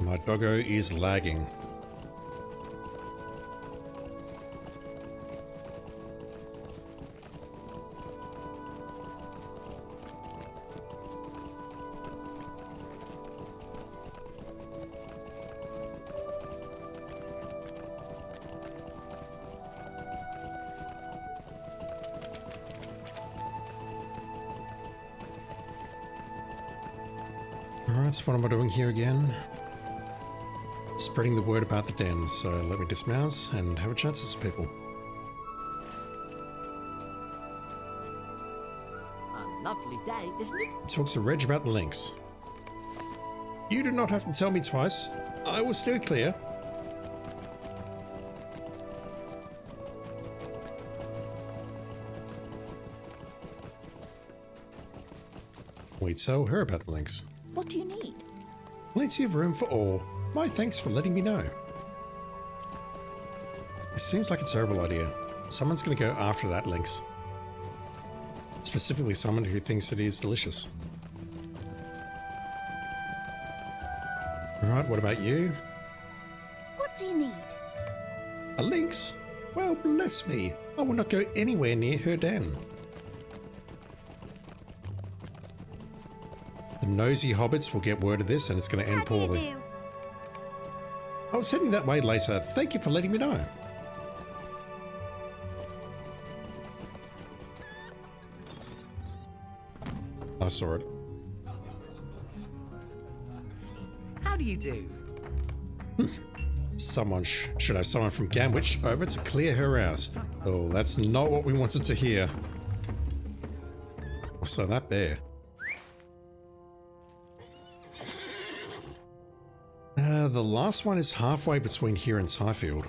My doggo is lagging. Alright, so what am I doing here again? Spreading the word about the den, so let me dismount and have a chat to some people. A lovely day, isn't it? Talk to Reg about the links. You do not have to tell me twice. I will steer clear. We tell her about the links. What do you need? Plenty of room for all. My thanks for letting me know. It seems like a terrible idea. Someone's going to go after that lynx. Specifically someone who thinks it is delicious. Alright, what about you? What do you need? A lynx? Well, bless me. I will not go anywhere near her den. The nosy hobbits will get word of this and it's going to end How do you poorly. do? I was heading that way later. Thank you for letting me know. I saw it. How do you do? Someone should have someone from Gamwich over to clear her out. Oh, that's not what we wanted to hear. Also, that bear. The last one is halfway between here and Tyfield.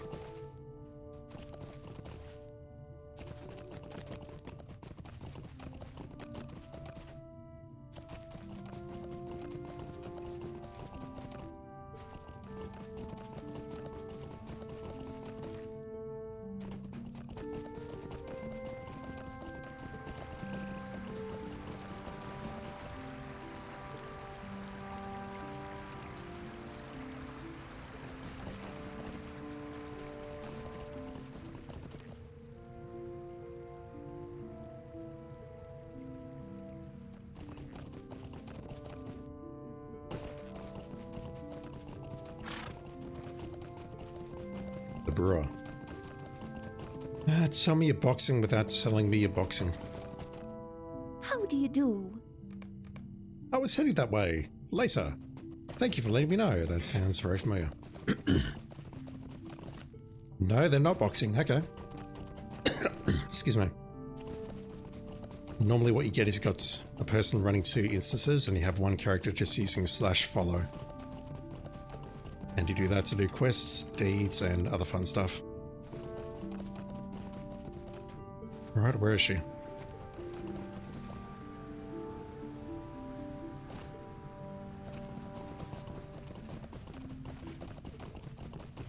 The brewer. Tell me you're boxing without telling me you're boxing. How do you do? I was heading that way. Later. Thank you for letting me know. That sounds very familiar. No, they're not boxing. Okay. Excuse me. Normally what you get is you've got a person running 2 instances and you have one character just using /follow. And you do that to do quests, deeds, and other fun stuff. Alright, where is she?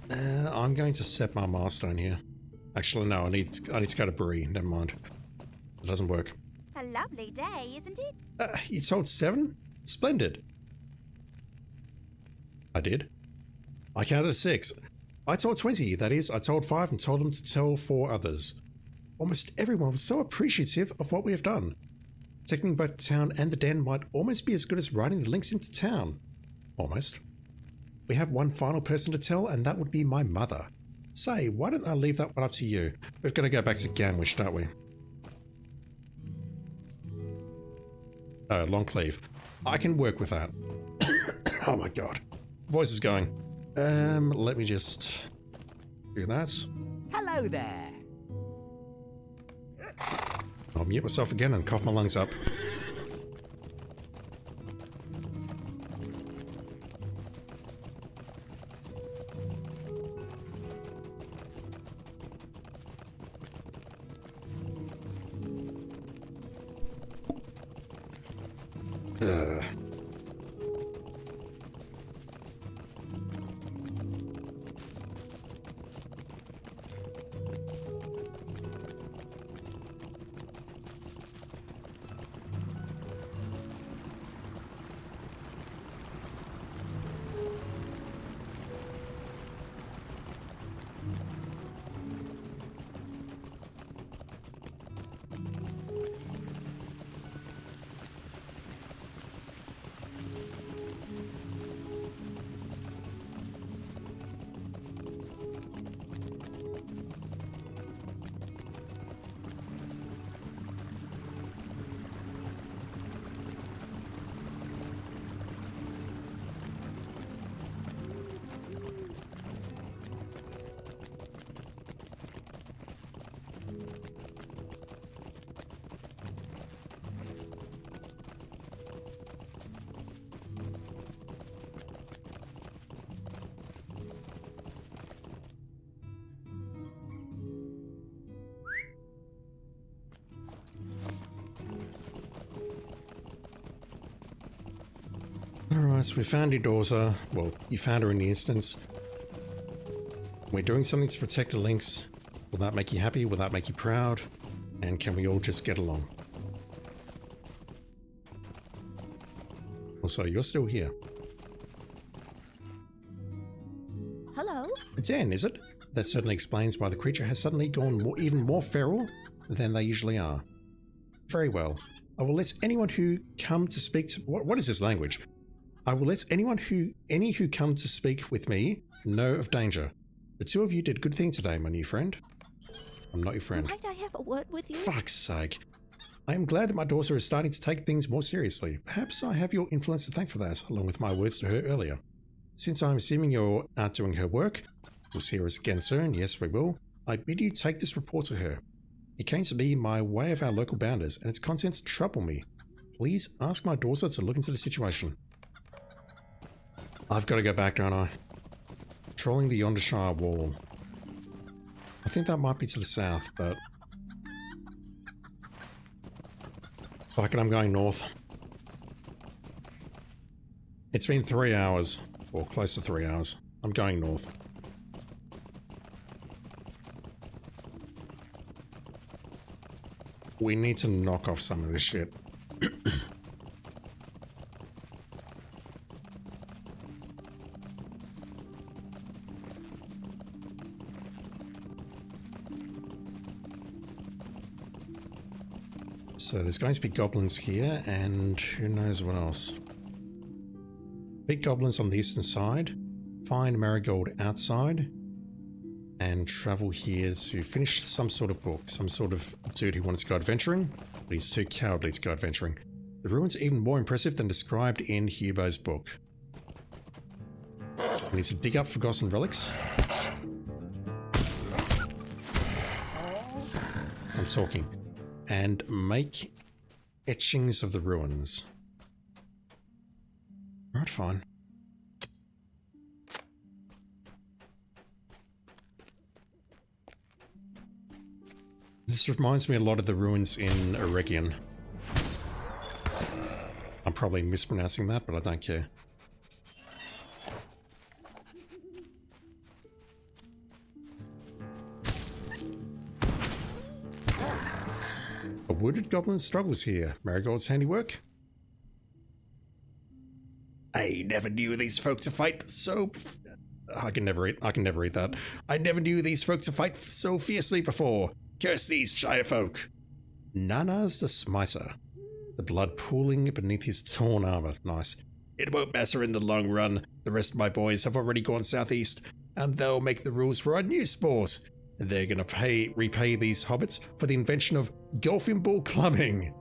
I'm going to set my milestone here. Actually, no, I need to go to Bree. Never mind. It doesn't work. A lovely day, isn't it? You told 7? Splendid. I did. I counted 6. I told 20, that is, I told 5 and told them to tell 4 others. Almost everyone was so appreciative of what we have done. Taking both town and the den might almost be as good as riding the links into town. Almost. We have one final person to tell, and that would be my mother. Say, why don't I leave that one up to you? We've got to go back to Gamwish, don't we? Oh, Longcleave. I can work with that. Oh my god. Voice is going. Let me just do that. Hello there. I'll mute myself again and cough my lungs up. Alright, so we found your daughter. Well, you found her in the instance. We're doing something to protect the links. Will that make you happy? Will that make you proud? And can we all just get along? Also, you're still here. Hello? It's Anne, is it? That certainly explains why the creature has suddenly gone even more feral than they usually are. Very well. I will let anyone who come to speak to... What is this language? I will let any who come to speak with me know of danger. The two of you did a good thing today, my new friend. I'm not your friend. Might I have a word with you? Fuck's sake. I am glad that my daughter is starting to take things more seriously. Perhaps I have your influence to thank for that, along with my words to her earlier. Since I'm assuming you're out doing her work, we'll see her again soon, yes we will, I bid you take this report to her. It came to me by way of our local bounders, and its contents trouble me. Please ask my daughter to look into the situation. I've got to go back, don't I? Patrolling the Yondershire wall. I think that might be to the south, but... fuck it, I'm going north. It's been 3 hours, or close to 3 hours. I'm going north. We need to knock off some of this shit. So there's going to be goblins here, and who knows what else. Big goblins on the eastern side. Find Marigold outside. And travel here to finish some sort of book. Some sort of dude who wanted to go adventuring, but he's too cowardly to go adventuring. The ruins are even more impressive than described in Hubo's book. We need to dig up forgotten relics. I'm talking. And make etchings of the ruins. Right, fine. This reminds me a lot of the ruins in Eregion. I'm probably mispronouncing that, but I don't care. A wounded goblin struggles here. Marigold's handiwork? I never knew these folk to fight so... I can never read that. I never knew these folk to fight so fiercely before. Curse these Shire folk. Nana's the smiter. The blood pooling beneath his torn armor. Nice. It won't matter in the long run. The rest of my boys have already gone southeast, and they'll make the rules for our new sport. They're gonna repay these hobbits for the invention of golfing ball clubbing.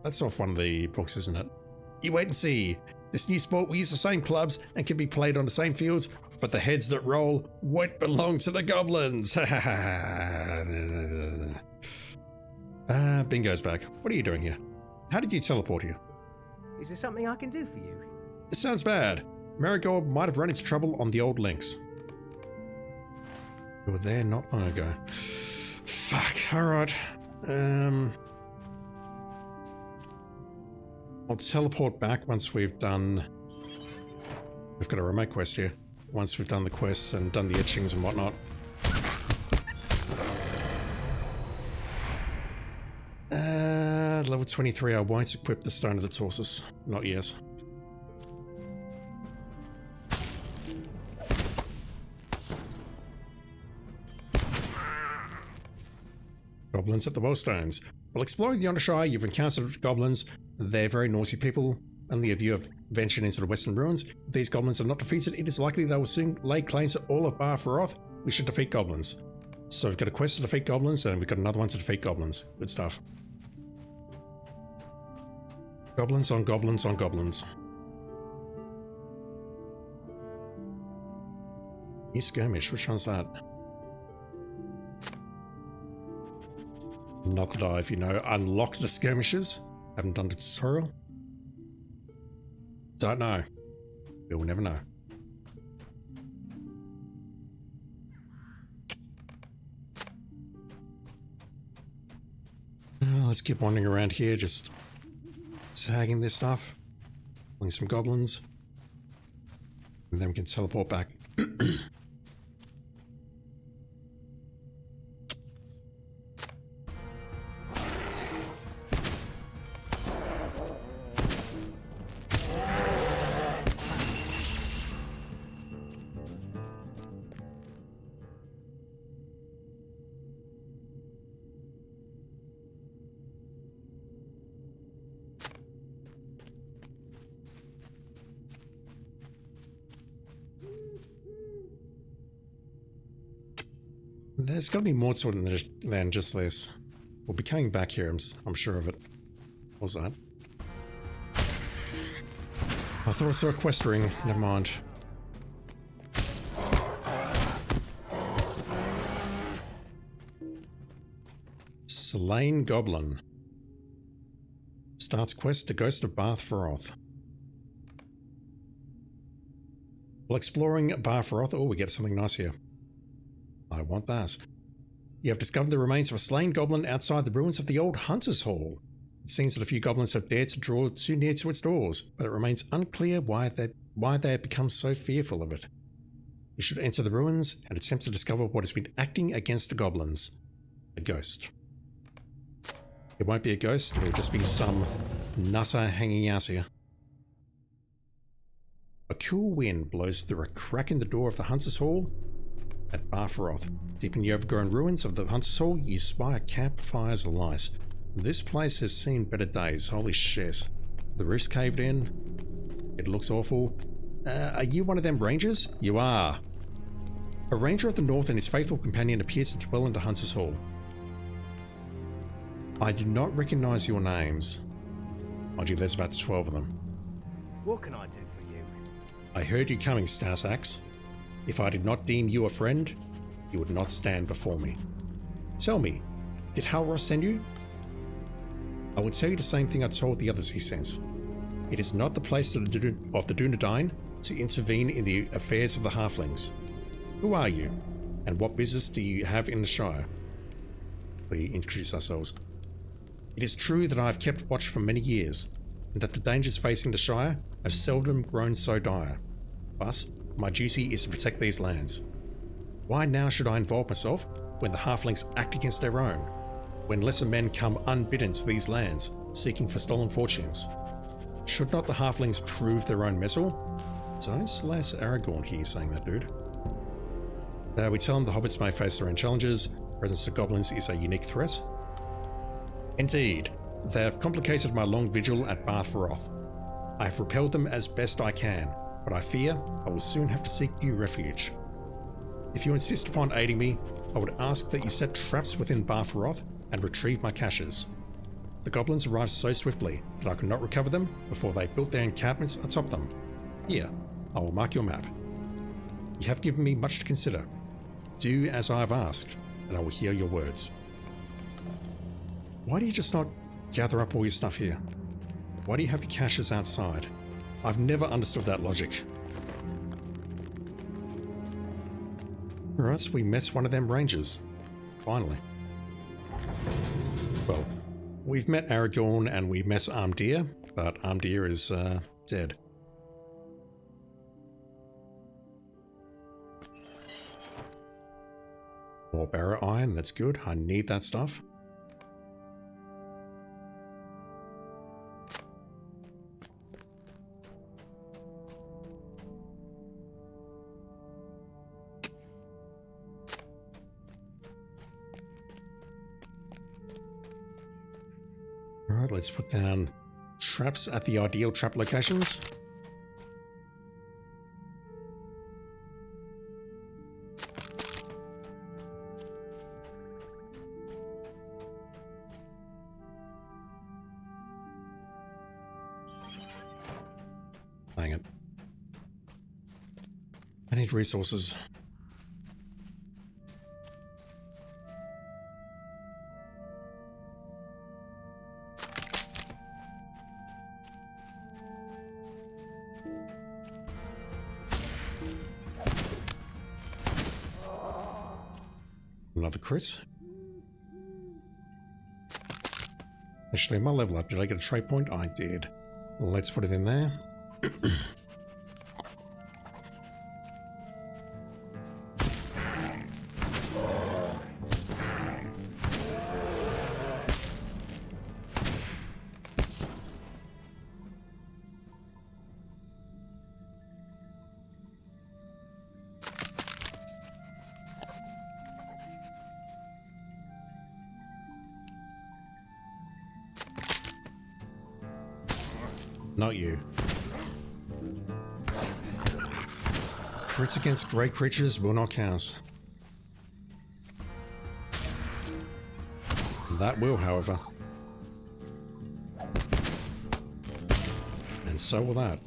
That's off one of the books, isn't it? You wait and see. This new sport will use the same clubs and can be played on the same fields, but the heads that roll won't belong to the goblins. Bingo's back. What are you doing here? How did you teleport here? Is there something I can do for you? This sounds bad. Marigold might have run into trouble on the old links. You were there not long ago. Fuck, alright. I'll teleport back once we've done... We've got a remote quest here. Once we've done the quests and done the etchings and whatnot. Level 23, I won't equip the Stone of the Torsus. Not yet. Goblins at the Wellstones. While exploring the Yondershire, you've encountered goblins. They're very naughty people. Only if you have ventured into the western ruins. If these goblins are not defeated, it is likely they will soon lay claim to all of Bar Faroth. We should defeat goblins. So we've got a quest to defeat goblins, and we've got another one to defeat goblins. Good stuff. Goblins on goblins on goblins. New skirmish, which one's that? Not that I've, unlocked the skirmishes. Haven't done the tutorial. Don't know. We'll never know. Let's keep wandering around here, just tagging this stuff. killing some goblins. And then we can teleport back. There's got to be more to it than just this. We'll be coming back here, I'm sure of it. What was that? I thought I saw a quest ring. Never mind. Slain Goblin. Starts quest to Ghost of Barthroth. While exploring Barthroth, oh, we get something nice here. I want that. You have discovered the remains of a slain goblin outside the ruins of the old Hunter's Hall. It seems that a few goblins have dared to draw too near to its doors, but it remains unclear why they have become so fearful of it. You should enter the ruins and attempt to discover what has been acting against the goblins. A ghost. It won't be a ghost, it'll just be some nutter hanging out here. A cool wind blows through a crack in the door of the Hunter's Hall at Barthroth. Deep in the overgrown ruins of the Hunter's Hall, you spy a campfire's light. This place has seen better days, holy shit. The roof's caved in. It looks awful. Are you one of them rangers? You are. A ranger of the north and his faithful companion appear to dwell in the Hunter's Hall. I do not recognize your names. Mind you, there's about 12 of them. What can I do for you? I heard you coming, Starsax. If I did not deem you a friend, you would not stand before me. Tell me, did Halros send you? I would tell you the same thing I told the others he sent. It is not the place of the Dunedain to intervene in the affairs of the halflings. Who are you, and what business do you have in the Shire? We introduce ourselves. It is true that I have kept watch for many years, and that the dangers facing the Shire have seldom grown so dire. But my duty is to protect these lands. Why now should I involve myself when the halflings act against their own? When lesser men come unbidden to these lands, seeking for stolen fortunes? Should not the halflings prove their own mettle? Don't slash Aragorn here saying that, dude. We tell them the hobbits may face their own challenges. Presence of goblins is a unique threat. Indeed, they have complicated my long vigil at Barthroth. I have repelled them as best I can, but I fear I will soon have to seek new refuge. If you insist upon aiding me, I would ask that you set traps within Barthroth and retrieve my caches. The goblins arrived so swiftly that I could not recover them before they built their encampments atop them. Here, I will mark your map. You have given me much to consider. Do as I have asked, and I will hear your words. Why do you just not gather up all your stuff here? Why do you have your caches outside? I've never understood that logic. Alright, so we met one of them rangers. Finally. Well, we've met Aragorn and we've met Armdir, but Armdir is dead. More barrow iron, that's good. I need that stuff. Alright, let's put down traps at the ideal trap locations. Dang it. I need resources. Another crit. Actually, my level up, did I get a trade point? I did. Let's put it in there. Not you. Crits against great creatures will not count. That will, however. And so will that.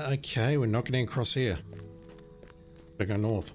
Okay, we're not getting across here. Better go north.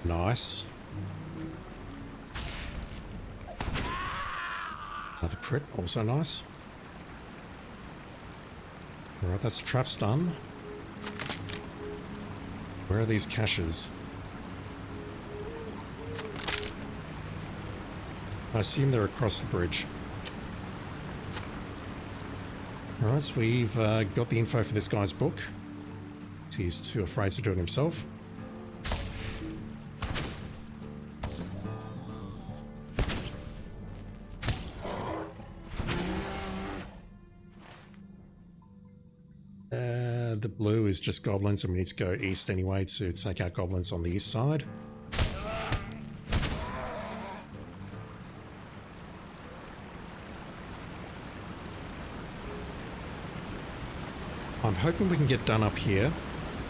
Nice. Another crit, also nice. Alright, that's the traps done. Where are these caches? I assume they're across the bridge. Alright, so we've got the info for this guy's book. He's too afraid to do it himself. The blue is just goblins, and we need to go east anyway to take out goblins on the east side. I'm hoping we can get done up here,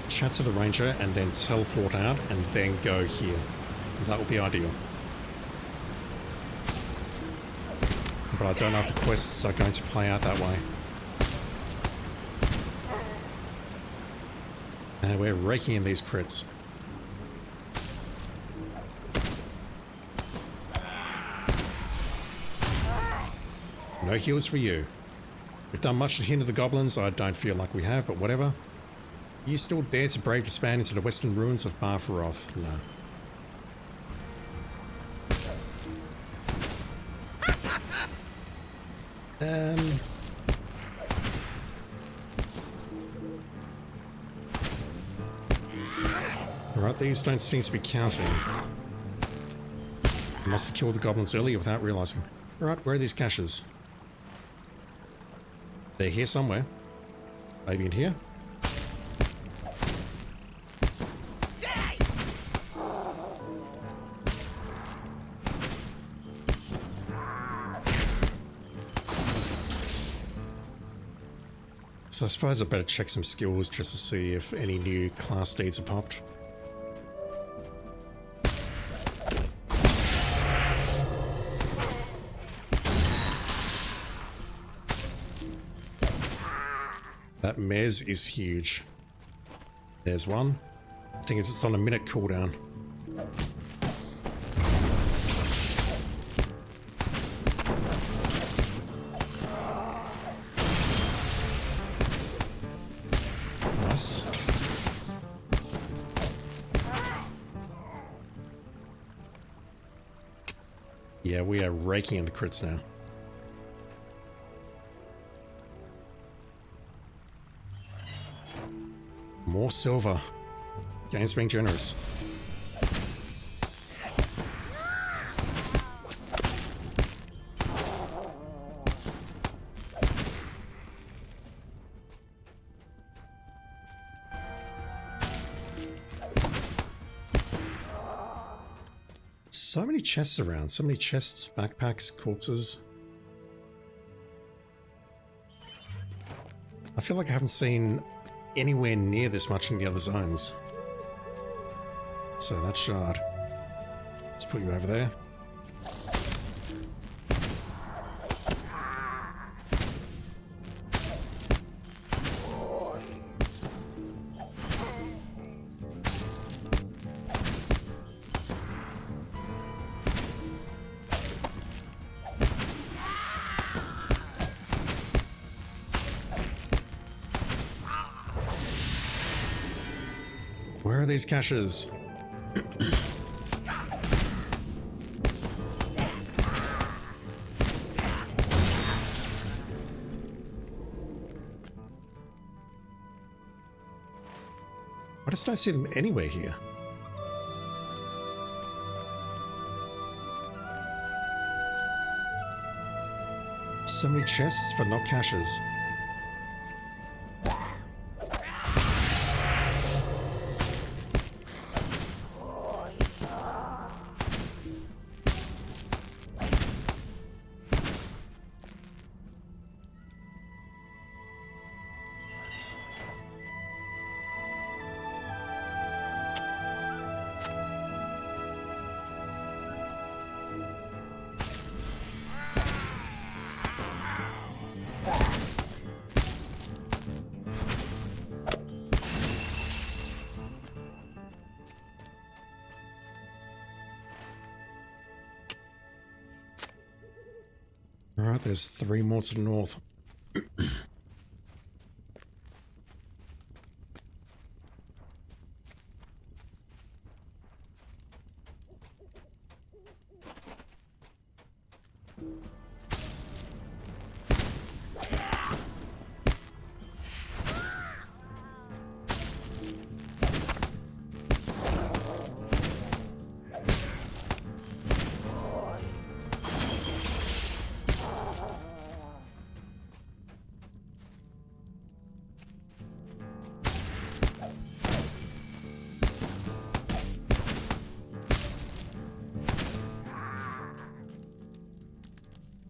chat to the ranger, and then teleport out, and then go here. That would be ideal. But I don't know if the quests are going to play out that way. And we're raking in these crits. No heals for you. We've done much to hinder the goblins. I don't feel like we have, but whatever. You still dare to brave the span into the western ruins of Barfaroth? No. Alright, these don't seem to be counting. I must have killed the goblins earlier without realizing. Alright, where are these caches? They're here somewhere. Maybe in here? So I suppose I better check some skills just to see if any new class deeds are popped. That mez is huge. There's one. I think it's on a minute cooldown. Nice. Yeah, we are raking in the crits now. More silver. Game's being generous. So many chests around, so many chests, backpacks, corpses. I feel like I haven't seen anywhere near this much in the other zones. So that shard. Let's put you over there. Where are these caches? I just don't see them anywhere here. So many chests, but not caches. Alright, there's 3 more to the north.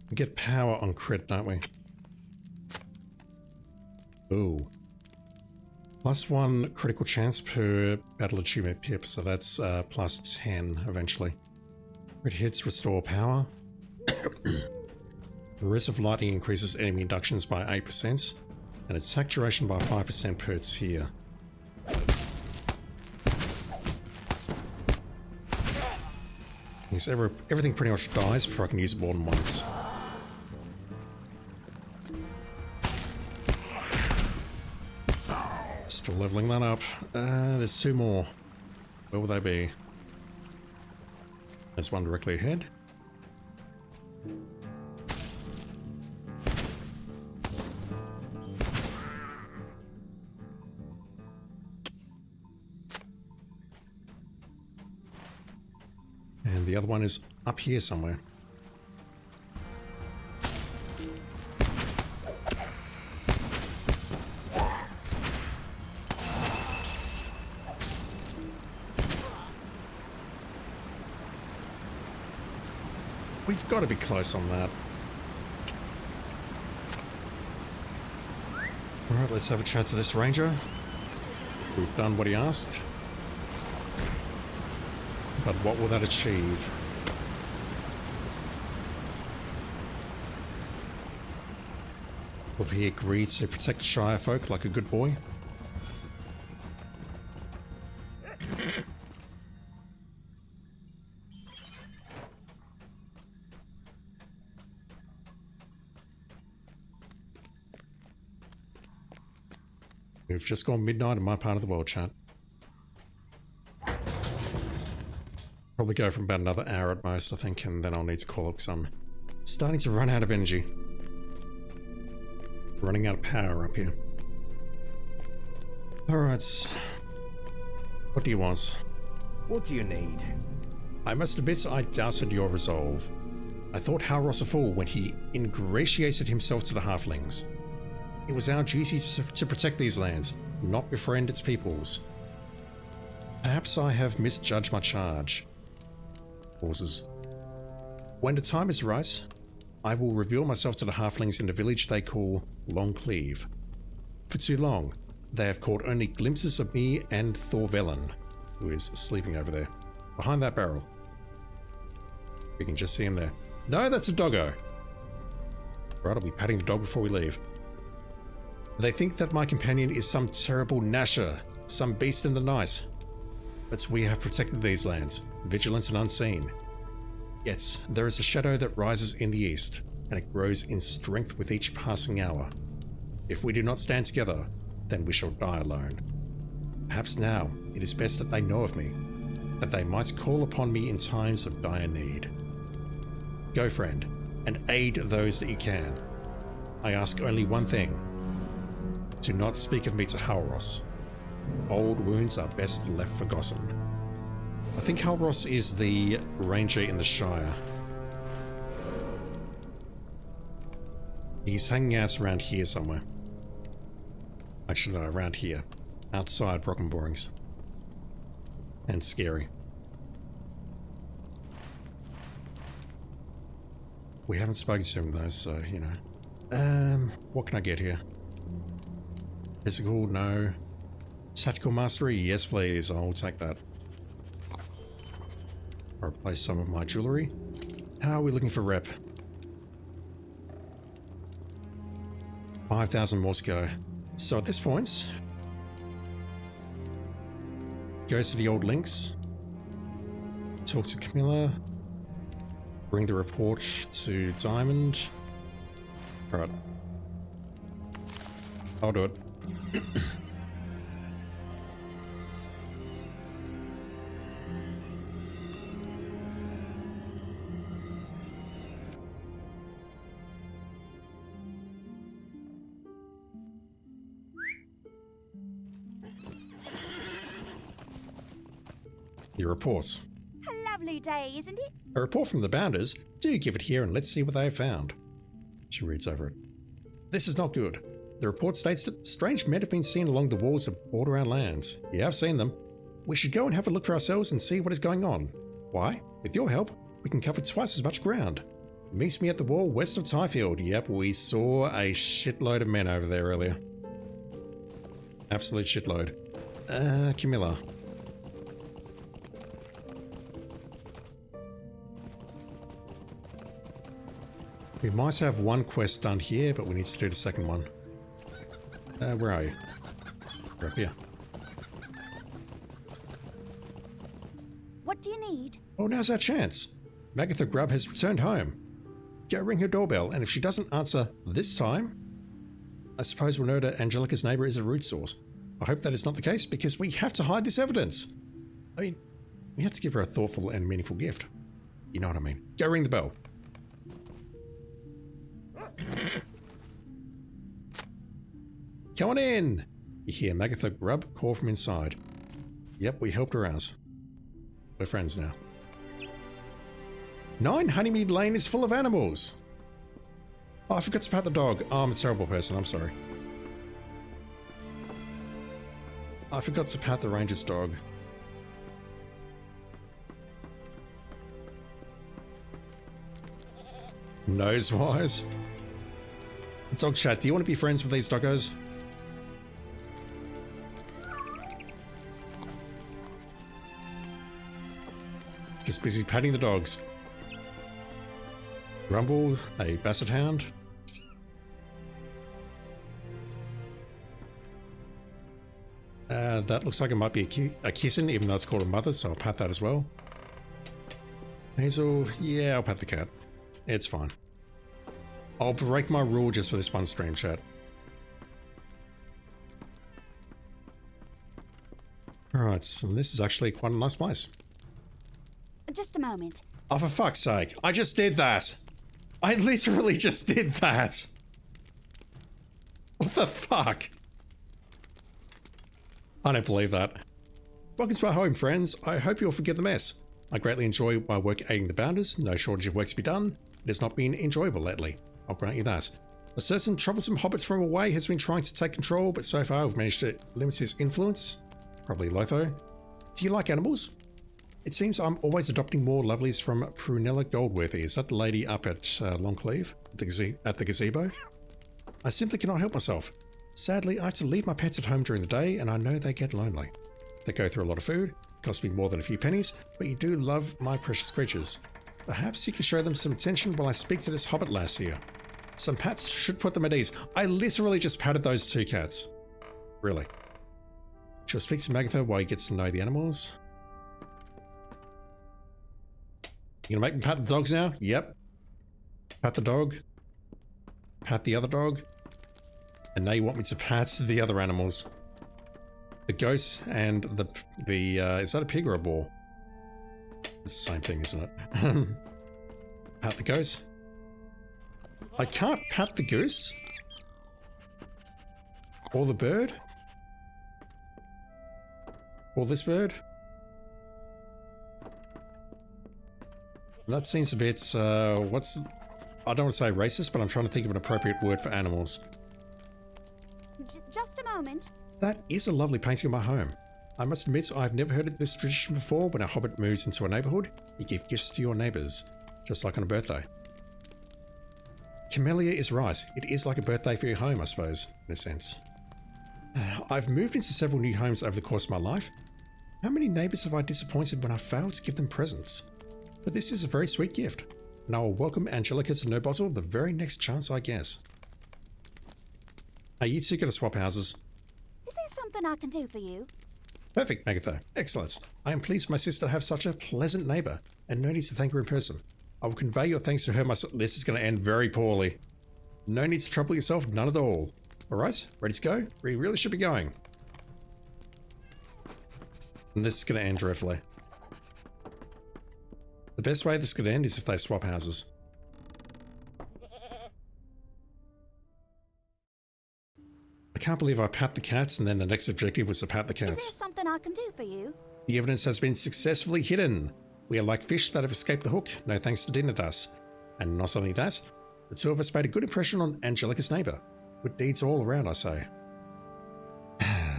We get power on crit, don't we? Ooh. +1 critical chance per battle achievement pip, so that's +10 eventually. Crit hits restore power. The rest of lightning increases enemy inductions by 8%, and attack duration by 5% per tier. Means everything pretty much dies before I can use it more than once. Still leveling that up. There's 2 more. Where will they be? There's one directly ahead. And the other one is up here somewhere. We've got to be close on that. Alright, let's have a chat to this ranger. We've done what he asked. But what will that achieve? Will he agree to protect Shire folk like a good boy? We've just gone midnight in my part of the world, chat. Probably go for about another hour at most, I think, and then I'll need to call up because I'm starting to run out of energy. Running out of power up here. Alright. What do you want? What do you need? I must admit I doubted your resolve. I thought Halros a fool when he ingratiated himself to the halflings. It was our duty to protect these lands, not befriend its peoples. Perhaps I have misjudged my charge. Pauses. When the time is right, I will reveal myself to the halflings in the village they call Longcleave. For too long, they have caught only glimpses of me and Thorvellen, who is sleeping over there, behind that barrel. We can just see him there. No, that's a doggo. Right, I'll be patting the dog before we leave. They think that my companion is some terrible Nasher, some beast in the night. But we have protected these lands, vigilant and unseen. Yet, there is a shadow that rises in the east, and it grows in strength with each passing hour. If we do not stand together, then we shall die alone. Perhaps now it is best that they know of me, that they might call upon me in times of dire need. Go, friend, and aid those that you can. I ask only one thing. Do not speak of me to Halros. Old wounds are best left forgotten. I think Halros is the ranger in the Shire. He's hanging out around here somewhere. Actually, no, around here. Outside Brocken Borings. And scary. We haven't spoken to him though, so, you know. What can I get here? Physical, no. Tactical mastery, yes please, I'll take that. I'll replace some of my jewellery. How are we looking for rep? 5,000 more to go. So at this point, go to the old links, talk to Camilla, bring the report to Diamond. Alright. I'll do it. Your reports. A lovely day, isn't it? A report from the Bounders. Do give it here and let's see what they have found. She reads over it. This is not good. The report states that strange men have been seen along the walls of border-around lands. Yeah, I've seen them. We should go and have a look for ourselves and see what is going on. Why? With your help, we can cover twice as much ground. Meet me at the wall west of Tyfield. Yep, we saw a shitload of men over there earlier. Absolute shitload. Camilla. We might have one quest done here, but we need to do the second one. Where are you? You're up here. What do you need? Oh, now's our chance. Magatha Grubb has returned home. Go ring her doorbell, and if she doesn't answer this time, I suppose we'll know that Angelica's neighbour is a root source. I hope that is not the case, because we have to hide this evidence. I mean, we have to give her a thoughtful and meaningful gift. You know what I mean. Go ring the bell. Come on in! You hear Magatha Grubb call from inside. Yep, we helped her out. We're friends now. 9 Honeymead Lane is full of animals! Oh, I forgot to pat the dog. Oh, I'm a terrible person, I'm sorry. I forgot to pat the ranger's dog. Nose-wise. Dog chat, do you want to be friends with these doggos? Just busy patting the dogs. Grumble, a basset hound. That looks like it might be a kitten, even though it's called a mother, so I'll pat that as well. Hazel, yeah, I'll pat the cat. It's fine. I'll break my rule just for this one stream, chat. Alright, so this is actually quite a nice place. Just a moment. Oh, for fuck's sake. I just did that. I literally just did that. What the fuck? I don't believe that. Welcome to my home, friends. I hope you'll forgive the mess. I greatly enjoy my work aiding the bounders. No shortage of work to be done. It has not been enjoyable lately. I'll grant you that. A certain troublesome hobbit from away has been trying to take control, but so far we've managed to limit his influence. Probably LOTRO. Do you like animals? It seems I'm always adopting more lovelies from Prunella Goldworthy. Is that the lady up at Longcleve? At the gazebo? I simply cannot help myself. Sadly, I have to leave my pets at home during the day, and I know they get lonely. They go through a lot of food, cost me more than a few pennies, but you do love my precious creatures. Perhaps you can show them some attention while I speak to this hobbit lass here. Some pats should put them at ease. I literally just patted those 2 cats. Really. She'll speak to Magatha while he gets to know the animals. You gonna make me pat the dogs now? Yep. Pat the dog. Pat the other dog. And now you want me to pat the other animals. The ghost and the is that a pig or a boar? It's the same thing, isn't it? Pat the ghost. I can't pat the goose. Or the bird. Or this bird. That seems a bit, I don't want to say racist, but I'm trying to think of an appropriate word for animals. Just a moment. That is a lovely painting of my home. I must admit I've never heard of this tradition before. When a hobbit moves into a neighbourhood, you give gifts to your neighbours, just like on a birthday. Camellia is right. It is like a birthday for your home, I suppose, in a sense. I've moved into several new homes over the course of my life. How many neighbours have I disappointed when I failed to give them presents? But this is a very sweet gift, and I will welcome Angelica to Nobottle the very next chance I get. Hey, you two gotta swap houses. Is there something I can do for you? Perfect, Magatha. Excellent. I am pleased my sister to have such a pleasant neighbour, and no need to thank her in person. I will convey your thanks to her myself. This is going to end very poorly. No need to trouble yourself, none at all. Alright, ready to go? We really should be going. And this is going to end dreadfully. The best way this could end is if they swap houses. I can't believe I pat the cats and then the next objective was to pat the cats. Is there something I can do for you? The evidence has been successfully hidden. We are like fish that have escaped the hook, no thanks to Dinadas. And not only that, the 2 of us made a good impression on Angelica's neighbour. Good deeds all around, I say.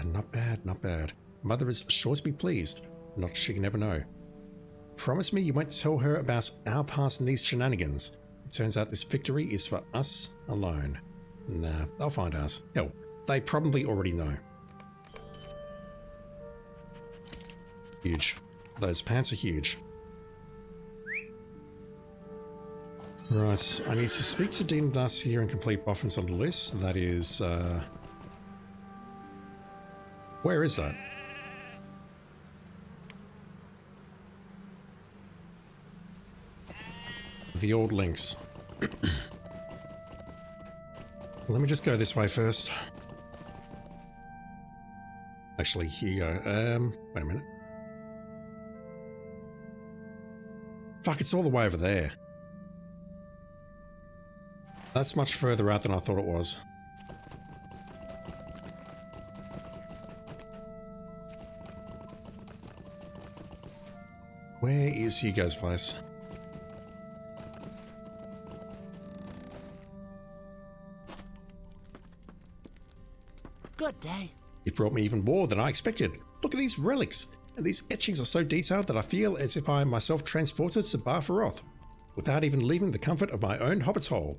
Not bad, not bad. Mother is sure to be pleased. Not she can never know. Promise me you won't tell her about our past in these shenanigans. It turns out this victory is for us alone. Nah, they'll find out. Hell, they probably already know. Huge. Those pants are huge. Right, I need to speak to Dean Das here and complete Boffins on the list. That is, where is that? The old links. Let me just go this way first. Actually, here you go. Wait a minute. Fuck, it's all the way over there. That's much further out than I thought it was. Where is Hugo's place? Good day. It brought me even more than I expected. Look at these relics, and these etchings are so detailed that I feel as if I am myself transported to Barfaroth, without even leaving the comfort of my own hobbit's hole.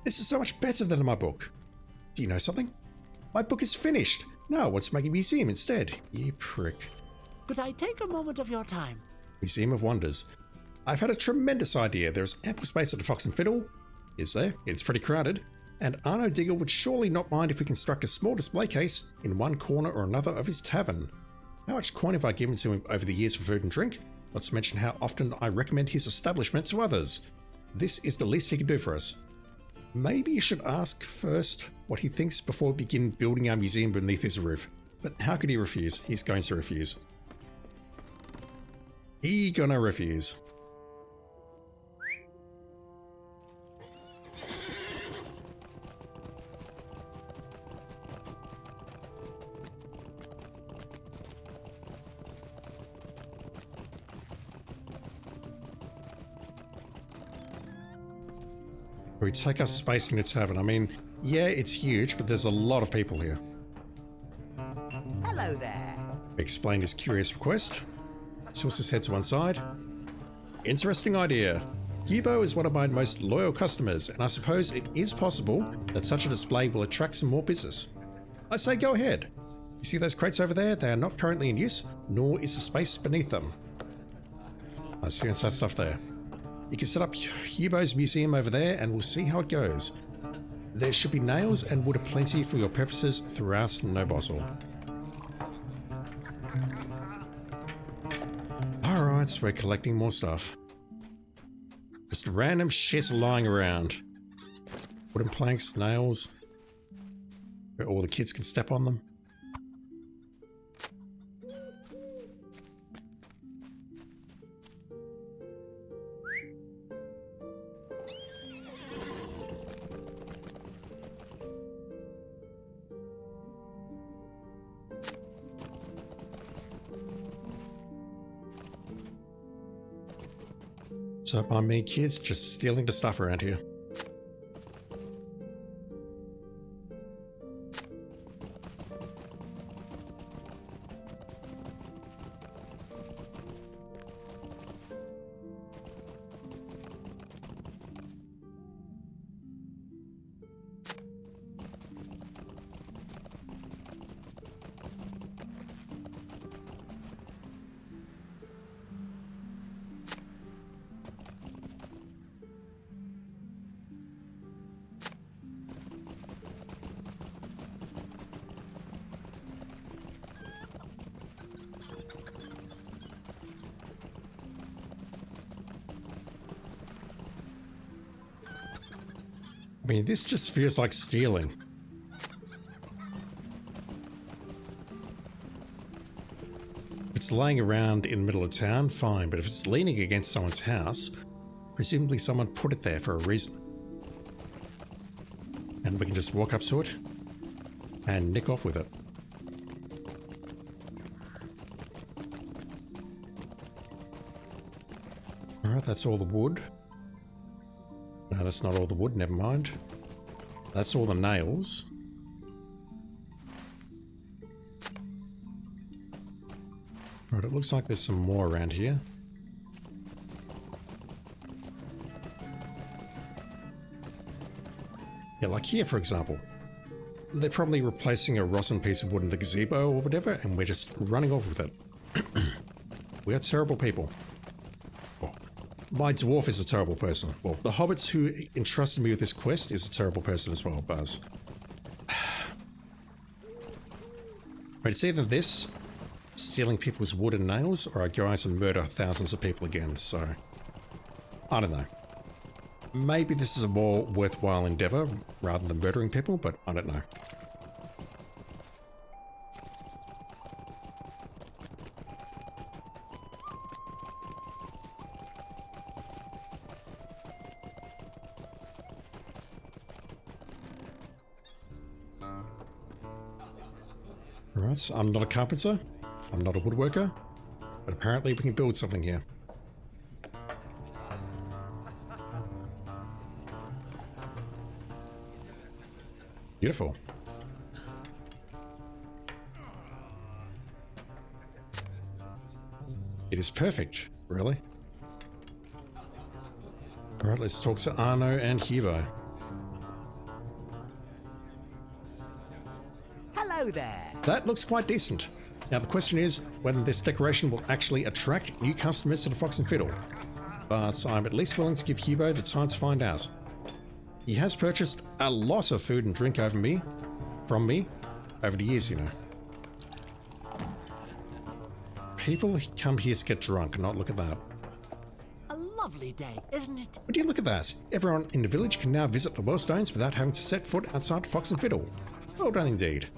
This is so much better than my book. Do you know something? My book is finished. Now I want to make a museum instead. You prick. Could I take a moment of your time? Museum of Wonders. I've had a tremendous idea. There's ample space at the Fox and Fiddle. Is there? It's pretty crowded. And Arno Digger would surely not mind if we construct a small display case in one corner or another of his tavern. How much coin have I given to him over the years for food and drink? Not to mention how often I recommend his establishment to others. This is the least he can do for us. Maybe you should ask first what he thinks before we begin building our museum beneath his roof. But how could he refuse? He's going to refuse. He gonna refuse. We take up space in the tavern. I mean, yeah, it's huge, but there's a lot of people here. Hello there. He explained his curious request. Tilts his head to one side. Interesting idea. Hubo is one of my most loyal customers, and I suppose it is possible that such a display will attract some more business. I say go ahead. You see those crates over there? They are not currently in use, nor is the space beneath them. I see that stuff there. You can set up Hubo's museum over there and we'll see how it goes. There should be nails and wood aplenty for your purposes throughout Nobosel. Alright, so we're collecting more stuff. Just random shit lying around. Wooden planks, nails, where all the kids can step on them. So by me, kids, just stealing the stuff around here. I mean, this just feels like stealing. If it's laying around in the middle of town, fine, but if it's leaning against someone's house, presumably someone put it there for a reason. And we can just walk up to it and nick off with it. Alright, that's all the wood. No, that's not all the wood, never mind. That's all the nails. Right, it looks like there's some more around here. Yeah, like here, for example. They're probably replacing a rotten piece of wood in the gazebo or whatever, and we're just running off with it. We are terrible people. My dwarf is a terrible person. Well, the hobbits who entrusted me with this quest is a terrible person as well, Buzz. But it's either this, stealing people's wood and nails, or I go out and murder thousands of people again, so... I don't know. Maybe this is a more worthwhile endeavor rather than murdering people, but I don't know. Right, I'm not a carpenter, I'm not a woodworker, but apparently we can build something here. Beautiful. It is perfect, really. Alright, let's talk to Arno and Hubo. Hello there. That looks quite decent. Now the question is whether this decoration will actually attract new customers to the Fox and Fiddle. But I'm at least willing to give Hubo the time to find out. He has purchased a lot of food and drink from me, over the years, you know. People come here to get drunk, not look at that. A lovely day, isn't it? Would you look at that? Everyone in the village can now visit the Wellstones without having to set foot outside Fox and Fiddle. Well done indeed.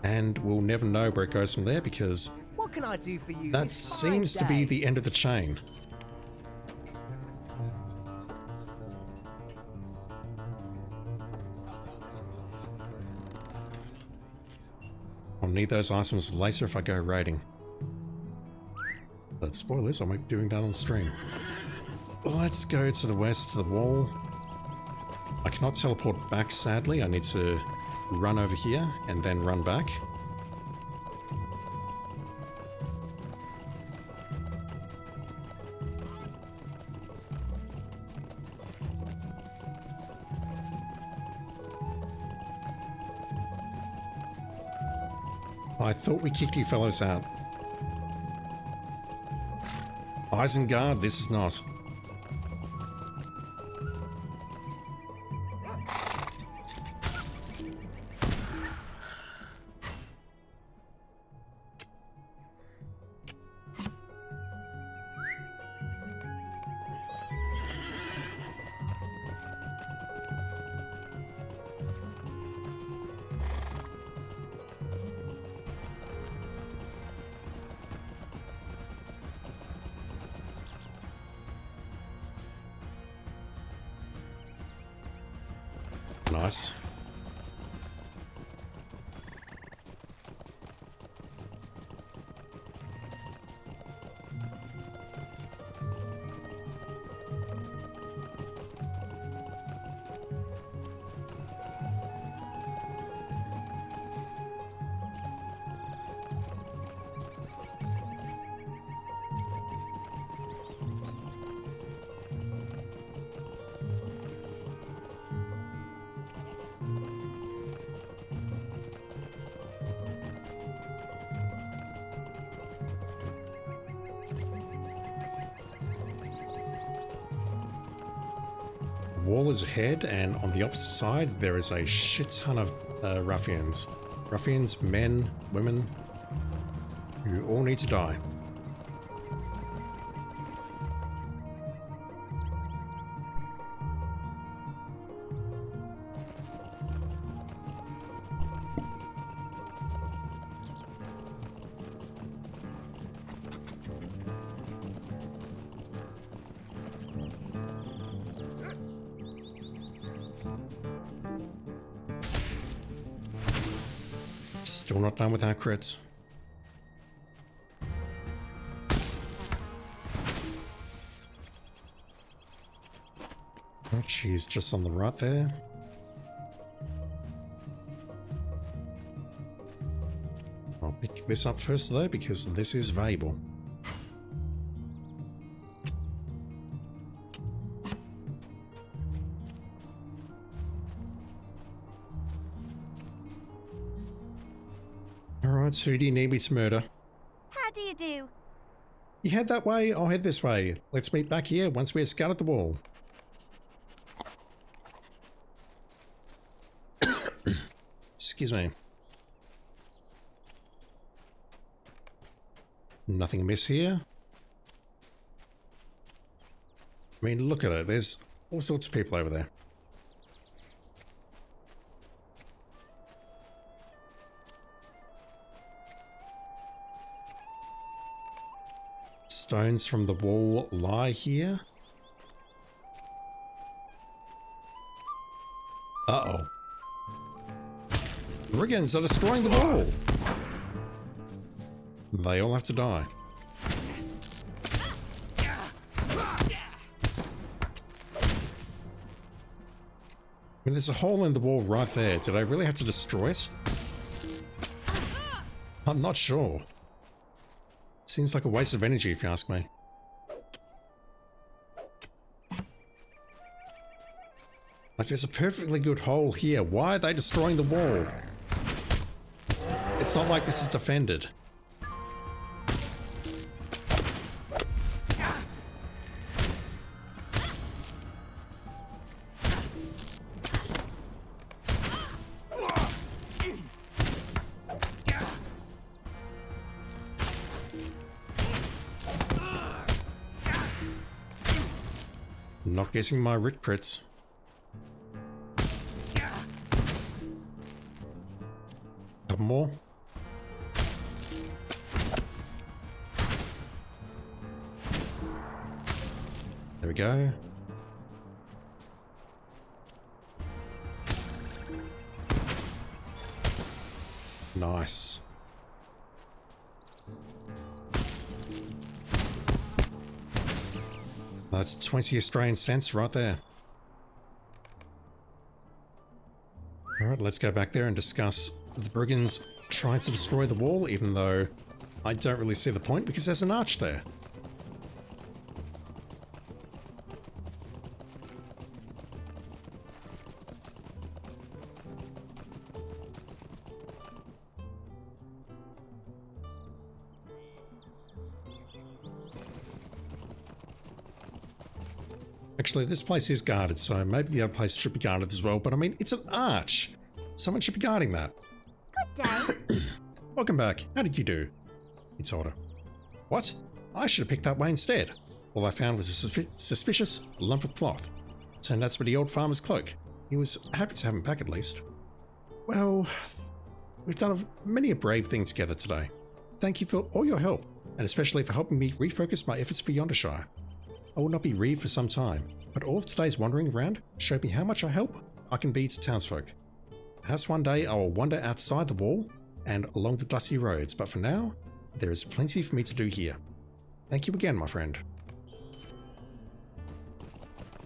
And we'll never know where it goes from there because What can I do for you? that this fine seems to be day? the end of the chain. I'll need those items later if I go raiding. But spoilers, I might be doing that on stream. let's go to the west, to the wall. I cannot teleport back, sadly. I need to run over here and then run back. I thought we kicked you fellows out. Isengard, this is not. Nice. Wall is ahead, and on the opposite side there is a shit ton of ruffians. Ruffians, men, women, who all need to die. Still not done with our crits. Oh, she's just on the right there. I'll pick this up first though, because this is valuable. Alright, so who do you need me to murder? How do you do? You head that way, I'll head this way. Let's meet back here once we have scouted the wall. Excuse me. Nothing amiss here. I mean, look at it. There's all sorts of people over there. Stones from the wall lie here. Uh-oh. Brigands are destroying the wall. They all have to die. I mean, there's a hole in the wall right there. Did I really have to destroy it? I'm not sure. Seems like a waste of energy, if you ask me. Like, there's a perfectly good hole here. Why are they destroying the wall? It's not like this is defended. Not getting my writ crits. Couple more. There we go. Nice. That's 20 Australian cents right there. Alright, let's go back there and discuss the brigands trying to destroy the wall, even though I don't really see the point because there's an arch there. Actually, this place is guarded, so maybe the other place should be guarded as well, but I mean, it's an arch. Someone should be guarding that. Good day. Welcome back. How did you do? He told her. What? I should have picked that way instead. All I found was a suspicious lump of cloth. Turned out to be the old farmer's cloak. He was happy to have him back at least. Well, we've done many a brave thing together today. Thank you for all your help, and especially for helping me refocus my efforts for Yondershire. I will not be Reeve for some time, but all of today's wandering around showed me how much I can be to townsfolk. Perhaps one day I will wander outside the wall and along the dusty roads, but for now, there is plenty for me to do here. Thank you again, my friend.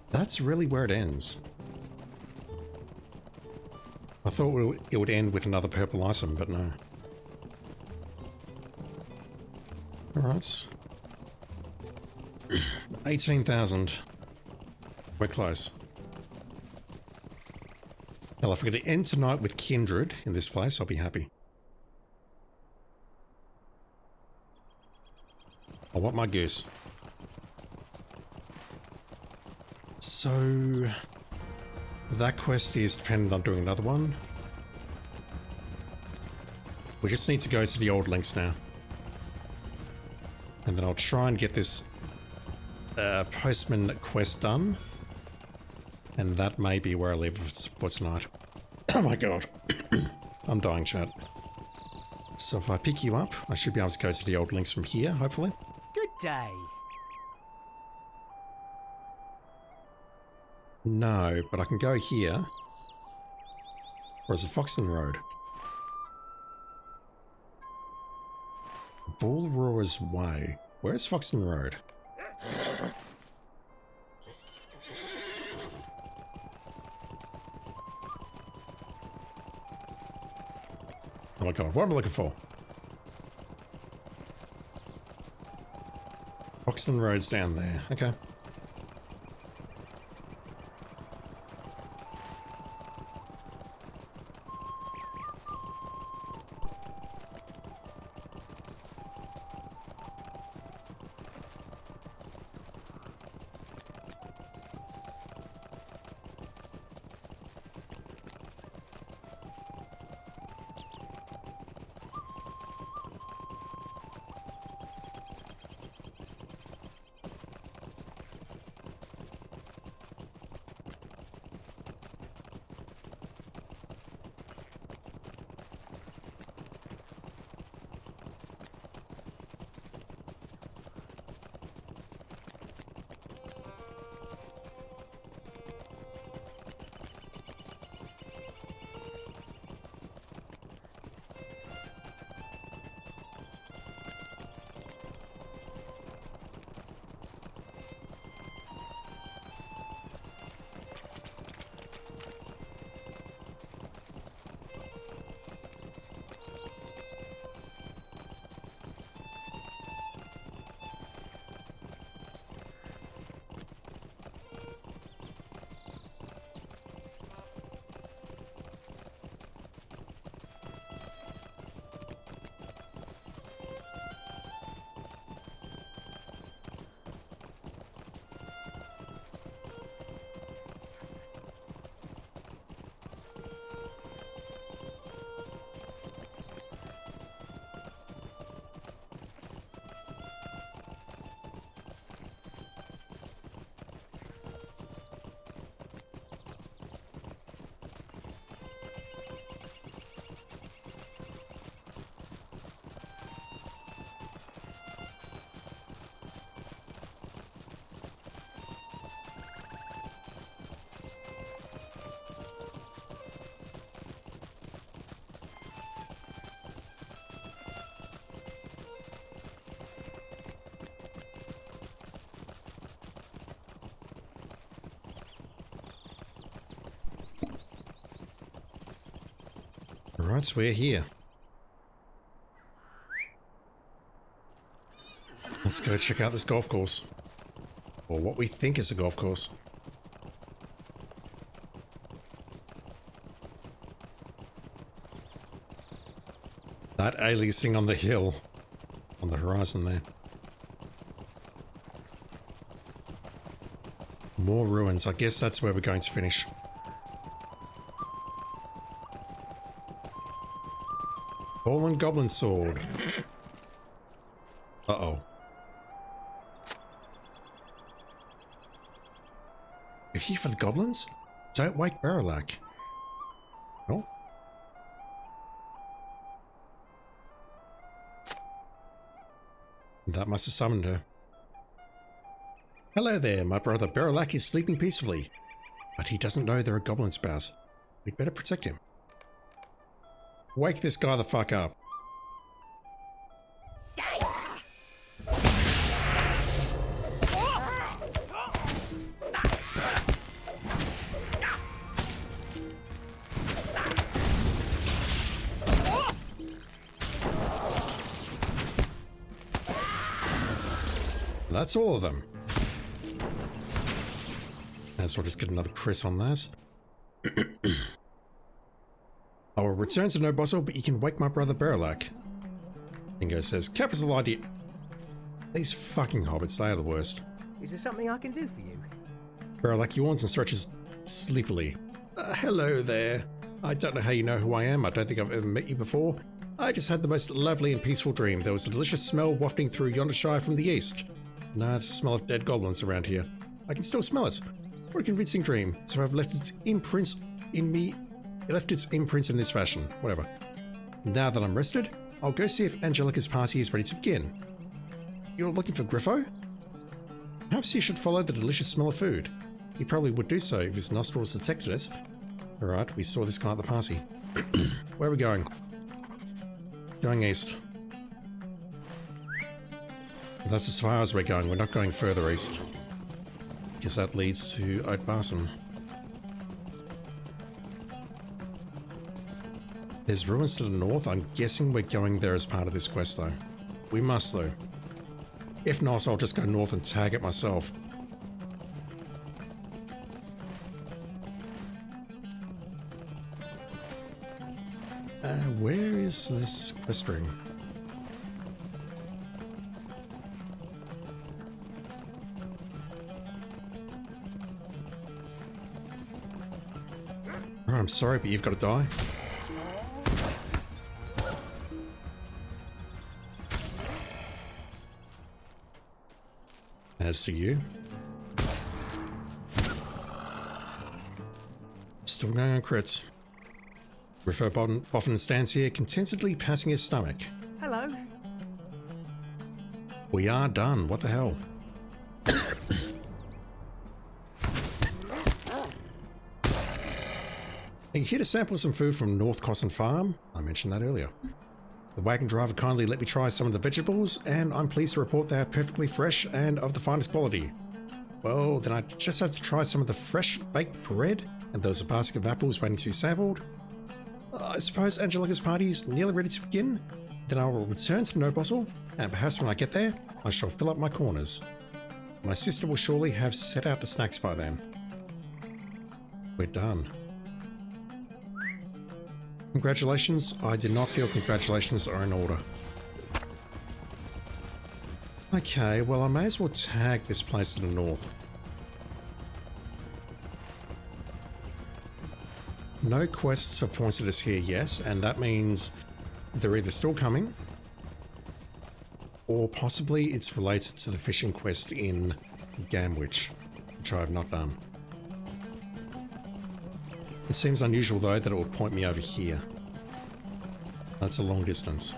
That's really where it ends. I thought it would end with another purple item, but no. Alright. 18,000. We're close. Hell, if we could end tonight with Kindred in this place, I'll be happy. I want my goose. So... that quest is dependent on doing another one. We just need to go to the old links now. And then I'll try and get this postman quest done. And that may be where I leave for tonight. Oh my god. I'm dying, chat. So if I pick you up, I should be able to go to the old links from here, hopefully. Good day. No, but I can go here. Or is it Foxton Road? Bull Roar's Way. Where's Foxton Road? Oh my god, what am I looking for? Foxton Road's down there, okay. Alright, so we're here. Let's go check out this golf course. Or what we think is a golf course. That aliasing on the hill. On the horizon there. More ruins. I guess that's where we're going to finish. Fallen Goblin Sword. Uh-oh. You're here for the goblins? Don't wake Barrelak. Oh. That must have summoned her. Hello there, my brother Barrelak is sleeping peacefully. But he doesn't know there are goblins about. We'd better protect him. Wake this guy the fuck up. That's all of them. So I'll just get another Chris on that. I will return to No Bostle, but you can wake my brother Barrelak. Bingo says, capital idea. These fucking hobbits, they are the worst. Is there something I can do for you? Barrelak yawns and stretches sleepily. Hello there. I don't know how you know who I am. I don't think I've ever met you before. I just had the most lovely and peaceful dream. There was a delicious smell wafting through Yondershire from the east. No, it's the smell of dead goblins around here. I can still smell it. What a convincing dream. So I've left its imprints in me. It left its imprint in this fashion. Whatever. Now that I'm rested, I'll go see if Angelica's party is ready to begin. You're looking for Griffo? Perhaps you should follow the delicious smell of food. He probably would do so if his nostrils detected it. Alright, we saw this guy at the party. Where are we going? Going east. That's as far as we're going. We're not going further east. Guess that leads to Oatbarson. There's ruins to the north. I'm guessing we're going there as part of this quest though. We must though. If not, I'll just go north and tag it myself. Where is this quest ring? Oh, I'm sorry, but you've got to die. As do you. Still going on crits. Griffo Boffin stands here contentedly passing his stomach. Hello. We are done. What the hell? Are you here to sample some food from North Cosson Farm? I mentioned that earlier. The wagon driver kindly let me try some of the vegetables, and I'm pleased to report they are perfectly fresh and of the finest quality. Well, then I just had to try some of the fresh baked bread, and there was a basket of apples waiting to be sampled. I suppose Angelica's party is nearly ready to begin. Then I will return to No Bostle, and perhaps when I get there, I shall fill up my corners. My sister will surely have set out the snacks by then. We're done. Congratulations. I did not feel congratulations are in order. Okay, well I may as well tag this place to the north. No quests have pointed us here yet, and that means they're either still coming, or possibly it's related to the fishing quest in Gamwich, which I have not done. It seems unusual though that it will point me over here. That's a long distance.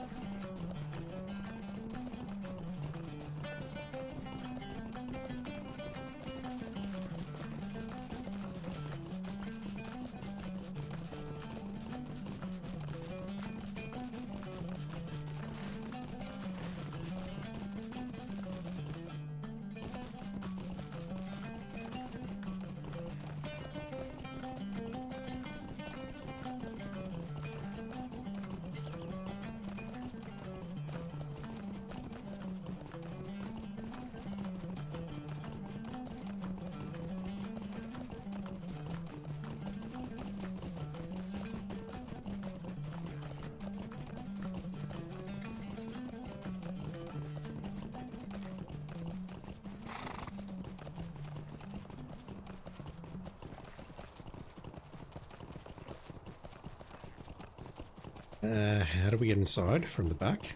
How do we get inside? From the back?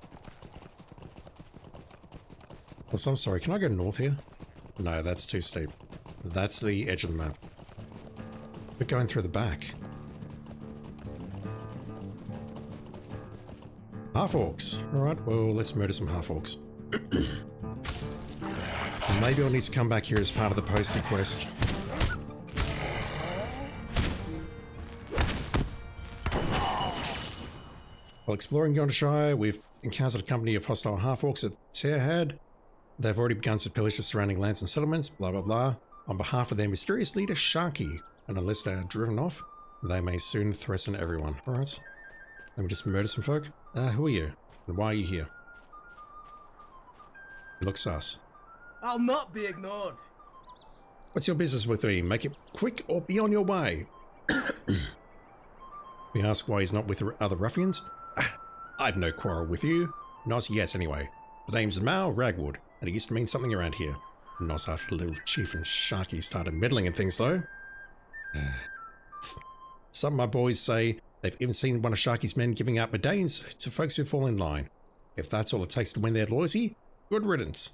Also, I'm sorry, can I go north here? No, that's too steep. That's the edge of the map. We're going through the back. Half-orcs. Alright, well, let's murder some half-orcs. Maybe I'll need to come back here as part of the posty quest. While exploring Yondershire, we've encountered a company of hostile half-orcs at Terhad. They've already begun to pillage the surrounding lands and settlements, blah blah blah, on behalf of their mysterious leader Sharky, and unless they are driven off, they may soon threaten everyone. Alright, let me just murder some folk. Who are you? And why are you here? You look sus. I'll not be ignored. What's your business with me? Make it quick or be on your way. We ask why he's not with the other ruffians. I've no quarrel with you. Not yet, anyway. The name's Mal Ragwood, and it used to mean something around here. Not after the little chief and Sharky started meddling in things, though. Some of my boys say they've even seen one of Sharky's men giving out medallions to folks who fall in line. If that's all it takes to win their loyalty, good riddance.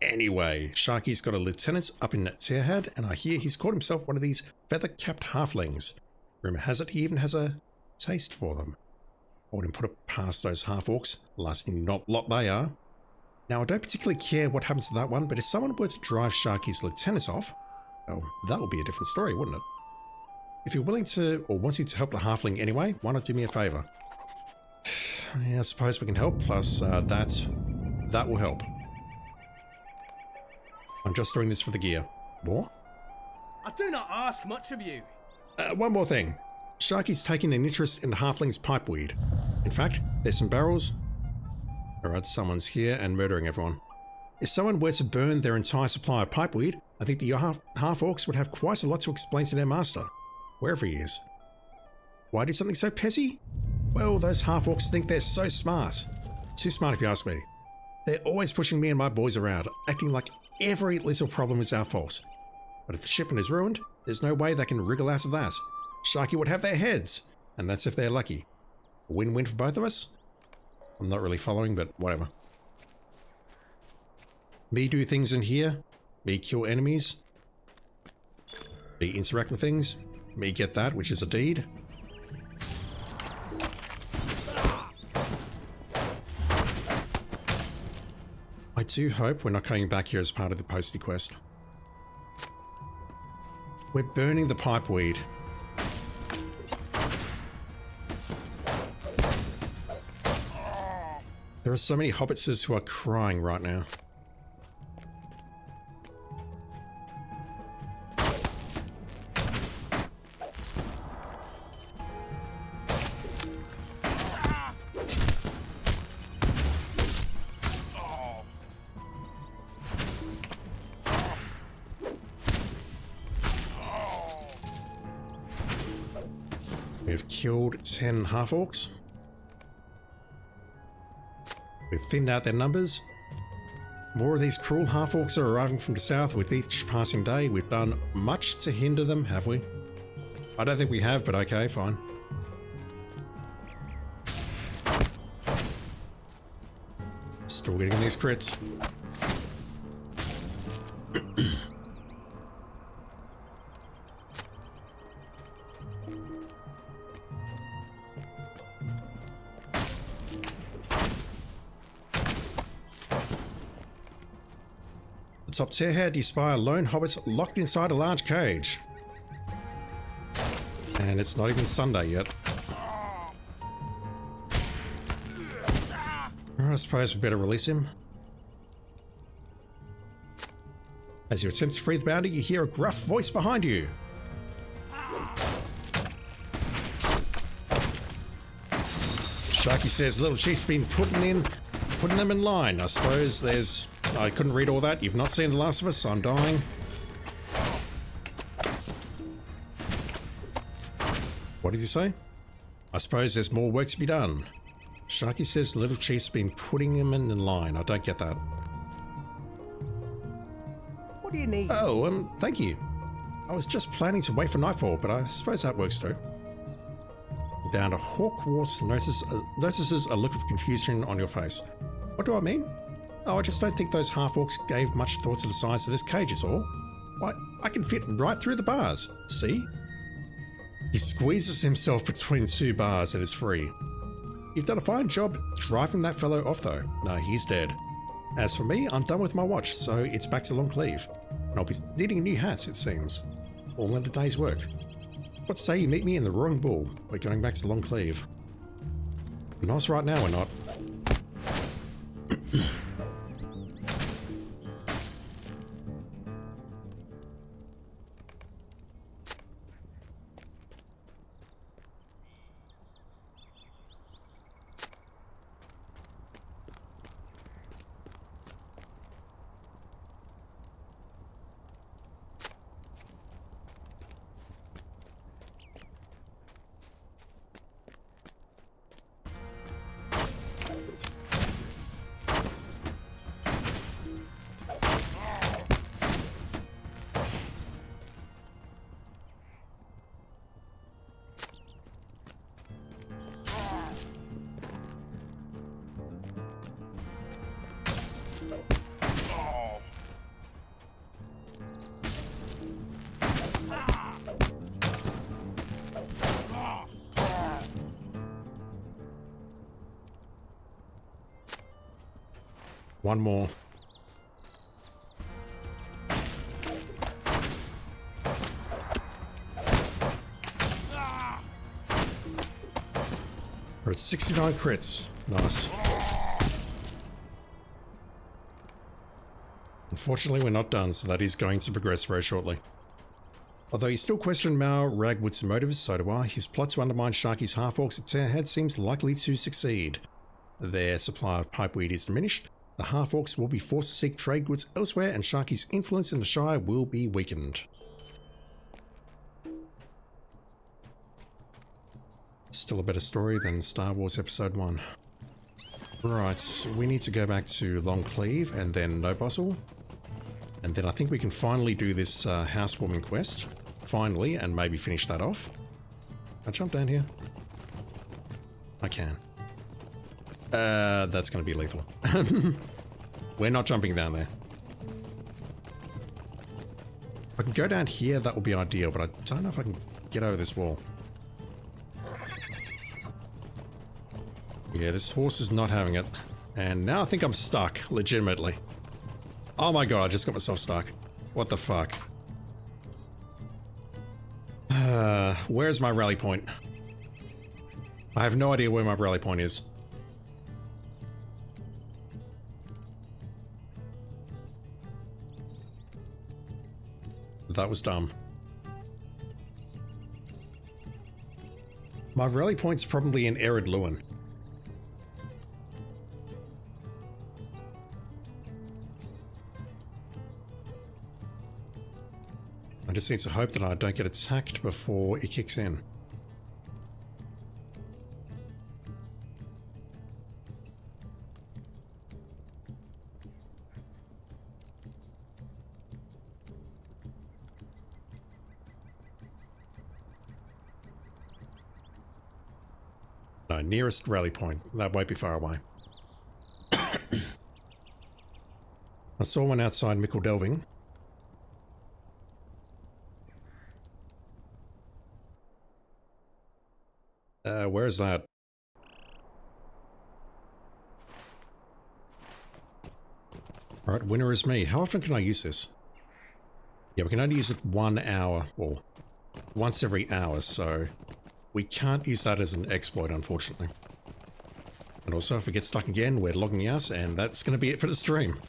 Anyway, Sharky's got a lieutenant up in Terhad, and I hear he's called himself one of these feather-capped halflings. Rumour has it he even has a taste for them. I wouldn't put it past those half-orcs, lasting not lot they are. Now, I don't particularly care what happens to that one, but if someone were to drive Sharky's lieutenant off, well, that would be a different story, wouldn't it? If you're willing to, or wanting to help the halfling anyway, why not do me a favour? Yeah, I suppose we can help, plus that will help. I'm just doing this for the gear. More? I do not ask much of you. One more thing. Sharky's taking an interest in the halfling's pipeweed. In fact, there's some barrels. Alright, someone's here and murdering everyone. If someone were to burn their entire supply of pipeweed, I think the half-orcs would have quite a lot to explain to their master, wherever he is. Why do something so petty? Well, those half-orcs think they're so smart. Too smart if you ask me. They're always pushing me and my boys around, acting like every little problem is our fault. But if the shipment is ruined, there's no way they can wriggle out of that. Sharky would have their heads, and that's if they're lucky. A win-win for both of us? I'm not really following, but whatever. Me do things in here, me kill enemies, me interact with things, me get that, which is a deed. I do hope we're not coming back here as part of the posty quest. We're burning the pipeweed. There are so many hobbitses who are crying right now. We've killed 10 half-orcs. We've thinned out their numbers. More of these cruel half-orcs are arriving from the south with each passing day. We've done much to hinder them, have we? I don't think we have, but okay, fine. Still getting these crits. Atop Terhad, you spy a lone hobbit locked inside a large cage. And it's not even Sunday yet. I suppose we better release him. As you attempt to free the bounty, you hear a gruff voice behind you. Sharky says Little Chief's been putting them in line. I suppose there's... I couldn't read all that. You've not seen The Last of Us, so I'm dying. What did you say? I suppose there's more work to be done. Sharky says Little Chief's been putting him in line. I don't get that. What do you need? Oh, thank you. I was just planning to wait for nightfall, but I suppose that works too. Down to Hawkwarts notices a look of confusion on your face. What do I mean? Oh, I just don't think those half-orcs gave much thought to the size of this cage is all. Why, I can fit right through the bars. See? He squeezes himself between two bars and is free. You've done a fine job driving that fellow off though. No, he's dead. As for me, I'm done with my watch, so it's back to Longcleave. And I'll be needing a new hat, it seems. All in a day's work. What say you meet me in the Roaring Bull? We're going back to Longcleave. Nice right now, we're not. One more. We're at 69 crits. Nice. Unfortunately, we're not done, so that is going to progress very shortly. Although you still question Mao Ragwood's motives, so do I. His plot to undermine Sharky's half-orcs at Tearhead seems likely to succeed. Their supply of pipeweed is diminished. The half-orcs will be forced to seek trade goods elsewhere, and Sharky's influence in the Shire will be weakened. Still a better story than Star Wars Episode 1. Right, so we need to go back to Longcleave and then Nobosel. And then I think we can finally do this housewarming quest. Finally, and maybe finish that off. Can I jump down here? I can. That's going to be lethal. We're not jumping down there. If I can go down here, that will be ideal, but I don't know if I can get over this wall. Yeah, this horse is not having it. And now I think I'm stuck, legitimately. Oh my god, I just got myself stuck. What the fuck? Where's my rally point? I have no idea where my rally point is. That was dumb. My rally point's probably in Ered Luin. I just need to hope that I don't get attacked before it kicks in. No, nearest rally point. That won't be far away. I saw one outside Mickle Delving. Where is that? Alright, winner is me. How often can I use this? Yeah, we can only use it 1 hour, or once every hour, so we can't use that as an exploit, unfortunately. And also, if we get stuck again, we're logging out, and that's going to be it for the stream.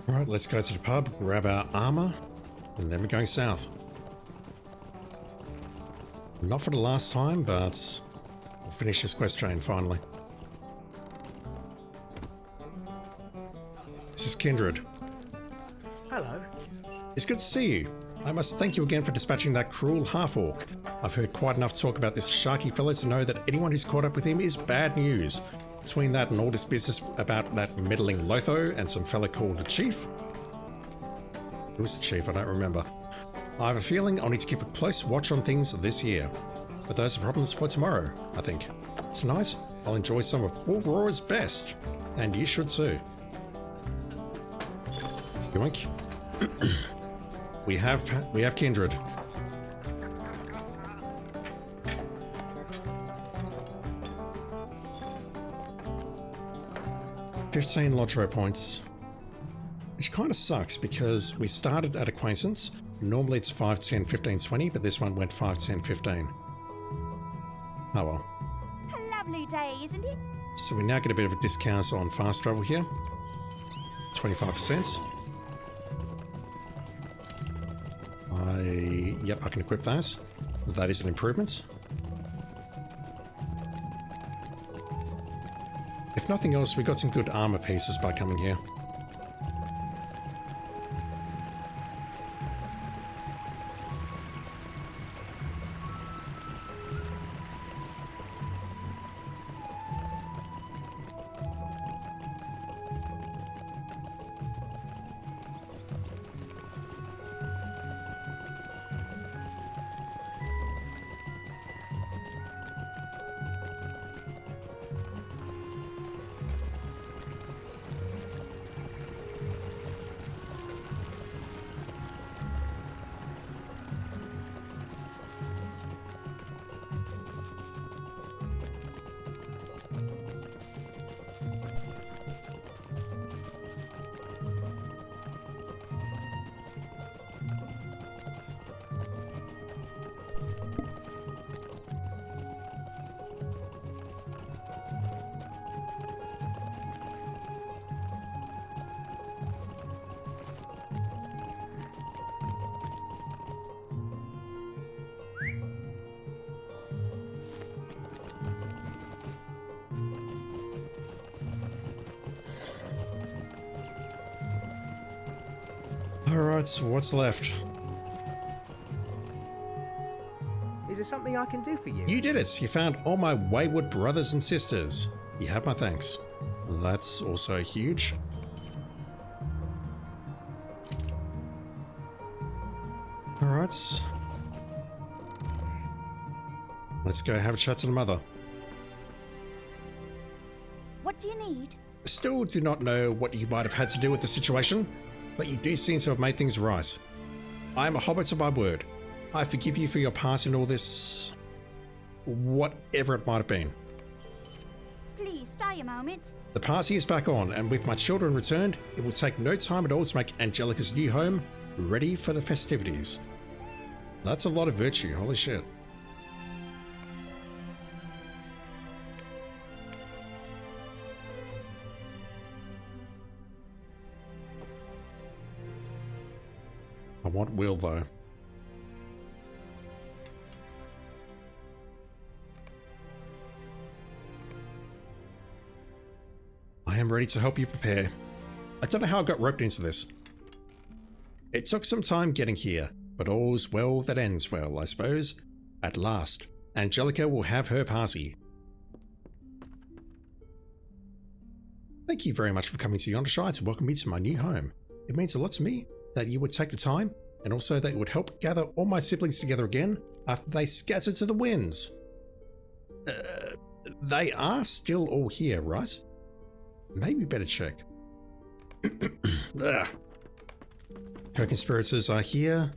Alright, let's go to the pub, grab our armor, and then we're going south. Not for the last time, but we'll finish this quest chain finally. This is Kindred. Hello. It's good to see you. I must thank you again for dispatching that cruel half-orc. I've heard quite enough talk about this sharky fellow to know that anyone who's caught up with him is bad news. Between that and all this business about that meddling LOTRO and some fella called the Chief. Who was the Chief? I don't remember. I have a feeling I'll need to keep a close watch on things this year. But those are problems for tomorrow, I think. Tonight, I'll enjoy some of Paul Roar's best. And you should too. Yoink. We have Kindred. $15 LOTRO points, which kind of sucks because we started at acquaintance. Normally it's 5, 10, 15, 20, but this one went 5, 10, 15. Oh well. A lovely day, isn't it? So we now get a bit of a discount on fast travel here. 25%. Yep, I can equip those. That is an improvement. If nothing else, we got some good armor pieces by coming here. Alright, so what's left? Is there something I can do for you? You did it! You found all my wayward brothers and sisters. You have my thanks. That's also huge. Alright. Let's go have a chat to the mother. What do you need? Still do not know what you might have had to do with the situation, but you do seem to have made things right. I am a hobbit of my word. I forgive you for your part in all this... whatever it might have been. Please stay a moment. The party is back on, and with my children returned, it will take no time at all to make Angelica's new home ready for the festivities. That's a lot of virtue, holy shit. I want Will though. I am ready to help you prepare. I don't know how I got roped into this. It took some time getting here, but all's well that ends well, I suppose. At last, Angelica will have her party. Thank you very much for coming to Yondershire to welcome me to my new home. It means a lot to me that you would take the time, and also that it would help gather all my siblings together again after they scattered to the winds. They are still all here, right? Maybe better check. Co-conspirators are here.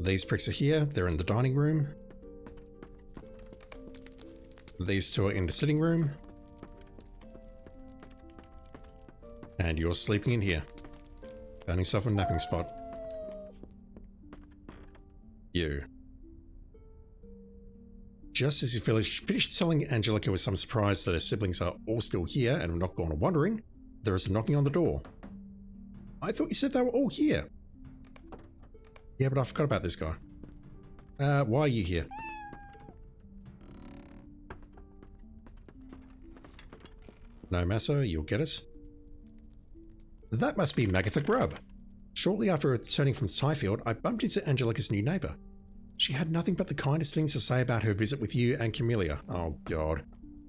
These pricks are here. They're in the dining room. These two are in the sitting room. And you're sleeping in here. Found yourself a napping spot. You. Just as you finished telling Angelica with some surprise that her siblings are all still here and have not gone wandering, there is a knocking on the door. I thought you said they were all here. Yeah, but I forgot about this guy. Why are you here? No, Massa, you'll get it. That must be Magatha Grubb. Shortly after returning from Tyfield, I bumped into Angelica's new neighbour. She had nothing but the kindest things to say about her visit with you and Camellia. Oh, God.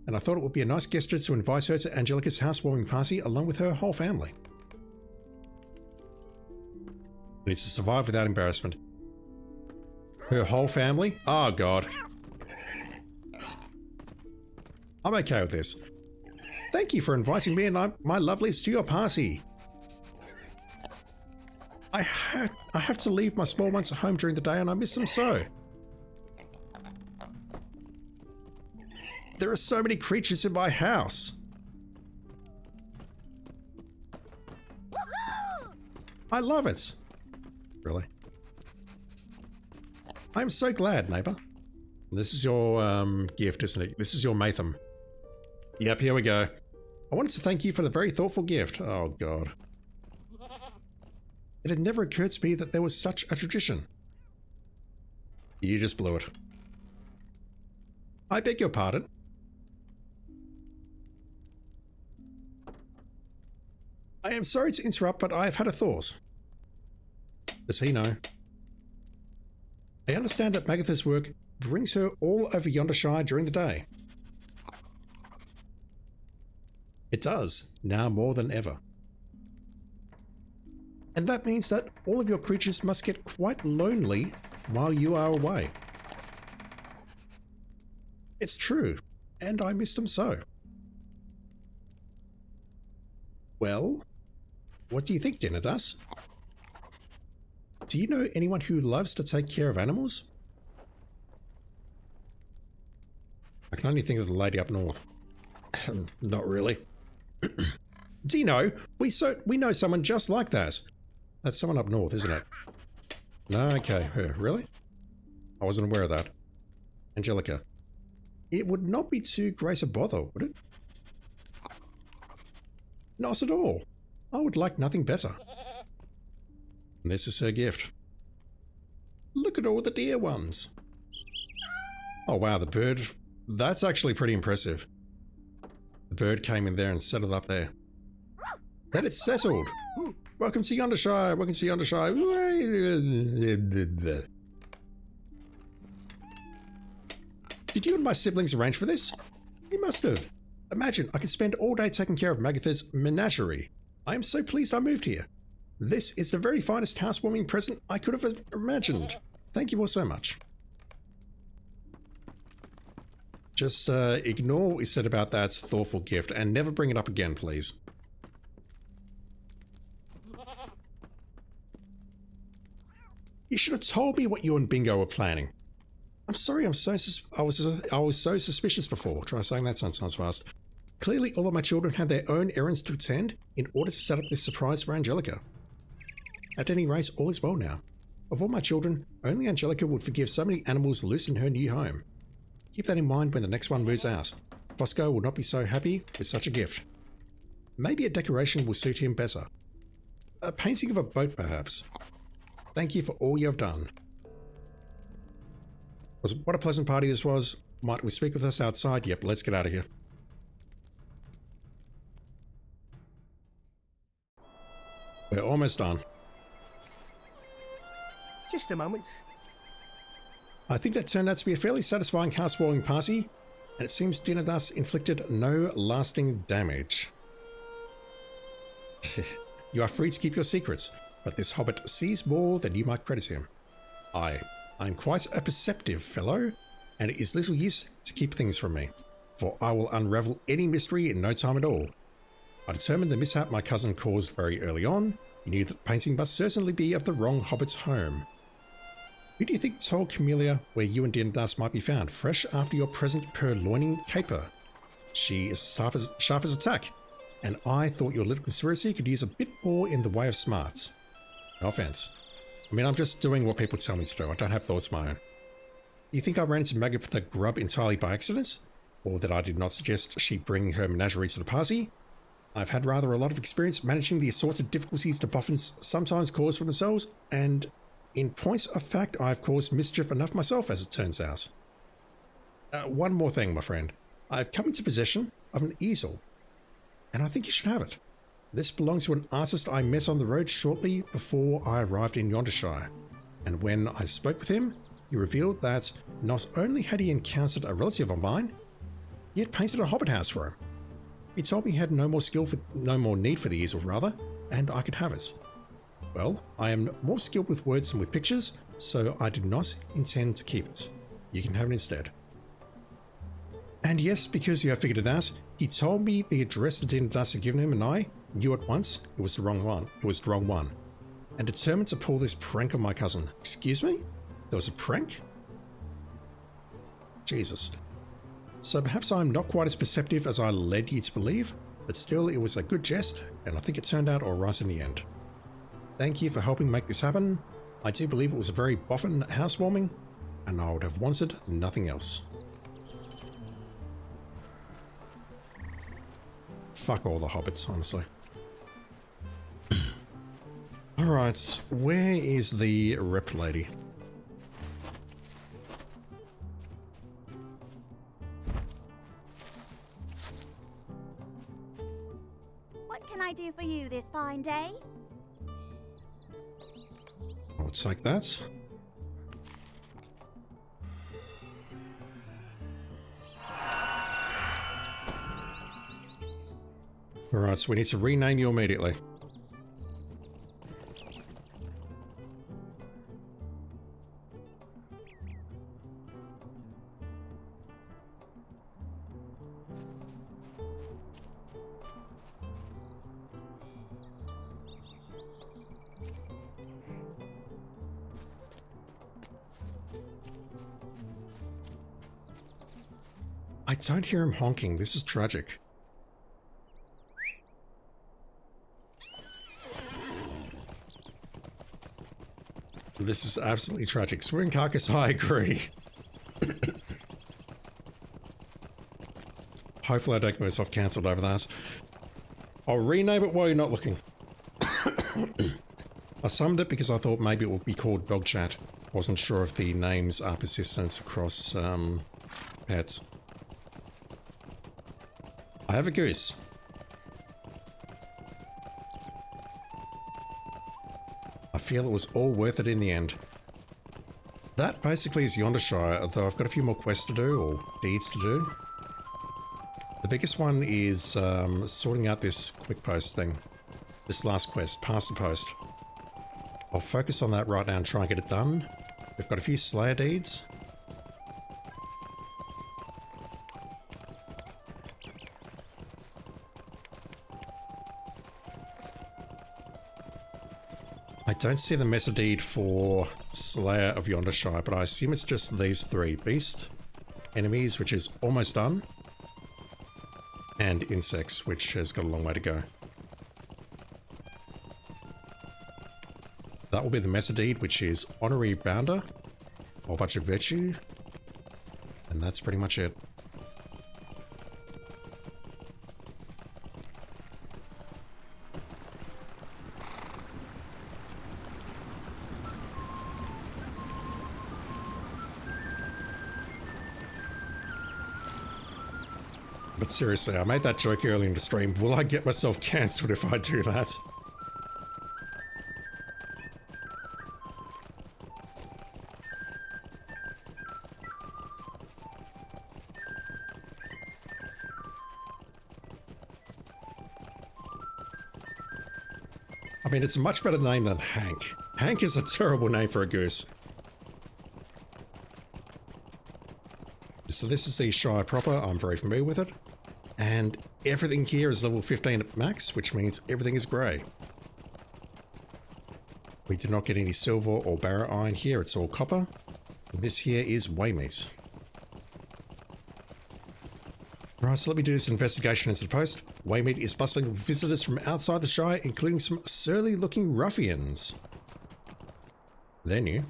And I thought it would be a nice gesture to invite her to Angelica's housewarming party along with her whole family. I need to survive without embarrassment. Her whole family? Oh, God. I'm okay with this. Thank you for inviting me and my lovelies to your party. I have to leave my small ones at home during the day and I miss them so. There are so many creatures in my house. I love it. Really? I'm so glad, neighbour. This is your gift, isn't it? This is your Matham. Yep, here we go. I wanted to thank you for the very thoughtful gift. Oh, God. It had never occurred to me that there was such a tradition. You just blew it. I beg your pardon. I am sorry to interrupt, but I have had a thought. Does he know? I understand that Magatha's work brings her all over Yondershire during the day. It does, now more than ever. And that means that all of your creatures must get quite lonely while you are away. It's true, and I miss them so. Well, what do you think, Dinadas? Do you know anyone who loves to take care of animals? I can only think of the lady up north. Not really. Do you know, we know someone just like that. That's someone up north, isn't it? No, okay, her, really? I wasn't aware of that. Angelica. It would not be too great a bother, would it? Not at all. I would like nothing better. And this is her gift. Look at all the dear ones. Oh wow, the bird. That's actually pretty impressive. The bird came in there and settled up there. That it's settled. Welcome to Yondershire. Welcome to Yondershire. Did you and my siblings arrange for this? You must have. Imagine, I could spend all day taking care of Magatha's menagerie. I am so pleased I moved here. This is the very finest housewarming present I could have imagined. Thank you all so much. Just ignore what we said about that thoughtful gift and never bring it up again, please. You should have told me what you and Bingo were planning. I'm sorry, I was so suspicious before. Try saying that sounds fast. Clearly, all of my children had their own errands to attend in order to set up this surprise for Angelica. At any rate, all is well now. Of all my children, only Angelica would forgive so many animals loose in her new home. Keep that in mind when the next one moves out. Fosco will not be so happy with such a gift. Maybe a decoration will suit him better. A painting of a boat, perhaps. Thank you for all you have done. What a pleasant party this was. Might we speak with us outside? Yep, let's get out of here. We're almost done. Just a moment. I think that turned out to be a fairly satisfying housewarming party, and it seems Dinner thus inflicted no lasting damage. You are free to keep your secrets, but this hobbit sees more than you might credit him. I'm quite a perceptive fellow, and it is little use to keep things from me, for I will unravel any mystery in no time at all. I determined the mishap my cousin caused very early on. He knew that the painting must certainly be of the wrong hobbit's home. Who do you think told Camellia where you and Dindas might be found, fresh after your present purloining caper? She is sharp as a tack, and I thought your little conspiracy could use a bit more in the way of smarts. No offense. I mean, I'm just doing what people tell me to do. I don't have thoughts of my own. You think I ran into Magatha Grubb entirely by accident? Or that I did not suggest she bring her menagerie to the party? I've had rather a lot of experience managing the sorts of difficulties the boffins sometimes cause for themselves, and in points of fact, I've caused mischief enough myself, as it turns out. One more thing, my friend. I've come into possession of an easel, and I think you should have it. This belongs to an artist I met on the road shortly before I arrived in Yondershire, and when I spoke with him, he revealed that not only had he encountered a relative of mine, he had painted a hobbit house for him. He told me he had no more need for the easel, rather, and I could have it. Well, I am more skilled with words than with pictures, so I do not intend to keep it. You can have it instead. And yes, because you have figured it out, he told me the address the Dean Dust had given him, and I knew at once it was the wrong one. It was the wrong one. And determined to pull this prank on my cousin. Excuse me? There was a prank? Jesus. So perhaps I'm not quite as perceptive as I led you to believe, but still it was a good jest, and I think it turned out alright in the end. Thank you for helping make this happen. I do believe it was a very boffin housewarming, and I would have wanted nothing else. Fuck all the hobbits, honestly. Alright, where is the rep lady? What can I do for you this fine day? I'll take that. Alright, so we need to rename you immediately. I don't hear him honking. This is tragic. This is absolutely tragic. Swing carcass, I agree. Hopefully I don't get myself cancelled over that. I'll rename it while you're not looking. I summoned it because I thought maybe it would be called Dog Chat. Wasn't sure if the names are persistent across pets. I have a goose. I feel it was all worth it in the end. That basically is Yondershire, though I've got a few more quests to do, or deeds to do. The biggest one is sorting out this quick post thing. This last quest, Pass the Post. I'll focus on that right now and try and get it done. We've got a few Slayer deeds. I don't see the Mesa deed for Slayer of Yondershire, but I assume it's just these three. Beast, enemies, which is almost done, and insects, which has got a long way to go. That will be the Mesa deed, which is Honorary Bounder, a whole bunch of virtue, and that's pretty much it. But seriously, I made that joke earlier in the stream. Will I get myself cancelled if I do that? I mean, it's a much better name than Hank. Hank is a terrible name for a goose. So this is the Shire proper. I'm very familiar with it. And everything here is level 15 at max, which means everything is grey. We do not get any silver or barra iron here. It's all copper. And this here is Waymeat. Right, so let me do this investigation into the post. Waymeat is bustling with visitors from outside the Shire, including some surly-looking ruffians. They're new.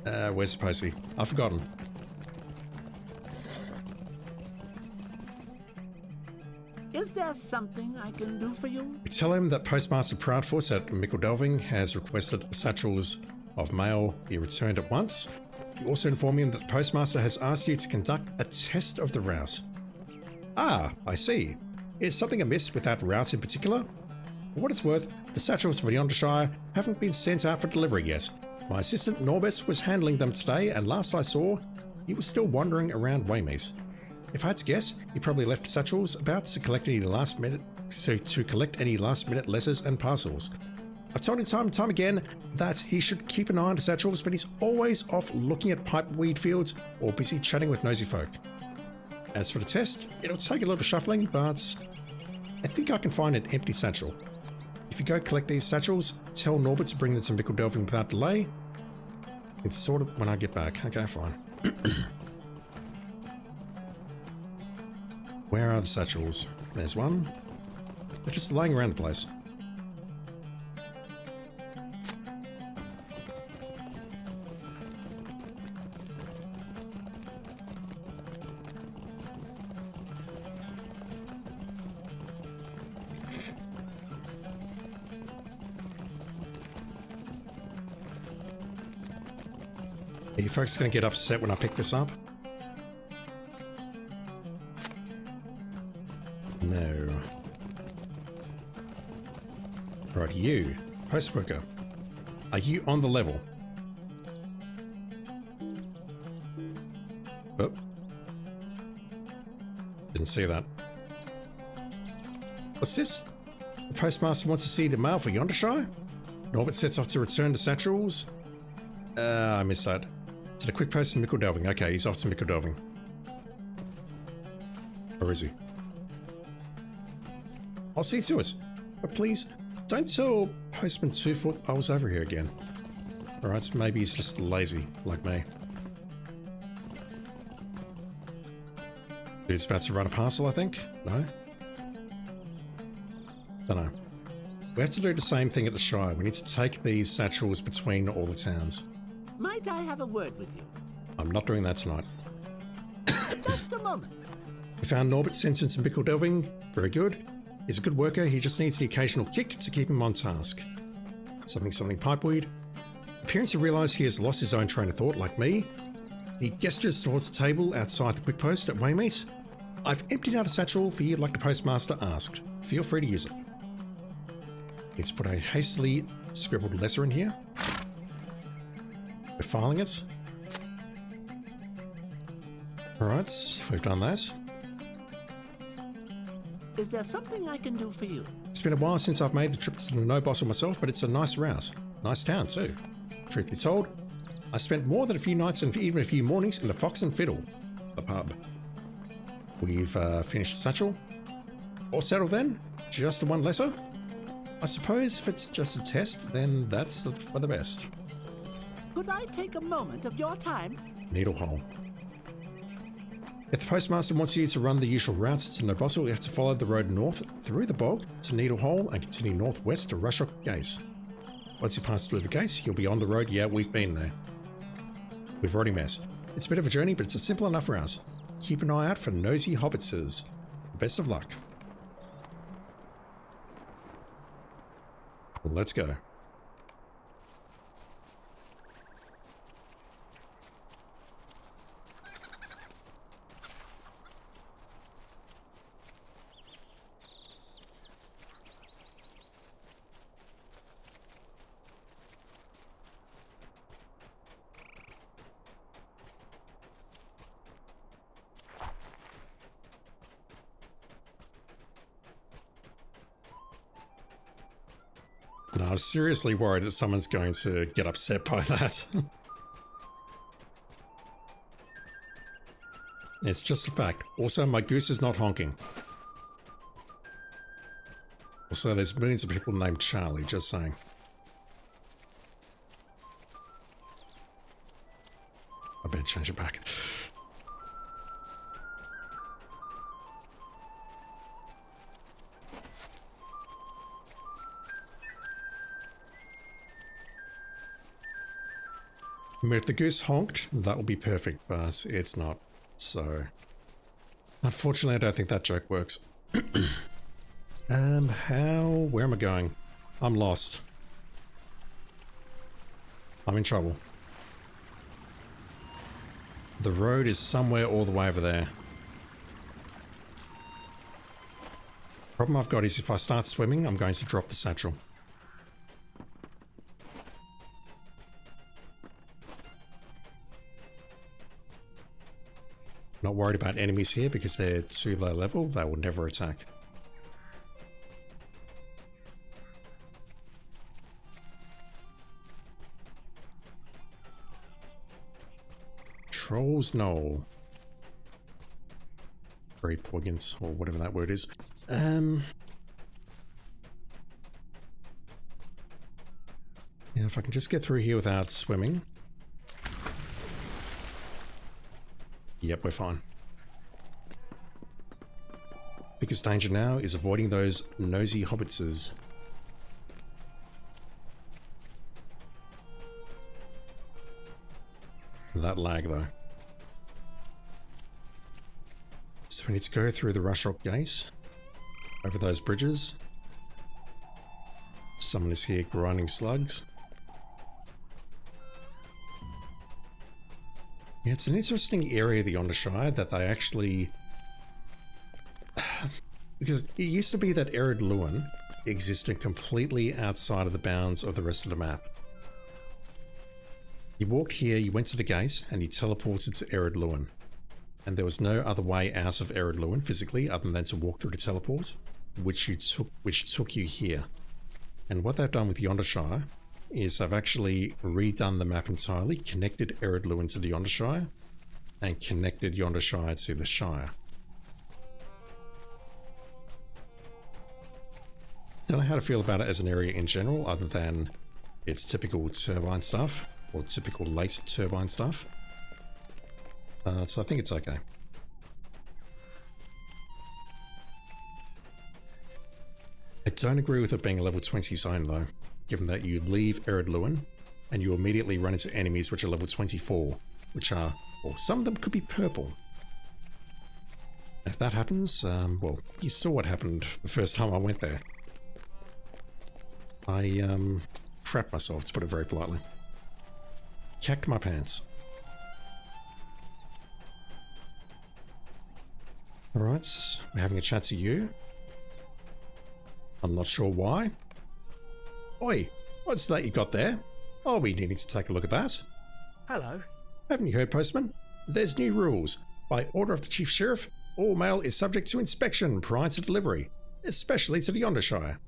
Where's the postie? I've forgotten. Is there something I can do for you? We tell him that Postmaster Proudfoot at Mickledelving has requested satchels of mail be returned at once. We also inform him that the Postmaster has asked you to conduct a test of the route. Ah, I see. Is something amiss with that route in particular? For what it's worth, the satchels for Yondershire haven't been sent out for delivery yet. My assistant Norbert was handling them today, and last I saw, he was still wandering around Waymeet. If I had to guess, he probably left satchels about to collect any last minute letters and parcels. I've told him time and time again that he should keep an eye on the satchels, but he's always off looking at pipeweed fields or busy chatting with nosy folk. As for the test, it'll take a little shuffling, but I think I can find an empty satchel. If you go collect these satchels, tell Norbert to bring them to Mickledelving without delay. It's sort of when I get back. Okay, fine. Where are the satchels? There's one. They're just laying around the place. Are you folks going to get upset when I pick this up? No. Right, you, post worker. Are you on the level? Oh. Didn't see that. What's this? The postmaster wants to see the mail for Yondershire? Norbert sets off to return the satchels. I missed that. To the quick post in Mickledelving. Okay, he's off to Mickledelving. Or is he? I'll see to it. But please, don't tell Postman Twofoot I was over here again. Alright, so maybe he's just lazy, like me. Dude's about to run a parcel, I think? No? Dunno. We have to do the same thing at the Shire. We need to take these satchels between all the towns. Might I have a word with you? I'm not doing that tonight. Just a moment. We found Norbert sent into Mickledelving. Very good. He's a good worker. He just needs the occasional kick to keep him on task. Something pipeweed. Appearing to realise he has lost his own train of thought, like me, he gestures towards the table outside the quick post at Waymeet. I've emptied out a satchel for you like the postmaster asked. Feel free to use it. Let's put a hastily scribbled letter in here. We're filing it. Alright, we've done that. Is there something I can do for you? It's been a while since I've made the trip to the No Bostle myself, but it's a nice route. Nice town too. Truth be told, I spent more than a few nights and even a few mornings in the Fox and Fiddle, the pub. We've finished the satchel. All settled then? Just the one letter? I suppose if it's just a test, then that's for the best. Could I take a moment of your time? Needle hole. If the postmaster wants you to run the usual routes to No Bostle, you have to follow the road north through the bog to Needle Hole and continue northwest to Rushock Gate. Once you pass through the gate, you'll be on the road. Yeah, we've been there. We've already met. It's a bit of a journey, but it's a simple enough route. Keep an eye out for nosy hobbitses. Best of luck. Let's go. No, I'm seriously worried that someone's going to get upset by that. It's just a fact. Also, my goose is not honking. Also, there's millions of people named Charlie, just saying. I better change it back. I mean, if the goose honked, that would be perfect, but it's not. So, unfortunately, I don't think that joke works. Where am I going? I'm lost. I'm in trouble. The road is somewhere all the way over there. Problem I've got is if I start swimming, I'm going to drop the satchel. Not worried about enemies here because they're too low level. They will never attack. Trolls Knoll. Very poignant, or whatever that word is. Yeah, if I can just get through here without swimming. Yep, we're fine. Biggest danger now is avoiding those nosy hobbitses. That lag though. So we need to go through the Rushrock Gate, over those bridges. Someone is here grinding slugs. Yeah, it's an interesting area of the Yondershire that they actually... because it used to be that Ered Luin existed completely outside of the bounds of the rest of the map. You walked here, you went to the gate, and you teleported to Ered Luin. And there was no other way out of Ered Luin physically other than to walk through the teleport, which took you here. And what they've done with Yondershire is they've actually redone the map entirely, connected Ered Luin to the Yondershire, and connected Yondershire to the Shire. Don't know how to feel about it as an area in general, other than it's typical turbine stuff, or typical late turbine stuff. So I think it's okay. I don't agree with it being a level 20 zone though, given that you leave Ered Luin and you immediately run into enemies which are level 24, which are, well, some of them could be purple. If that happens, well, you saw what happened the first time I went there. I crapped myself, to put it very politely. Cacked my pants. Alright, we're having a chat to you. I'm not sure why. Oi, what's that you got there? I'll be needing to take a look at that. Hello. Haven't you heard, postman? There's new rules. By order of the Chief Sheriff, all mail is subject to inspection prior to delivery, especially to the Yondershire.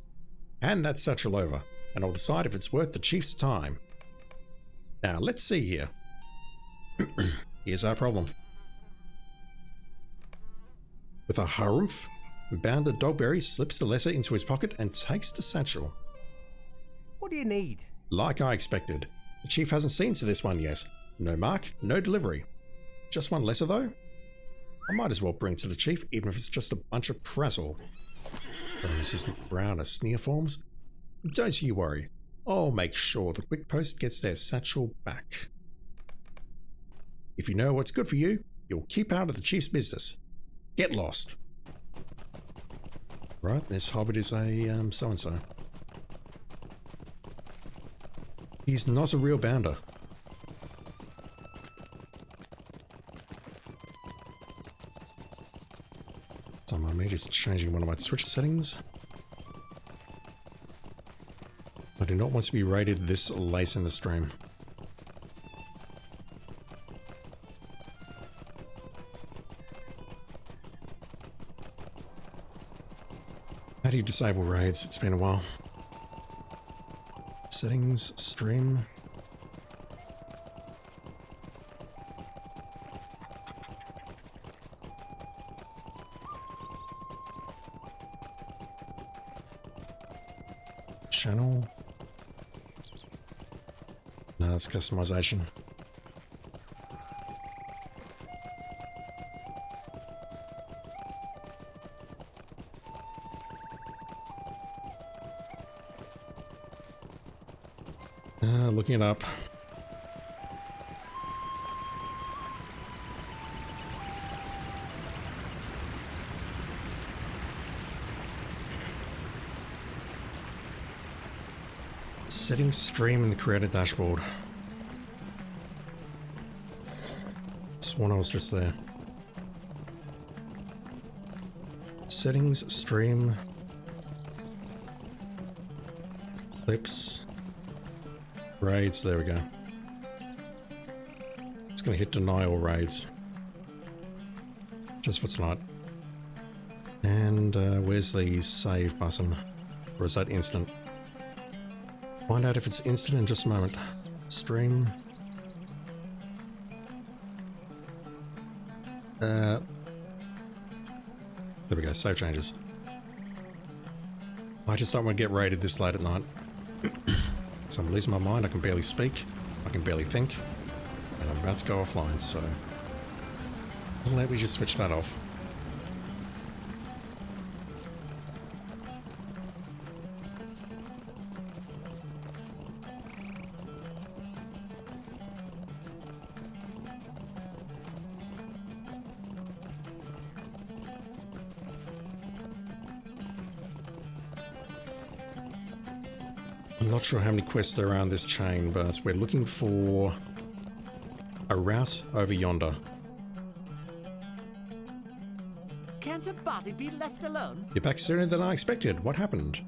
Hand that satchel over, and I'll decide if it's worth the Chief's time. Now, let's see here. Here's our problem. With a harumph, Bounded Dogberry slips the letter into his pocket and takes the satchel. What do you need? Like I expected. The Chief hasn't seen to this one yet. No mark, no delivery. Just one letter though? I might as well bring it to the Chief, even if it's just a bunch of prattle. Oh, this isn't brown as sneer forms. Don't you worry. I'll make sure the quick post gets their satchel back. If you know what's good for you, you'll keep out of the Chief's business. Get lost. Right, this hobbit is a so-and-so. He's not a real bounder. Don't mind me just changing one of my Twitch settings. I do not want to be rated this late in the stream. How do you disable raids? It's been a while. Settings, stream. Channel. No, that's customization. Looking it up. Settings stream in the creator dashboard. Sworn I was just there. Settings, stream, clips, raids, there we go. It's going to hit deny all raids. Just for tonight. And where's the save button? Or is that instant? Find out if it's instant in just a moment. Stream. There we go, save changes. I just don't want to get raided this late at night. So I'm losing my mind, I can barely speak, I can barely think, and I'm about to go offline, so let me just switch that off. I'm not sure how many quests there are on this chain, but we're looking for a route over yonder. Can't a body be left alone? You're back sooner than I expected. What happened?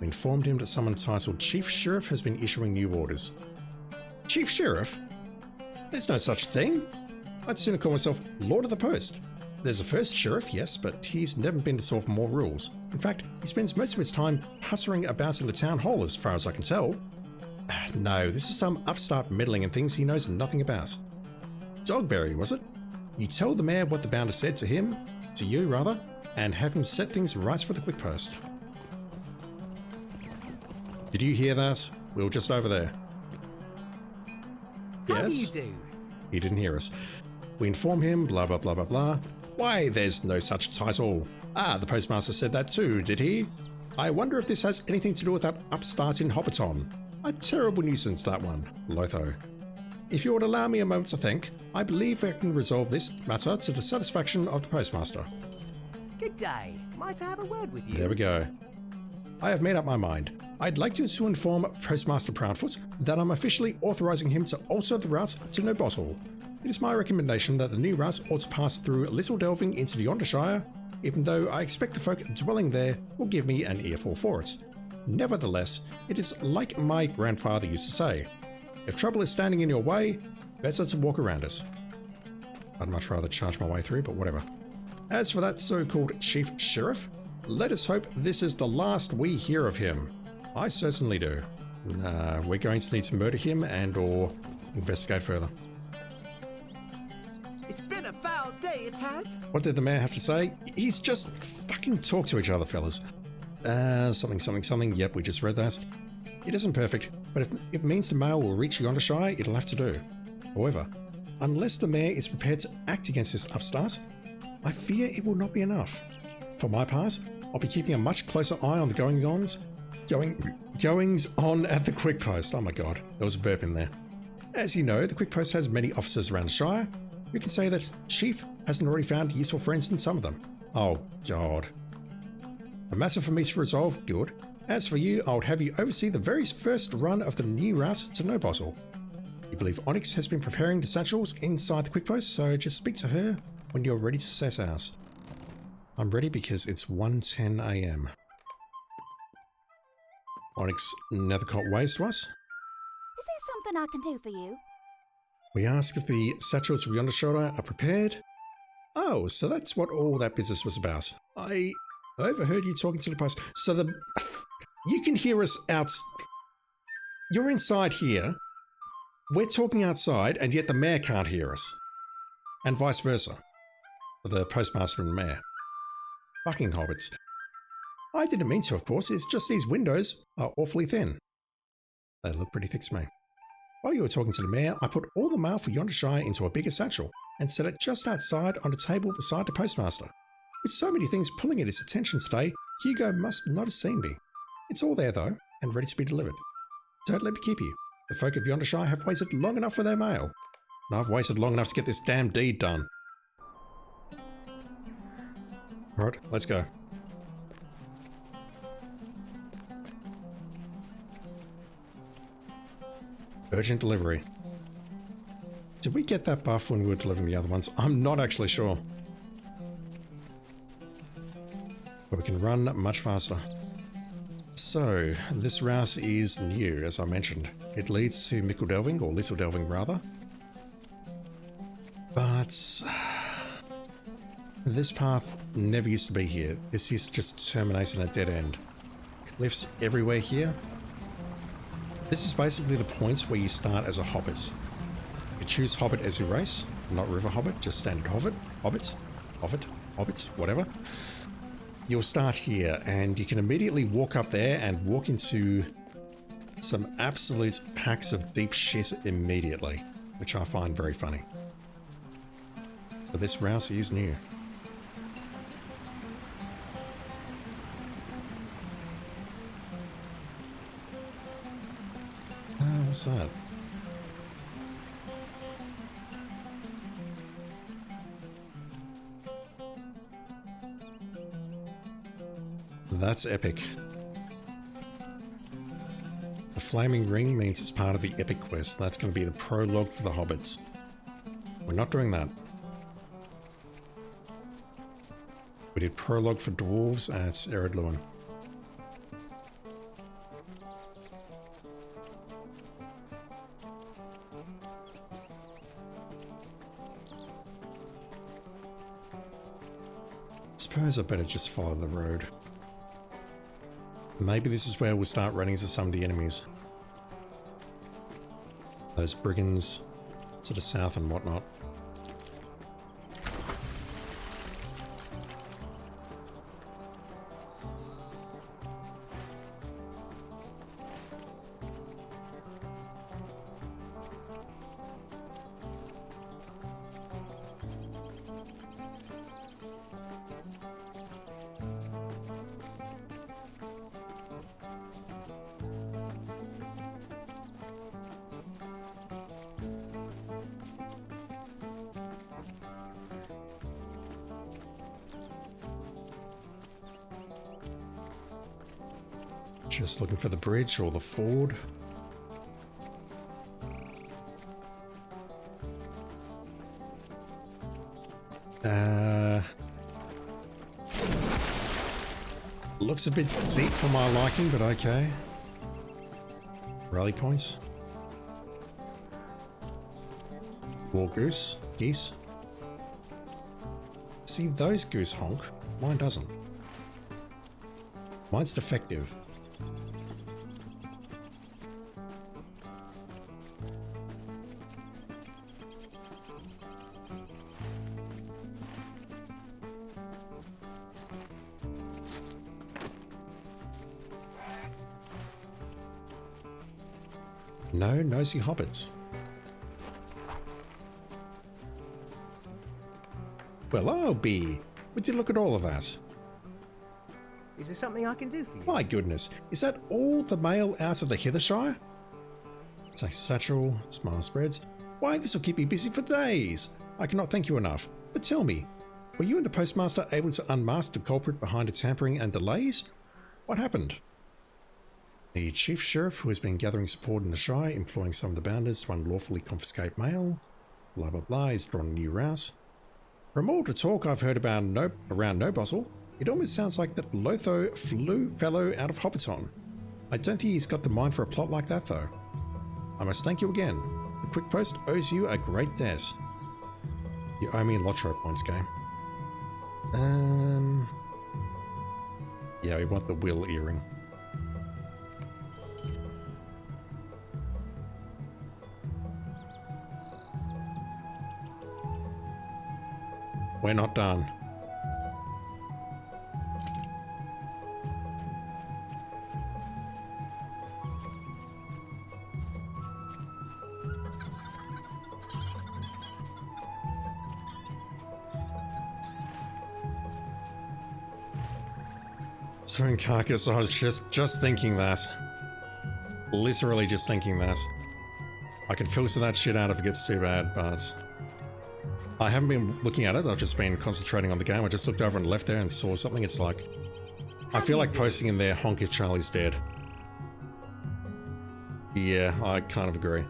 We informed him that someone titled Chief Sheriff has been issuing new orders. Chief Sheriff? There's no such thing. I'd sooner call myself Lord of the Post. There's a first sheriff, yes, but he's never been to solve more rules. In fact, he spends most of his time hustling about in the town hall as far as I can tell. No, this is some upstart meddling in things he knows nothing about. Dogberry, was it? You tell the mayor what the bounder said to him, to you rather, and have him set things right for the quick post. Did you hear that? We were just over there. How Yes? do you do? He didn't hear us. We inform him, blah blah blah blah blah. Why, there's no such title. Ah, the postmaster said that too, did he? I wonder if this has anything to do with that upstart in Hobbiton. A terrible nuisance, that one, LOTRO. If you would allow me a moment to think, I believe I can resolve this matter to the satisfaction of the postmaster. Good day. Might I have a word with you? There we go. I have made up my mind. I'd like you to inform Postmaster Proudfoot that I'm officially authorizing him to alter the route to No Bottle. It is my recommendation that the new route ought to pass through Little Delving into the Yondershire, even though I expect the folk dwelling there will give me an earful for it. Nevertheless, it is like my grandfather used to say, if trouble is standing in your way, better to walk around it. I'd much rather charge my way through, but whatever. As for that so-called Chief Sheriff, let us hope this is the last we hear of him. I certainly do. We're going to need to murder him and or investigate further. It's been a foul day, it has. What did the mayor have to say? He's just fucking talk to each other, fellas. Something. Yep, we just read that. It isn't perfect, but if it means the mail will reach Yondershire, it'll have to do. However, unless the mayor is prepared to act against this upstart, I fear it will not be enough. For my part, I'll be keeping a much closer eye on the goings-on at the Quick Post. Oh my god, there was a burp in there. As you know, the Quick Post has many officers around the Shire. We can say that Chief hasn't already found useful friends in some of them. Oh god. A matter for me to resolve, good. As for you, I would have you oversee the very first run of the new route to No Bottle. You believe Onyx has been preparing the satchels inside the Quick Post, so just speak to her when you're ready to set out. I'm ready because it's 1:10 AM. Onyx Nethercott ways to us. Is there something I can do for you? We ask if the satchels from Yondershire are prepared. Oh, so that's what all that business was about. I overheard you talking to the post. So you can hear us out. You're inside here. We're talking outside, and yet the mayor can't hear us. And vice versa. For the postmaster and the mayor. Fucking hobbits. I didn't mean to, of course. It's just these windows are awfully thin. They look pretty thick to me. While you were talking to the mayor, I put all the mail for Yondershire into a bigger satchel and set it just outside on a table beside the postmaster. With so many things pulling at his attention today, Hugo must not have seen me. It's all there though, and ready to be delivered. Don't let me keep you. The folk of Yondershire have waited long enough for their mail. And I've waited long enough to get this damn deed done. Alright, let's go. Urgent delivery. Did we get that buff when we were delivering the other ones? I'm not actually sure. But we can run much faster. So, this route is new, as I mentioned. It leads to Mickle Delving, or Little Delving rather. But this path never used to be here. This used to just terminate in a dead end. Cliffs everywhere here. This is basically the point where you start as a hobbit. You choose hobbit as your race, not river hobbit, just standard hobbit, whatever. You'll start here and you can immediately walk up there and walk into some absolute packs of deep shit immediately, which I find very funny. But this rouse is new. What's that? That's epic. The flaming ring means it's part of the epic quest. That's going to be the prologue for the hobbits. We're not doing that. We did prologue for dwarves at Ered Luin. Suppose I better just follow the road. Maybe this is where we'll start running into some of the enemies. Those brigands to the south and whatnot. Just looking for the bridge or the ford. Looks a bit deep for my liking, but okay. Rally points. More goose, geese. See, those goose honk. Mine doesn't. Mine's defective. No nosy hobbits. Well, I'll be. Would you look at all of that? Is there something I can do for you? My goodness, is that all the mail out of the Hithershire? Takes a satchel, smile spreads. Why, this will keep me busy for days. I cannot thank you enough. But tell me, were you and the postmaster able to unmask the culprit behind the tampering and delays? What happened? The chief sheriff, who has been gathering support in the Shire, employing some of the bounders to unlawfully confiscate mail, blah blah blah, is drawn a new rouse. From all the talk I've heard about around Nobosel, it almost sounds like that LOTRO fellow out of Hobbiton. I don't think he's got the mind for a plot like that though. I must thank you again. The quick post owes you a great debt. You owe me LOTRO points, game. Yeah, we want the will earring. We're not done. Swing carcass, I was just thinking that. Literally just thinking that. I can filter that shit out if it gets too bad, but I haven't been looking at it, I've just been concentrating on the game. I just looked over and left there and saw something. It's like, I feel like posting in there, honk if Charlie's dead. Yeah, I kind of agree.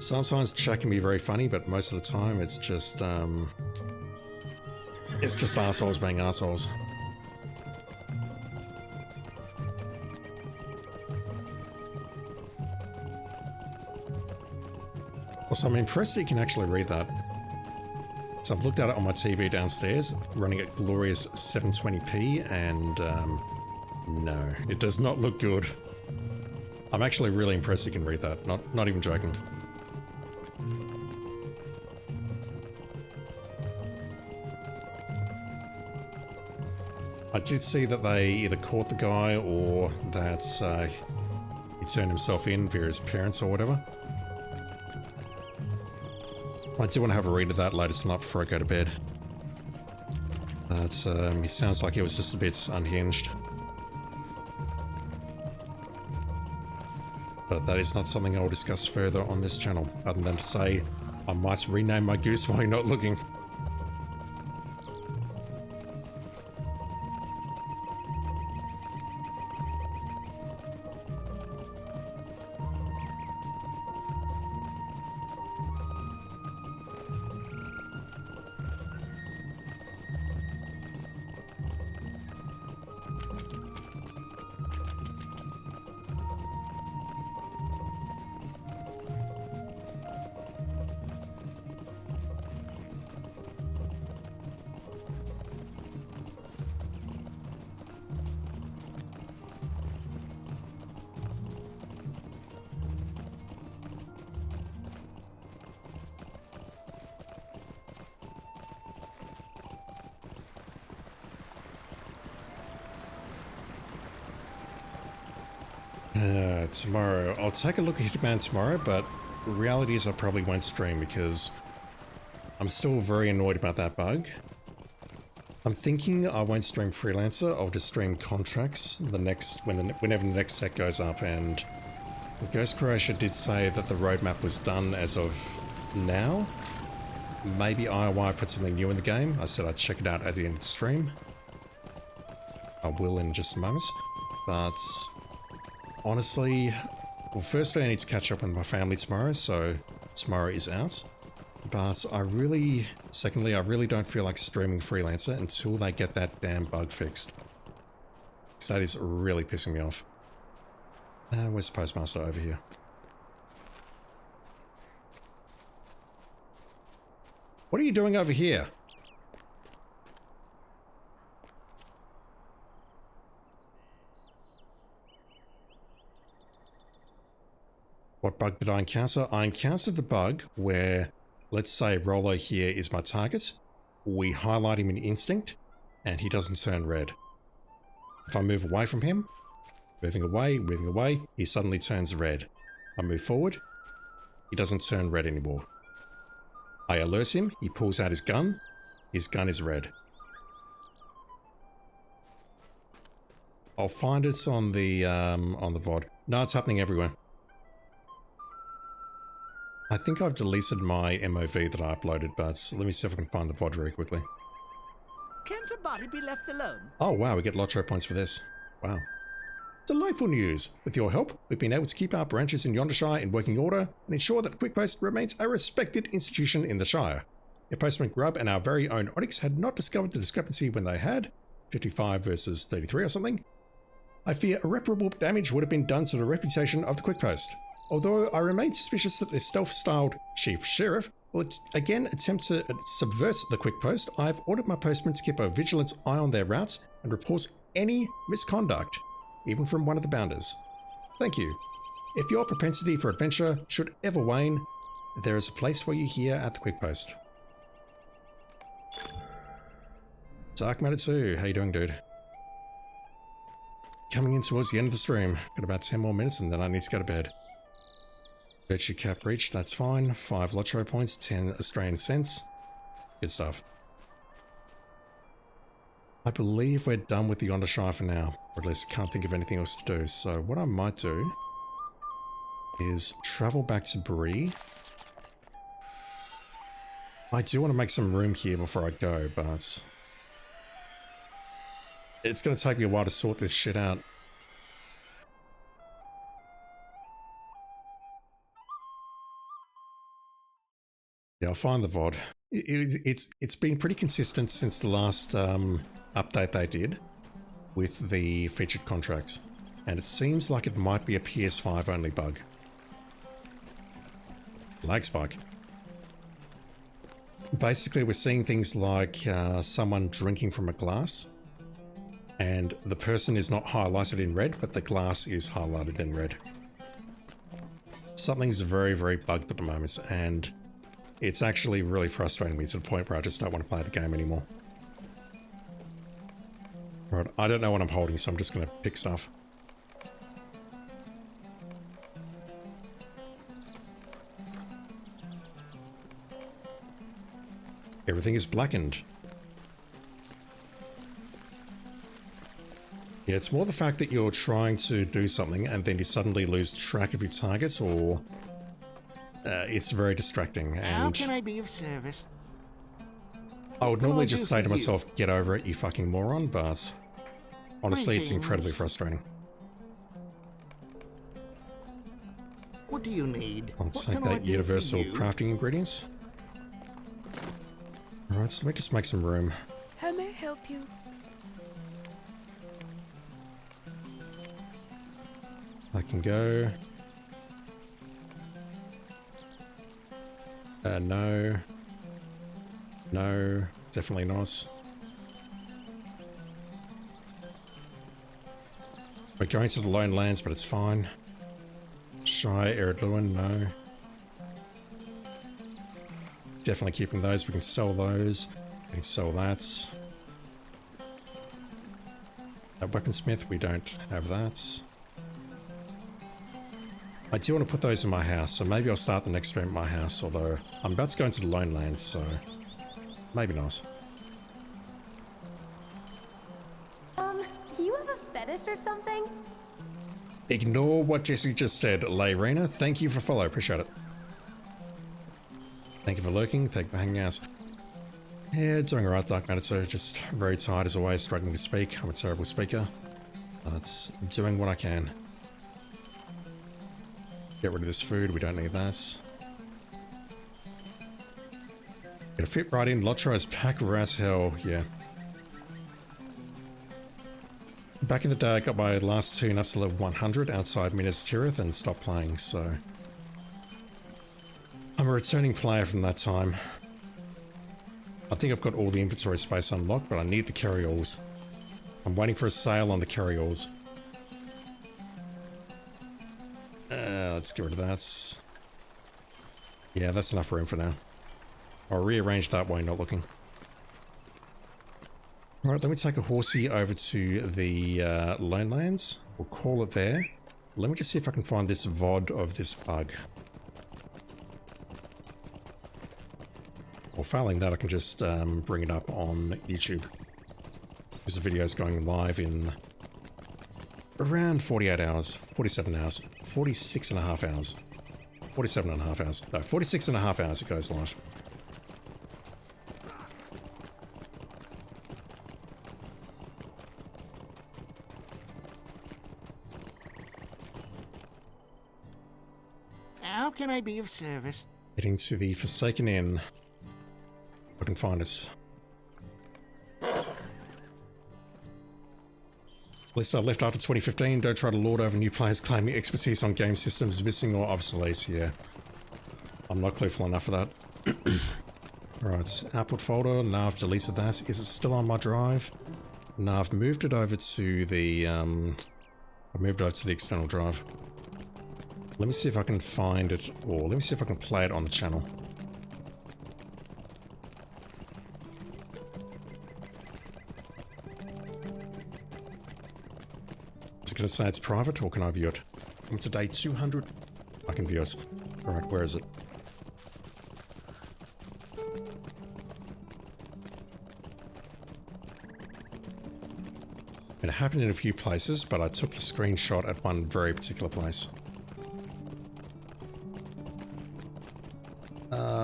Sometimes chat can be very funny, but most of the time it's just assholes being assholes. Also, I'm impressed that you can actually read that. So I've looked at it on my TV downstairs, running at glorious 720p, and no, it does not look good. I'm actually really impressed you can read that, not even joking. I did see that they either caught the guy or that he turned himself in via his parents or whatever. I do want to have a read of that later tonight before I go to bed. But he sounds like he was just a bit unhinged. But that is not something I will discuss further on this channel, other than to say I might rename my goose while you're not looking. Tomorrow. I'll take a look at Hitman tomorrow, but reality is I probably won't stream because I'm still very annoyed about that bug. I'm thinking I won't stream Freelancer, I'll just stream contracts whenever the next set goes up, and Ghost Croatia did say that the roadmap was done as of now. Maybe IOI put something new in the game. I said I'd check it out at the end of the stream. I will in just a moment, but honestly, well, firstly I need to catch up with my family tomorrow, so tomorrow is out. But secondly, I really don't feel like streaming Freelancer until they get that damn bug fixed. So that is really pissing me off. Where's the postmaster over here? What are you doing over here? What bug did I encounter? I encountered the bug where, let's say Rollo here is my target. We highlight him in Instinct, and he doesn't turn red. If I move away from him, moving away, he suddenly turns red. I move forward, he doesn't turn red anymore. I alert him, he pulls out his gun is red. I'll find it on the VOD. No, it's happening everywhere. I think I've deleted my MOV that I uploaded, but let me see if I can find the VOD very quickly. Can't a body be left alone? Oh wow, we get LOTRO points for this. Wow. Delightful news! With your help, we've been able to keep our branches in Yondershire in working order and ensure that QuickPost remains a respected institution in the Shire. Your postman Grub and our very own Onyx had not discovered the discrepancy when they had, 55 versus 33 or something. I fear irreparable damage would have been done to the reputation of the QuickPost. Although I remain suspicious that this stealth-styled Chief Sheriff will again attempt to subvert the QuickPost, I've ordered my postman to keep a vigilant eye on their routes and report any misconduct, even from one of the bounders. Thank you. If your propensity for adventure should ever wane, there is a place for you here at the QuickPost. Dark Matter 2, how you doing, dude? Coming in towards the end of the stream. Got about 10 more minutes and then I need to go to bed. Virtue cap reached, that's fine. 5 LOTRO points, 10 Australian cents. Good stuff. I believe we're done with the Yondershire for now, or at least can't think of anything else to do. So what I might do is travel back to Bree. I do want to make some room here before I go, but it's going to take me a while to sort this shit out. Yeah, I'll find the VOD. It's been pretty consistent since the last update they did with the featured contracts, and it seems like it might be a PS5 only bug. Lag spike. Basically, we're seeing things like someone drinking from a glass, and the person is not highlighted in red, but the glass is highlighted in red. Something's very, very bugged at the moment, and it's actually really frustrating me to the point where I just don't want to play the game anymore. Right, I don't know what I'm holding, so I'm just going to pick stuff. Everything is blackened. Yeah, it's more the fact that you're trying to do something and then you suddenly lose track of your targets, or it's very distracting. And How can I be of service? I would normally just say to you? myself, get over it, you fucking moron, but honestly, it's incredibly frustrating. What do you need? I'll What take can I that do for universal you? crafting ingredients. Alright, so let me just make some room. How may I help you? That can go. No. No, definitely not. We're going to the Lone Lands, but it's fine. Shire, Eredluin, no. Definitely keeping those. We can sell those. We can sell that. That weaponsmith, we don't have that. I do want to put those in my house, so maybe I'll start the next stream at my house, although I'm about to go into the Lone Lands, so maybe not. Do you have a fetish or something? Ignore what Jesse just said, Layrena. Thank you for follow, appreciate it. Thank you for lurking, thank you for hanging out. Yeah, doing alright, Dark Manitou. Just very tired as always, struggling to speak. I'm a terrible speaker. But doing what I can. Get rid of this food, we don't need that. Gonna fit right in. LOTRO is pack as hell, yeah. Back in the day, I got my last tune up to level 100 outside Minas Tirith and stopped playing, so... I'm a returning player from that time. I think I've got all the inventory space unlocked, but I need the carry-alls. I'm waiting for a sale on the carry-alls. Let's get rid of that. Yeah, that's enough room for now. I'll rearrange that while you're not looking. Alright, let me take a horsey over to the Lone Lands. We'll call it there. Let me just see if I can find this VOD of this bug. Or failing that, I can just bring it up on YouTube. Because the video is going live in around 48 hours, 47 hours, 46 and a half hours, 47 and a half hours, no, 46 and a half hours it goes live. How can I be of service? Heading to the Forsaken Inn. I can find us. List I left after 2015. Don't try to lord over new players claiming expertise on game systems missing or obsolete. Yeah. I'm not clueful enough for that. Right, output folder. Now I've deleted that. Is it still on my drive? No, I've moved it over to the I've moved it over to the external drive. Let me see if I can find it, or let me see if I can play it on the channel. Is it going to say it's private, or can I view it? I'm today 200. I can view it. Alright, where is it? It happened in a few places, but I took the screenshot at one very particular place.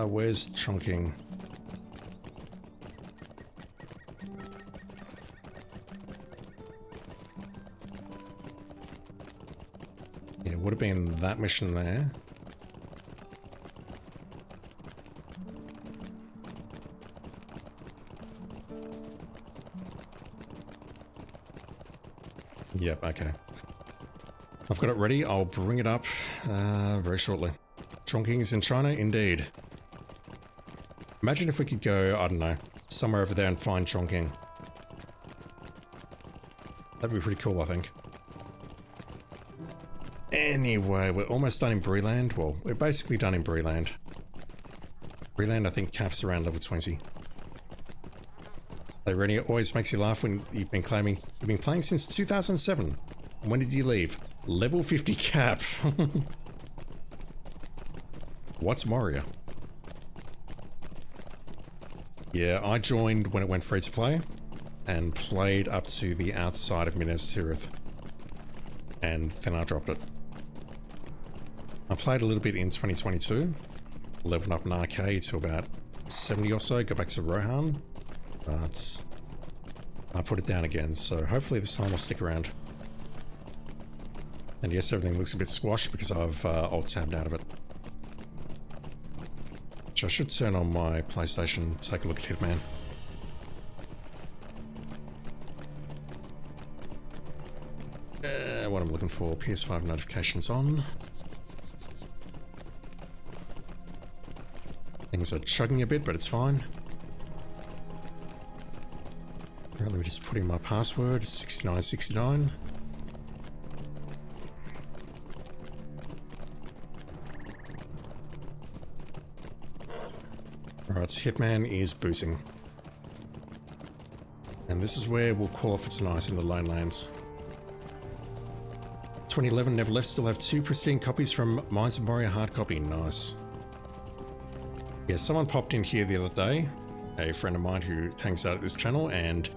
Where's chunking? Yeah, it would have been that mission there. Yep, okay. I've got it ready. I'll bring it up very shortly. Chongqing is in China, indeed. Imagine if we could go, I don't know, somewhere over there and find Chongqing. That'd be pretty cool, I think. Anyway, we're almost done in Breeland. Well, we're basically done in Breeland. Breeland, I think, caps around level 20. Hey, Rennie, it always makes you laugh when you've been playing since 2007. When did you leave? Level 50 cap. What's Moria? Yeah, I joined when it went free to play and played up to the outside of Minas Tirith. And then I dropped it. I played a little bit in 2022, leveled up an arcade to about 70 or so, go back to Rohan, but I put it down again, so hopefully this time I'll stick around. And yes, everything looks a bit squashed because I've alt-tabbed out of it. Which I should turn on my PlayStation, take a look at Hitman. What I'm looking for, PS5 notifications on. Things are chugging a bit, but it's fine. Alright, let me just put in my password, 6969. Alright, Hitman is booting. And this is where we'll call it for tonight in the Lone Lands. 2011 Never Left still have 2 pristine copies from Mines of Moria hard copy. Nice. Yeah, someone popped in here the other day, a friend of mine who hangs out at this channel, and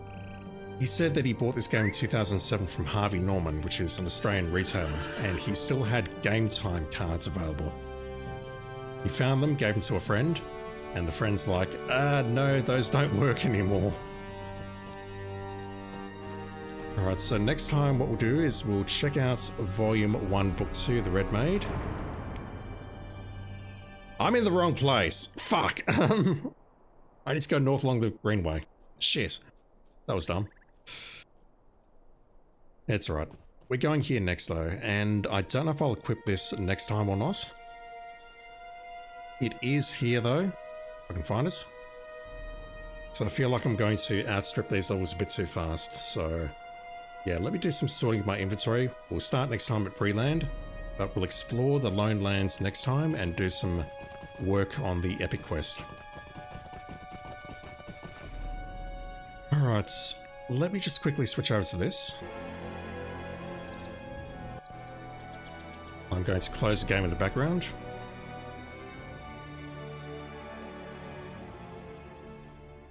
he said that he bought this game in 2007 from Harvey Norman, which is an Australian retailer, and he still had Game Time cards available. He found them, gave them to a friend, and the friend's like, no, those don't work anymore. Alright, so next time what we'll do is we'll check out Volume 1, Book 2, The Red Maid. I'm in the wrong place. Fuck. I need to go north along the Greenway. Shit. That was dumb. It's alright. We're going here next though, and I don't know if I'll equip this next time or not. It is here though, if I can find it. So I feel like I'm going to outstrip these levels a bit too fast, so yeah, let me do some sorting of my inventory. We'll start next time at Breeland, but we'll explore the Lone Lands next time and do some work on the epic quest. Alright, let me just quickly switch over to this. I'm going to close the game in the background.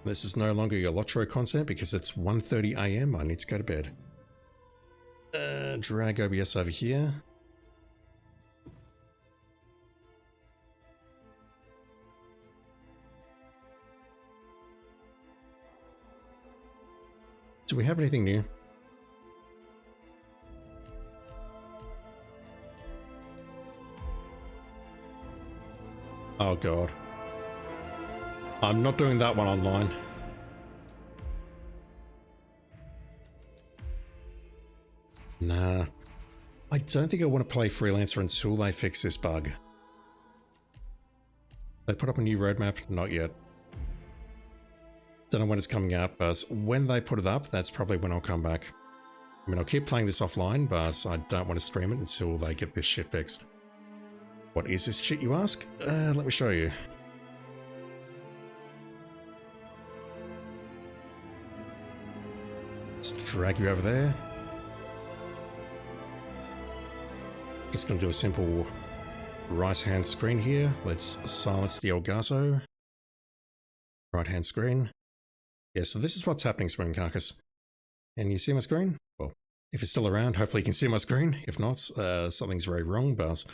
This is no longer your LOTRO content because it's 1:30 AM. I need to go to bed. Drag OBS over here. Do we have anything new? Oh god. I'm not doing that one online. Nah. I don't think I want to play Freelancer until they fix this bug. They put up a new roadmap? Not yet. Don't know when it's coming out, but when they put it up, that's probably when I'll come back. I mean, I'll keep playing this offline, but I don't want to stream it until they get this shit fixed. What is this shit, you ask? Let me show you. Just drag you over there. Just going to do a simple right-hand screen here. Let's silence the Elgato. Right-hand screen. Yeah, so this is what's happening, Spring Carcass. Can you see my screen? Well, if it's still around, hopefully you can see my screen. If not, something's very wrong, but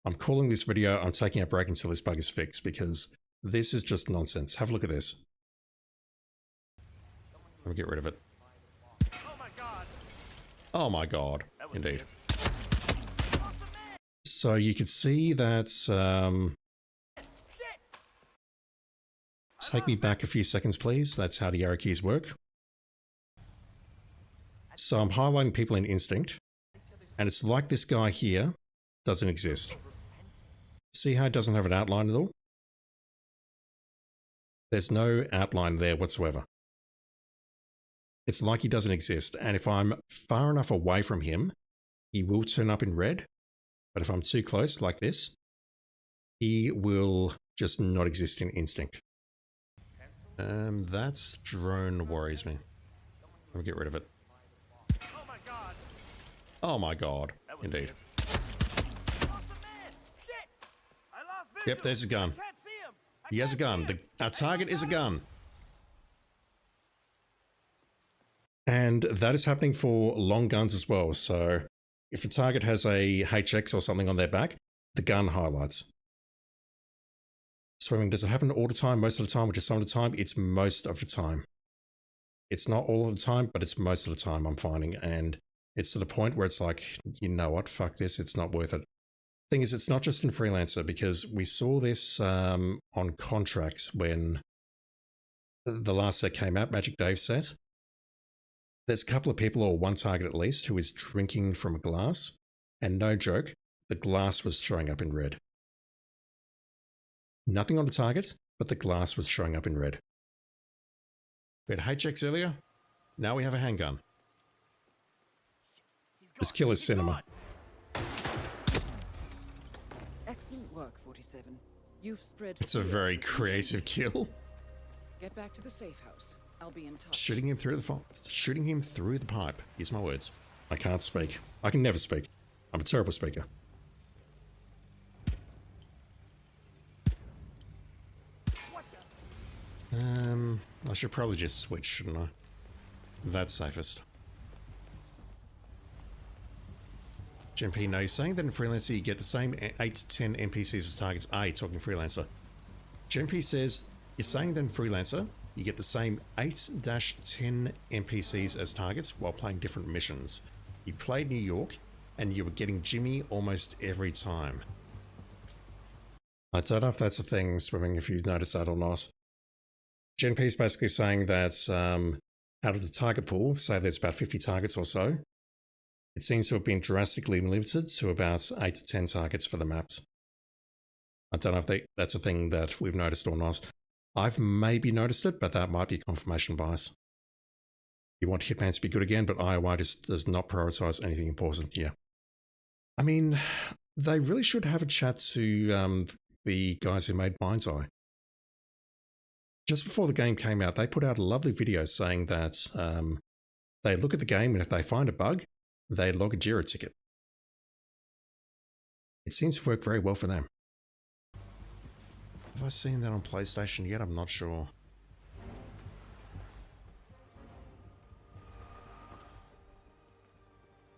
I'm calling this video, I'm taking a break until this bug is fixed, because this is just nonsense. Have a look at this. Let me get rid of it. Oh my god, indeed. So you can see that, take me back a few seconds please, that's how the arrow keys work. So I'm highlighting people in instinct, and it's like this guy here doesn't exist. See how it doesn't have an outline at all? There's no outline there whatsoever. It's like he doesn't exist, and if I'm far enough away from him, he will turn up in red, but if I'm too close, like this, he will just not exist in instinct. That drone worries me. Let me get rid of it. Oh my god, indeed. Yep, there's a gun. He has a gun. Our target is a gun. And that is happening for long guns as well. So if the target has a HX or something on their back, the gun highlights. Swimming, does it happen all the time, most of the time, or just some of the time? It's most of the time. It's not all of the time, but it's most of the time I'm finding. And it's to the point where it's like, you know what, fuck this, it's not worth it. Thing is, it's not just in Freelancer, because we saw this on contracts when the last set came out, Magic Dave set. There's a couple of people, or one target at least, who is drinking from a glass, and no joke, the glass was showing up in red. Nothing on the target, but the glass was showing up in red. We had HX earlier, now we have a handgun. This kill is cinema. Excellent work, 47. You've spread. It's a very creative kill. Get back to the safe house. I'll be in touch. Shooting him through the pipe. Use my words. I can't speak. I can never speak. I'm a terrible speaker. I should probably just switch, shouldn't I? That's safest. GMP, no, you're saying that in Freelancer you get the same 8 to 10 NPCs as targets. Talking Freelancer. GMP says, you're saying that in Freelancer you get the same 8-10 NPCs as targets while playing different missions. You played New York and you were getting Jimmy almost every time. I don't know if that's a thing, Swimming, if you've noticed that or not. GNP is basically saying that out of the target pool, say there's about 50 targets or so, it seems to have been drastically limited to about 8 to 10 targets for the maps. I don't know if that's a thing that we've noticed or not. I've maybe noticed it, but that might be confirmation bias. You want Hitman to be good again, but IOI just does not prioritize anything important here. I mean, they really should have a chat to the guys who made Mind's Eye. Just before the game came out, they put out a lovely video saying that they look at the game and if they find a bug, they log a Jira ticket. It seems to work very well for them. Have I seen that on PlayStation yet? I'm not sure.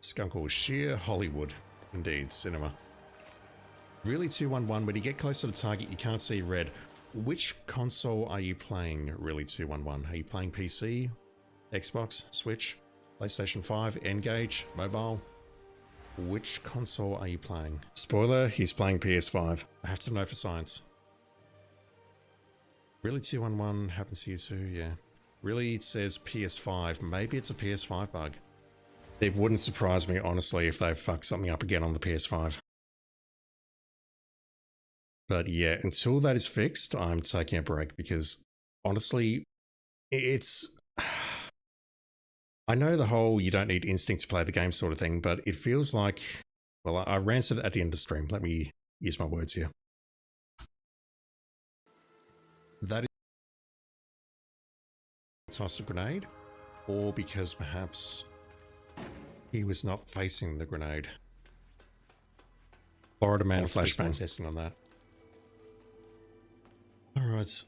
Skunk called sheer Hollywood. Indeed, cinema. Really 211, when you get close to the target, you can't see red. Which console are you playing, Really 211? Are you playing PC, Xbox, Switch, PlayStation 5, N-Gage, mobile? Which console are you playing? Spoiler, he's playing PS5. I have to know for science. Really 211 happens to you too, yeah. Really, it says PS5. Maybe it's a PS5 bug. It wouldn't surprise me, honestly, if they fuck something up again on the PS5. But yeah, until that is fixed, I'm taking a break because, honestly, it's... I know the whole you don't need instinct to play the game sort of thing, but it feels like... Well, I ranted at the end of the stream. Let me use my words here. That is... tossed a grenade, or because perhaps he was not facing the grenade. Florida Man flashbang testing on that. Alright,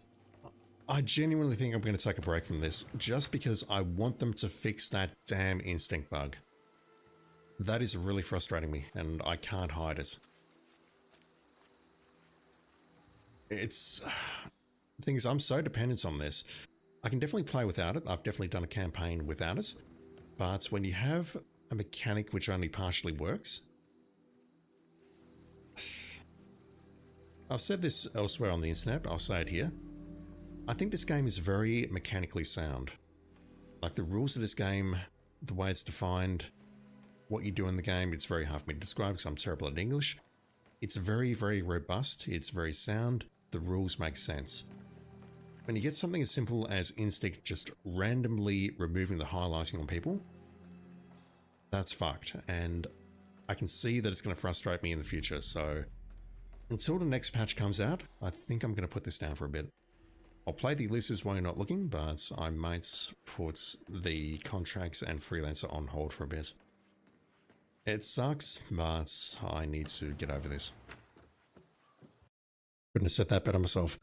I genuinely think I'm going to take a break from this, just because I want them to fix that damn instinct bug. That is really frustrating me, and I can't hide it. It's... The thing is, I'm so dependent on this. I can definitely play without it, I've definitely done a campaign without it, but when you have a mechanic which only partially works... I've said this elsewhere on the internet, but I'll say it here. I think this game is very mechanically sound. Like, the rules of this game the way it's defined, what you do in the game, it's very hard for me to describe because I'm terrible at English. It's very, very robust. It's very sound. The rules make sense. When you get something as simple as Instinct just randomly removing the highlighting on people, that's fucked. And I can see that it's going to frustrate me in the future. So until the next patch comes out, I think I'm going to put this down for a bit. I'll play the elusives while you're not looking, but I might put the contracts and freelancer on hold for a bit. It sucks, but I need to get over this. Couldn't have said that better myself.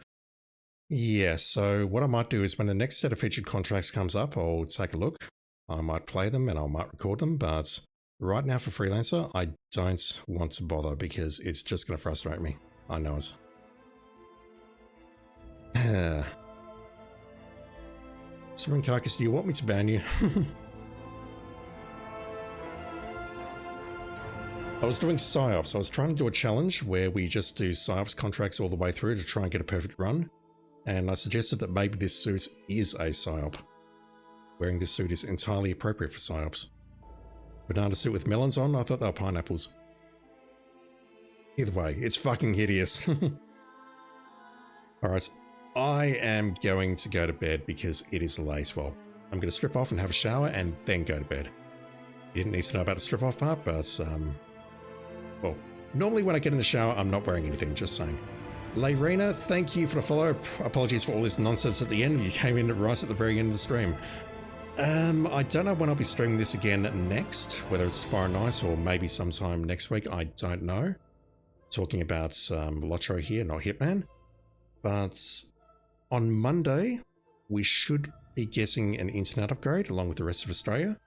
Yeah, so what I might do is when the next set of featured contracts comes up, I'll take a look. I might play them and I might record them, but right now for freelancer, I don't want to bother because it's just going to frustrate me. I know it. Spring Carcass, do you want me to ban you? I was doing PsyOps. I was trying to do a challenge where we just do PsyOps contracts all the way through to try and get a perfect run. And I suggested that maybe this suit is a PsyOp. Wearing this suit is entirely appropriate for PsyOps. Banana suit with melons on? I thought they were pineapples. Either way, it's fucking hideous. Alright, I am going to go to bed because it is late. Well, I'm going to strip off and have a shower and then go to bed. You didn't need to know about the strip off part, but well, normally when I get in the shower, I'm not wearing anything, just saying. Layrena, thank you for the follow. Apologies for all this nonsense at the end. You came in right at the very end of the stream. I don't know when I'll be streaming this again next, whether it's tomorrow night or maybe sometime next week. I don't know. Talking about LOTRO here, not Hitman. But on Monday, we should be getting an internet upgrade along with the rest of Australia.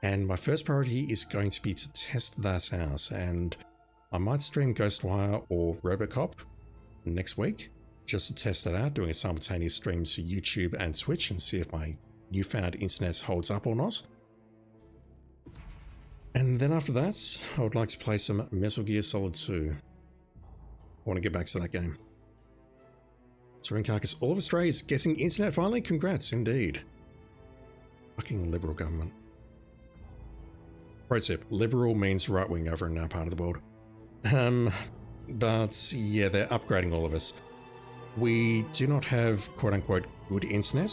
And my first priority is going to be to test that out. And I might stream Ghostwire or Robocop next week just to test it out, doing a simultaneous stream to YouTube and Twitch and see if my newfound internet holds up or not. And then after that, I would like to play some Metal Gear Solid 2. I want to get back to that game. Spring Carcass, all of Australia is getting internet finally? Congrats, indeed. Fucking Liberal government. Pro tip, liberal means right-wing over in our part of the world. But yeah, they're upgrading all of us. We do not have quote-unquote good internet.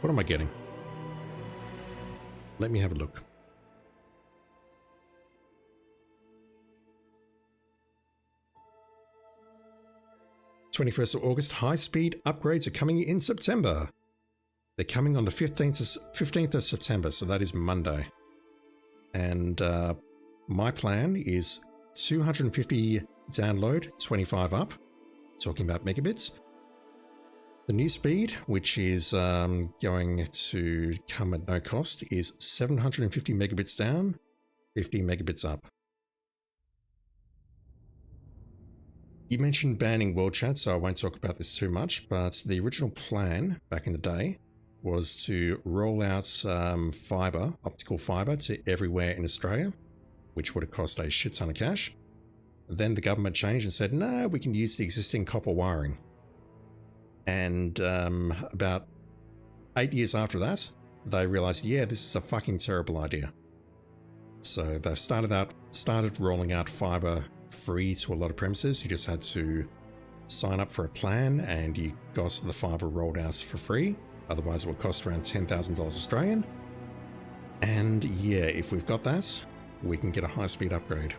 What am I getting? Let me have a look. '21st of August, high-speed upgrades are coming in September. They're coming on the 15th of September, so that is Monday. And my plan is 250 download, 25 up, talking about megabits. The new speed, which is going to come at no cost, is 750 megabits down, 50 megabits up. You mentioned banning World Chat, so I won't talk about this too much, but the original plan back in the day was to roll out fibre, optical fibre, to everywhere in Australia, which would have cost a shit ton of cash. Then the government changed and said, no, we can use the existing copper wiring. And about 8 years after that, they realized, yeah, this is a fucking terrible idea. So they've started rolling out fibre free to a lot of premises. You just had to sign up for a plan and you got the fibre rolled out for free. Otherwise it would cost around $10,000 Australian. And yeah, if we've got that, we can get a high-speed upgrade.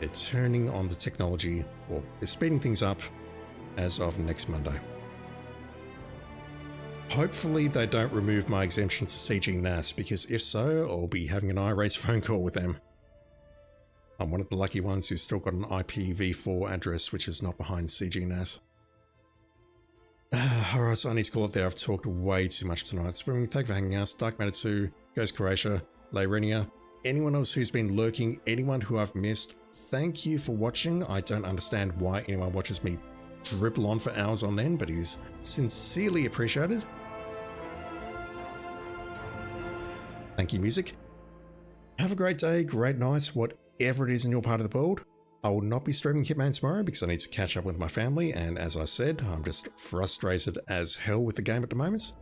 They're turning on the technology, or they're speeding things up as of next Monday. Hopefully they don't remove my exemption to CG NAS, because if so, I'll be having an irate phone call with them. I'm one of the lucky ones who's still got an IPv4 address which is not behind CG NAS. Alright, so I need to call it there. I've talked way too much tonight. Swimming, thank you for hanging out. Dark Matter 2, Ghost Croatia, Layrenia, anyone else who's been lurking, anyone who I've missed, thank you for watching. I don't understand why anyone watches me dribble on for hours on end, but it is sincerely appreciated. Thank you, music. Have a great day, great night, whatever it is in your part of the world. I will not be streaming Hitman tomorrow because I need to catch up with my family, and as I said, I'm just frustrated as hell with the game at the moment.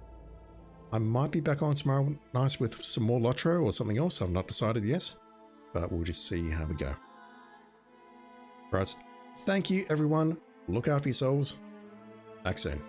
I might be back on tomorrow night with some more LOTRO or something else. I've not decided yet, but we'll just see how we go. Right, thank you everyone. Look after yourselves. Back soon.